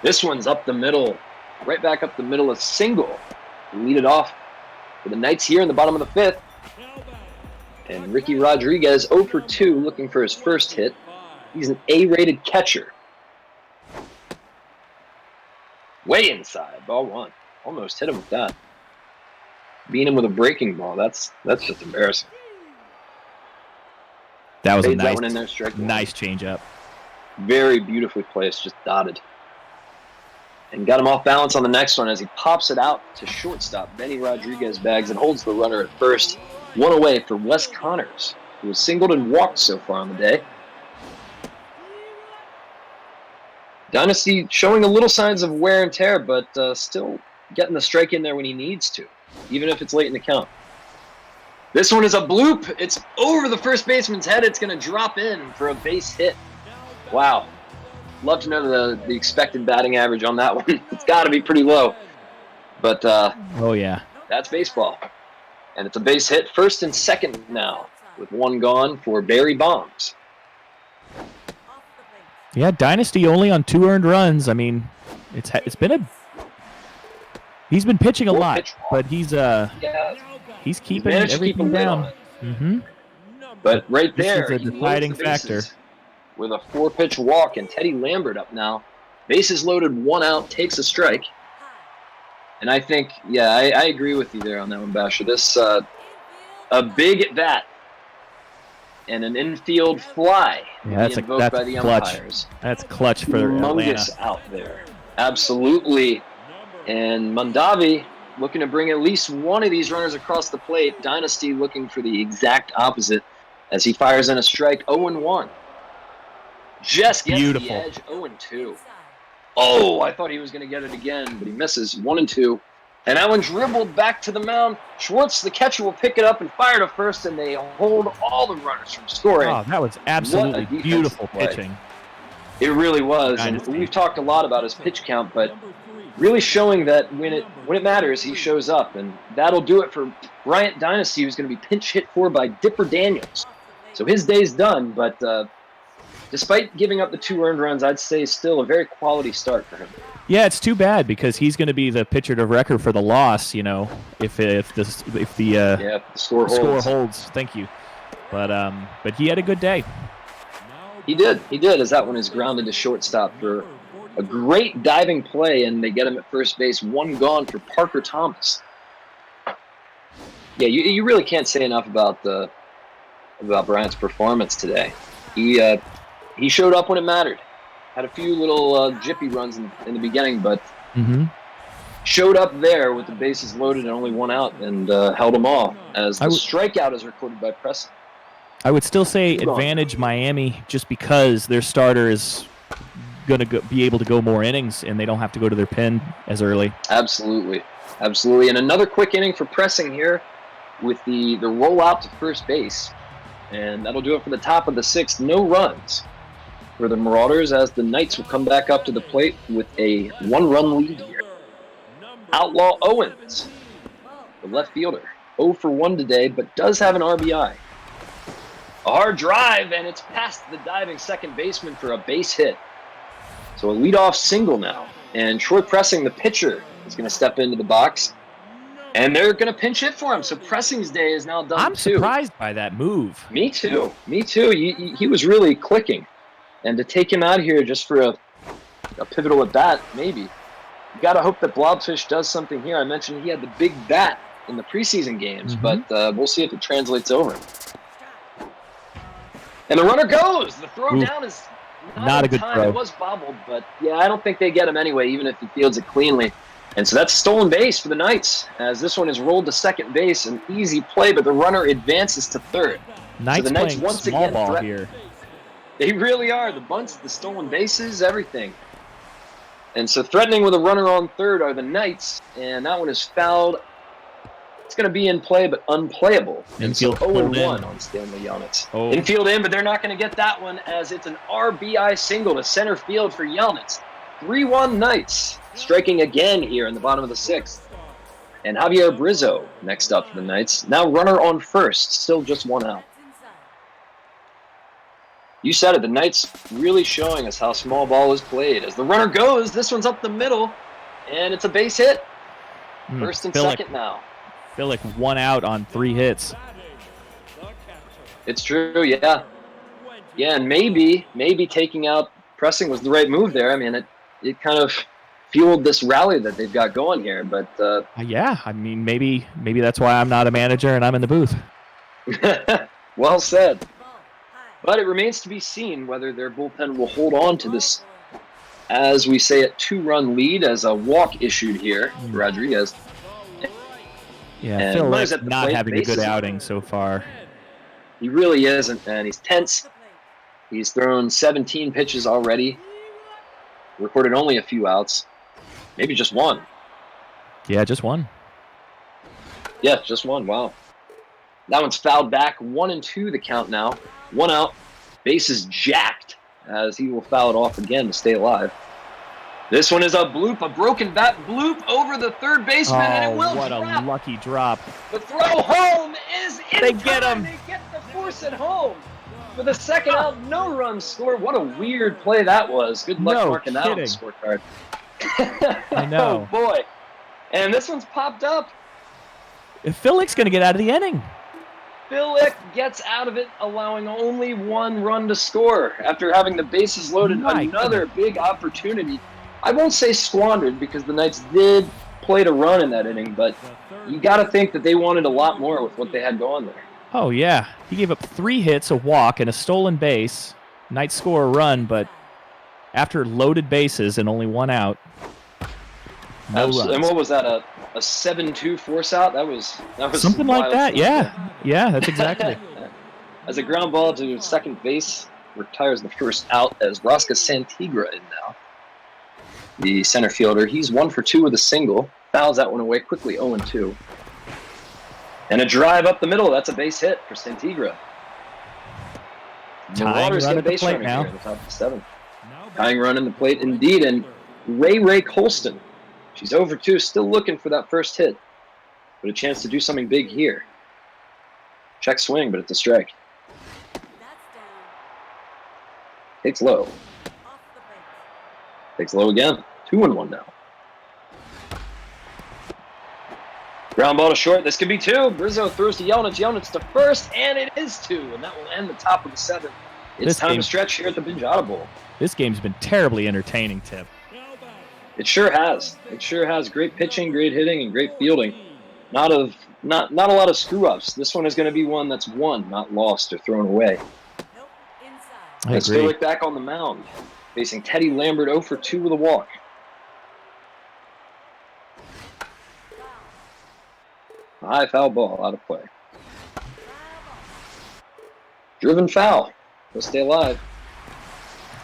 This one's up the middle. Right back up the middle, a single. Lead it off for the Knights here in the bottom of the 5th. And Ricky Rodriguez 0 for 2 looking for his first hit. He's an A-rated catcher. Way inside, ball 1. Almost hit him with that. Beat him with a breaking ball. That's just embarrassing. that was a Fades that one in there, strike nice changeup. Very beautifully placed, just dotted. And got him off balance on the next one as he pops it out to shortstop. Benny Rodriguez bags and holds the runner at first. 1 away for Wes Connors, who has singled and walked so far on the day. Dynasty showing a little signs of wear and tear, but still getting the strike in there when he needs to, even if it's late in the count. This one is a bloop. It's over the first baseman's head. It's going to drop in for a base hit. Wow. Love to know the expected batting average on that one. It's got to be pretty low. But Oh yeah. that's baseball. And it's a base hit, first and second now, with 1 gone for Barry Bonds. Yeah, Dynasty only on 2 earned runs. I mean, it's been he's been pitching a Four lot, pitch walk. but he's keeping managed to keep a everything lid down. on it. Mm-hmm. But right This is there, a he loads deciding the bases factor. with a 4-pitch walk, and Teddy Lambert up now. Bases loaded, 1 out, takes a strike. And I think, yeah, I agree with you there on that one, Basher. This, a big at bat and an infield fly Yeah, that's invoked by the clutch. umpires. That's clutch for Atlanta. Humongous out there. Absolutely. And Mondavi looking to bring at least one of these runners across the plate. Dynasty looking for the exact opposite as he fires in a strike. 0-1. Just gets Beautiful. the edge. 0-2. Oh, I thought he was going to get it again, but he misses. 1-2. And that one dribbled back to the mound. Schwartz, the catcher, will pick it up and fire to first, and they hold all the runners from scoring. Oh, that was absolutely defensive beautiful play. pitching. It really was. And Dynasty. we've talked a lot about his pitch count, but really showing that when it matters, he shows up. And that'll do it for Bryant Dynasty, who's going to be pinch hit for by Dipper Daniels. So his day's done, but despite giving up the 2 earned runs, I'd say still a very quality start for him. Yeah, it's too bad because he's going to be the pitcher of record for the loss. You know, if the score holds. Thank you, but he had a good day. He did, as that one is grounded to shortstop for a great diving play, and they get him at first base. 1 gone for Parker Thomas. Yeah, you really can't say enough about Bryant's performance today. He showed up when it mattered. Had a few little jippy runs in the beginning, but showed up there with the bases loaded and only 1 out and held them off as the strikeout is recorded by Preston. I would still say advantage Miami just because their starter is going to be able to go more innings and they don't have to go to their pen as early. Absolutely. And another quick inning for Pressing here with the rollout to first base. And that'll do it for the top of the 6th. No runs for the Marauders as the Knights will come back up to the plate with a 1-run lead here. Outlaw Owens, the left fielder, 0 for 1 today, but does have an RBI. A hard drive, and it's past the diving second baseman for a base hit. So a leadoff single now. And Troy Pressing, the pitcher, is going to step into the box. And they're going to pinch hit for him. So Pressing's day is now done I'm too. surprised by that move. Me too. Me too. He was really clicking. And to take him out here just for a pivotal at bat, maybe. You got to hope that Blobfish does something here. I mentioned he had the big bat in the preseason games, but we'll see if it translates over. And the runner goes. The throw down is not a good time. throw. It was bobbled, but yeah, I don't think they get him anyway, even if he fields it cleanly. And so that's a stolen base for the Knights, as this one is rolled to second base. An easy play, but the runner advances to third. Knights so the Knights playing once small again ball here. They really are. The bunts, the stolen bases, everything. And so threatening with a runner on third are the Knights, and that one is fouled. It's going to be in play, but unplayable. And so Infield pulled 0-1 in. on Stanley Yelnats. Oh. Infield in, but they're not going to get that one, as it's an RBI single to center field for Yelnats. 3-1 Knights, striking again here in the bottom of the sixth. And Javier Brizzo next up for the Knights. Now runner on first, still just one out. That's inside. You said it, the Knights really showing us how small ball is played. As the runner goes, this one's up the middle, and it's a base hit. First and second now. Philic 1 out on 3 hits. It's true, yeah. Yeah, and maybe taking out Pressing was the right move there. I mean, it kind of fueled this rally that they've got going here, but Yeah, I mean, maybe that's why I'm not a manager and I'm in the booth. well said. Ball high. But it remains to be seen whether their bullpen will hold on to this, as we say, a 2-run lead, as a walk issued here, Rodriguez. Yeah, And Phil runners Lick at the not plate, having a good bases- outing so far. He really isn't, and he's tense. The plate. He's thrown 17 pitches already, recorded only a few outs, maybe just one. Yeah, just one. Yeah, just one. Wow. That one's fouled back. 1-2 the count now. 1 out. Base is jacked, as he will foul it off again to stay alive. This one is a bloop, a broken bat bloop over the third baseman, and it will what drop. a lucky drop. The throw home is in They time. get him. They get the force at home. For the second out, no run scored. What a weird play that was. Good luck No marking that on the kidding. scorecard. I know. Oh, boy. And this one's popped up. If Phil Lick's going to get out of the inning. Philic gets out of it, allowing only 1 run to score after having the bases loaded. My Another big opportunity. I won't say squandered, because the Knights did play to run in that inning, but you got to think that they wanted a lot more with what they had going there. Oh, yeah. He gave up 3 hits, a walk, and a stolen base. Knights score a run, but after loaded bases and only 1 out, no runs. And what was that, a 7-2 force out? That was Something like wild. that, yeah. Yeah, that's exactly. As a ground ball to second base, retires the first out, as Rosca Santigra in now. The center fielder, he's 1 for 2 with a single. Fouls that one away quickly, 0-2. And a drive up the middle. That's a base hit for Santigra. Tying Marauders run get a at the base plate runner now. here in the top of the 7th. Tying run in the plate indeed, and Ray Colston. She's over 2, still looking for that first hit. But a chance to do something big here. Check swing, but it's a strike. That's down. Takes low. Off the base. Takes low again. 2-1 now. Ground ball to short. This could be 2. Brizzo throws to Yelnats. Yelnats to first, and it is 2. And that will end the top of the 7th. It's This time game- to stretch here at the Binge Audible. This game's been terribly entertaining, Tip. It sure has. It sure has. Great pitching, great hitting, and great fielding. Not a lot of screw-ups. This one is going to be one that's won, not lost or thrown away. Nope. Inside. I Let's agree. Philic back on the mound, facing Teddy Lambert 0 for 2 with a walk. Foul. A high foul ball out of play. Foul ball. Driven foul. He'll stay alive.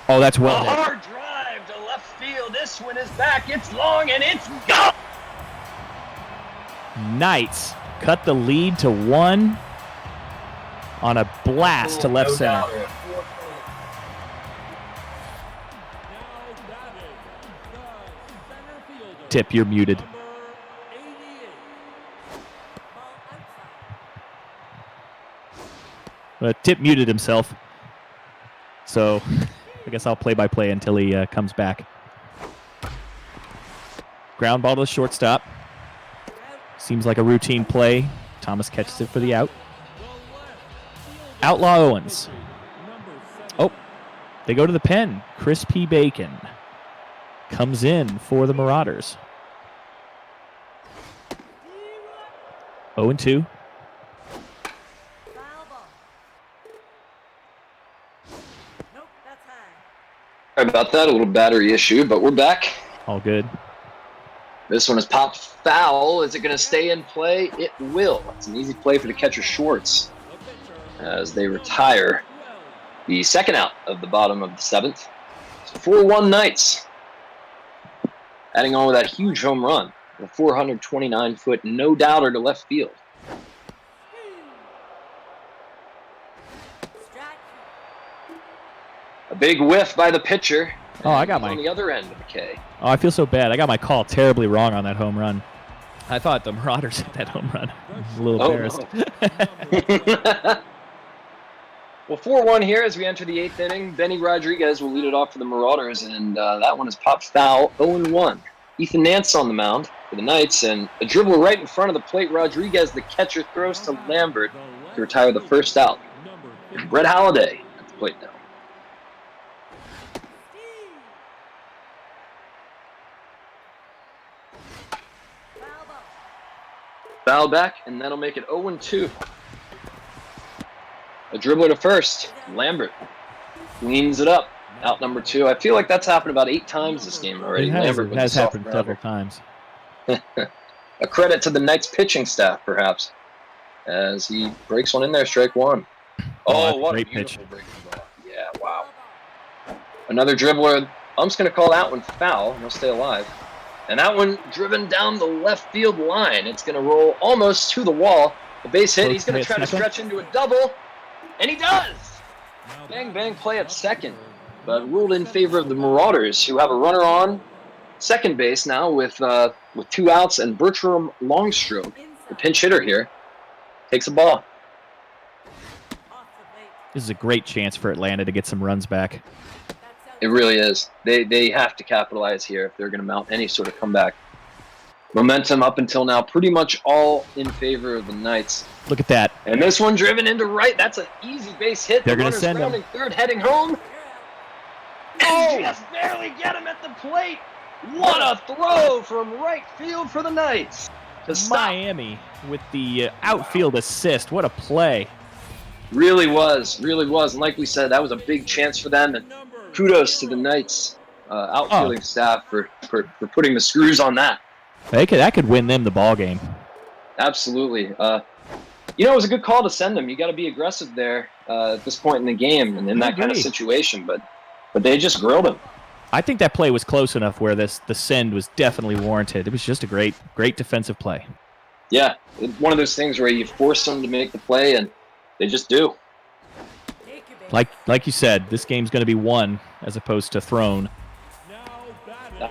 Oh, that's A well hit. hard drive to left field. This one is back. It's long and it's gone. Knights cut the lead to 1 on a blast to left center. Tip, you're muted. Ball outside. Tip muted himself. So I guess I'll play by play until he comes back. Ground ball to the shortstop. Seems like a routine play. Thomas catches it for the out. Outlaw Owens. Oh, they go to the pen. Chris P. Bacon comes in for the Marauders. 0-2. Foul ball. Nope, that's high. Sorry about that, a little battery issue, but we're back. All good. This one is popped foul. Is it going to stay in play? It will. It's an easy play for the catcher Schwartz as they retire the second out of the bottom of the seventh. So 4-1 Knights. Adding on with that huge home run. A 429-foot no-doubter to left field. Strike. A big whiff by the pitcher. Oh, I got He's on my. the other end of the K. Oh, I feel so bad. I got my call terribly wrong on that home run. I thought the Marauders hit that home run. I was a little embarrassed. No. Well, 4-1 here as we enter the eighth inning. Benny Rodriguez will lead it off for the Marauders, and that one is popped foul, 0-1. Ethan Nance on the mound for the Knights, and a dribble right in front of the plate. Rodriguez, the catcher, throws to Lambert to retire the first out. Brett Halliday at the plate now. Foul ball. Foul back, and that'll make it 0-2. A dribbler to first. Lambert cleans it up. Out number 2. I feel like that's happened about 8 times this game already. It has, Lambert it with has the soft happened grounder. several times. A credit to the Knights pitching staff, perhaps, as he breaks one in there, strike one. Oh, that's a what great a beautiful pitch. breaking ball. Yeah, wow. Another dribbler. I'm just going to call that one foul, and he'll stay alive. And that one driven down the left field line. It's going to roll almost to the wall. The base hit. He's going to try to stretch into a double, and he does. Bang, bang play at second, but ruled in favor of the Marauders, who have a runner on second base now with 2 outs, and Bertram Longstroke, the pinch hitter here, takes a ball. Off the plate. This is a great chance for Atlanta to get some runs back. That's out. It really is. They have to capitalize here if they're going to mount any sort of comeback. Momentum up until now pretty much all in favor of the Knights. Look at that. And this one driven into right. That's an easy base hit. They're The gonna runner's send him. rounding third, heading home. You're out. And just barely get him at the plate. What a throw from right field for the Knights to stop. Miami with the outfield assist. What a play. Really was. And like we said, that was a big chance for them. And kudos to the Knights outfielding staff for putting the screws on that. That could win them the ball game. Absolutely. It was a good call to send them. You got to be aggressive there at this point in the game and in that kind of Agreed. situation. But they just grilled him. I think that play was close enough where the send was definitely warranted. It was just a great defensive play. Yeah, it's one of those things where you force them to make the play, and they just do. Take your base. Like you said, this game's going to be won as opposed to thrown.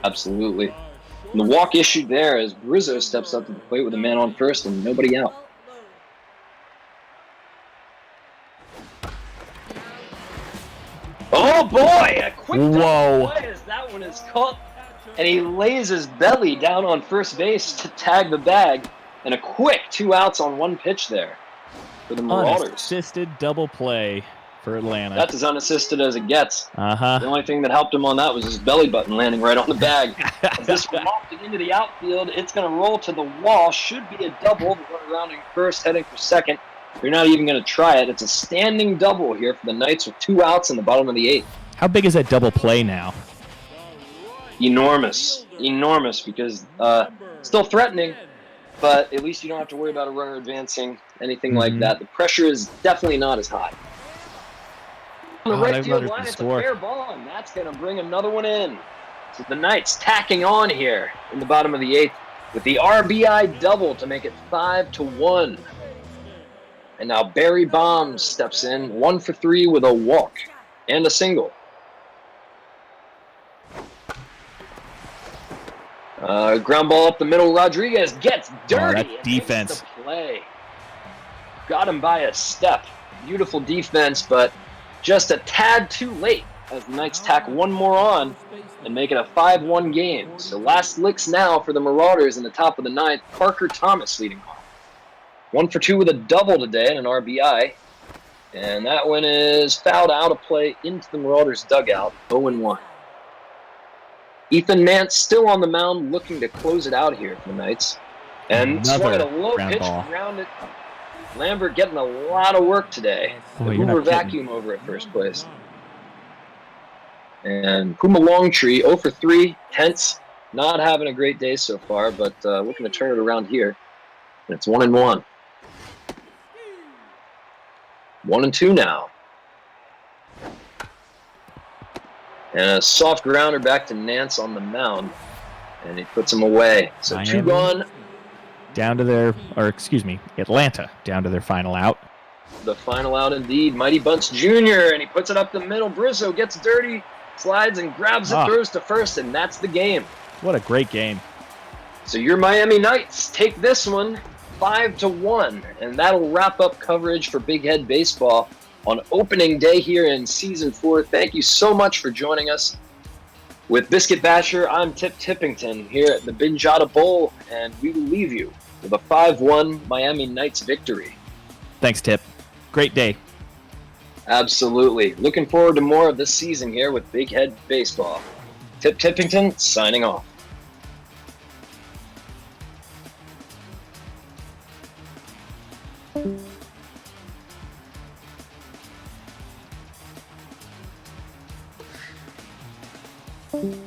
Absolutely. And the walk issued there as Rizzo steps up to the plate with a man on first and nobody out. Oh boy! A quick Whoa. play as that one is caught, and he lays his belly down on first base to tag the bag, and a quick 2 outs on 1 pitch there for the Marauders. Unassisted double play for Atlanta. That's as unassisted as it gets. The Uh-huh. only thing that helped him on that was his belly button landing right on the bag. As this one lofted into the outfield, it's going to roll to the wall. Should be a double. The runner rounding first, heading for second. They're not even going to try it. It's a standing double here for the Knights with 2 outs in the bottom of the 8th. How big is that double play now? Enormous because still threatening, but at least you don't have to worry about a runner advancing, anything like that. The pressure is definitely not as high. On the Oh, right that field runner's line, gonna it's a score. fair ball, and that's going to bring another one in. So the Knights tacking on here in the bottom of the 8th with the RBI double to make it 5-1. And now Barry Baum steps in, 1 for 3 with a walk and a single. Ground ball up the middle. Rodriguez gets dirty. that and makes defense. the play. Got him by a step. Beautiful defense, but just a tad too late as the Knights tack one more on and make it a 5-1 game. So last licks now for the Marauders in the top of the ninth. Parker Thomas leading off. 1 for 2 with a double today and an RBI. And that one is fouled out of play into the Marauders' dugout, 0-1. Ethan Nance still on the mound looking to close it out here for the Knights. And swung at a low ground pitch, ball. grounded. Lambert getting a lot of work today. Boy, The you're not Hoover kidding. vacuum over at first place. And Puma Longtree 0 for 3, tense. Not having a great day so far, but looking to turn it around here. And it's 1-1. 1-2 now. And a soft grounder back to Nance on the mound. And he puts him away. So Miami. 2 gone. Down to their, or excuse me, Atlanta down to their final out. The final out indeed. Mighty Bunce Jr. And he puts it up the middle. Brizzo gets dirty, slides and grabs it, throws to first, and that's the game. What a great game. So your Miami Knights take this one 5-1, and that'll wrap up coverage for Big Head Baseball on opening day here in Season 4. Thank you so much for joining us. With Biscuit Basher, I'm Tip Tippington here at the Binjada Bowl, and we will leave you with a 5-1 Miami Knights victory. Thanks, Tip. Great day. Absolutely. Looking forward to more of this season here with Big Head Baseball. Tip Tippington signing off. Thank you.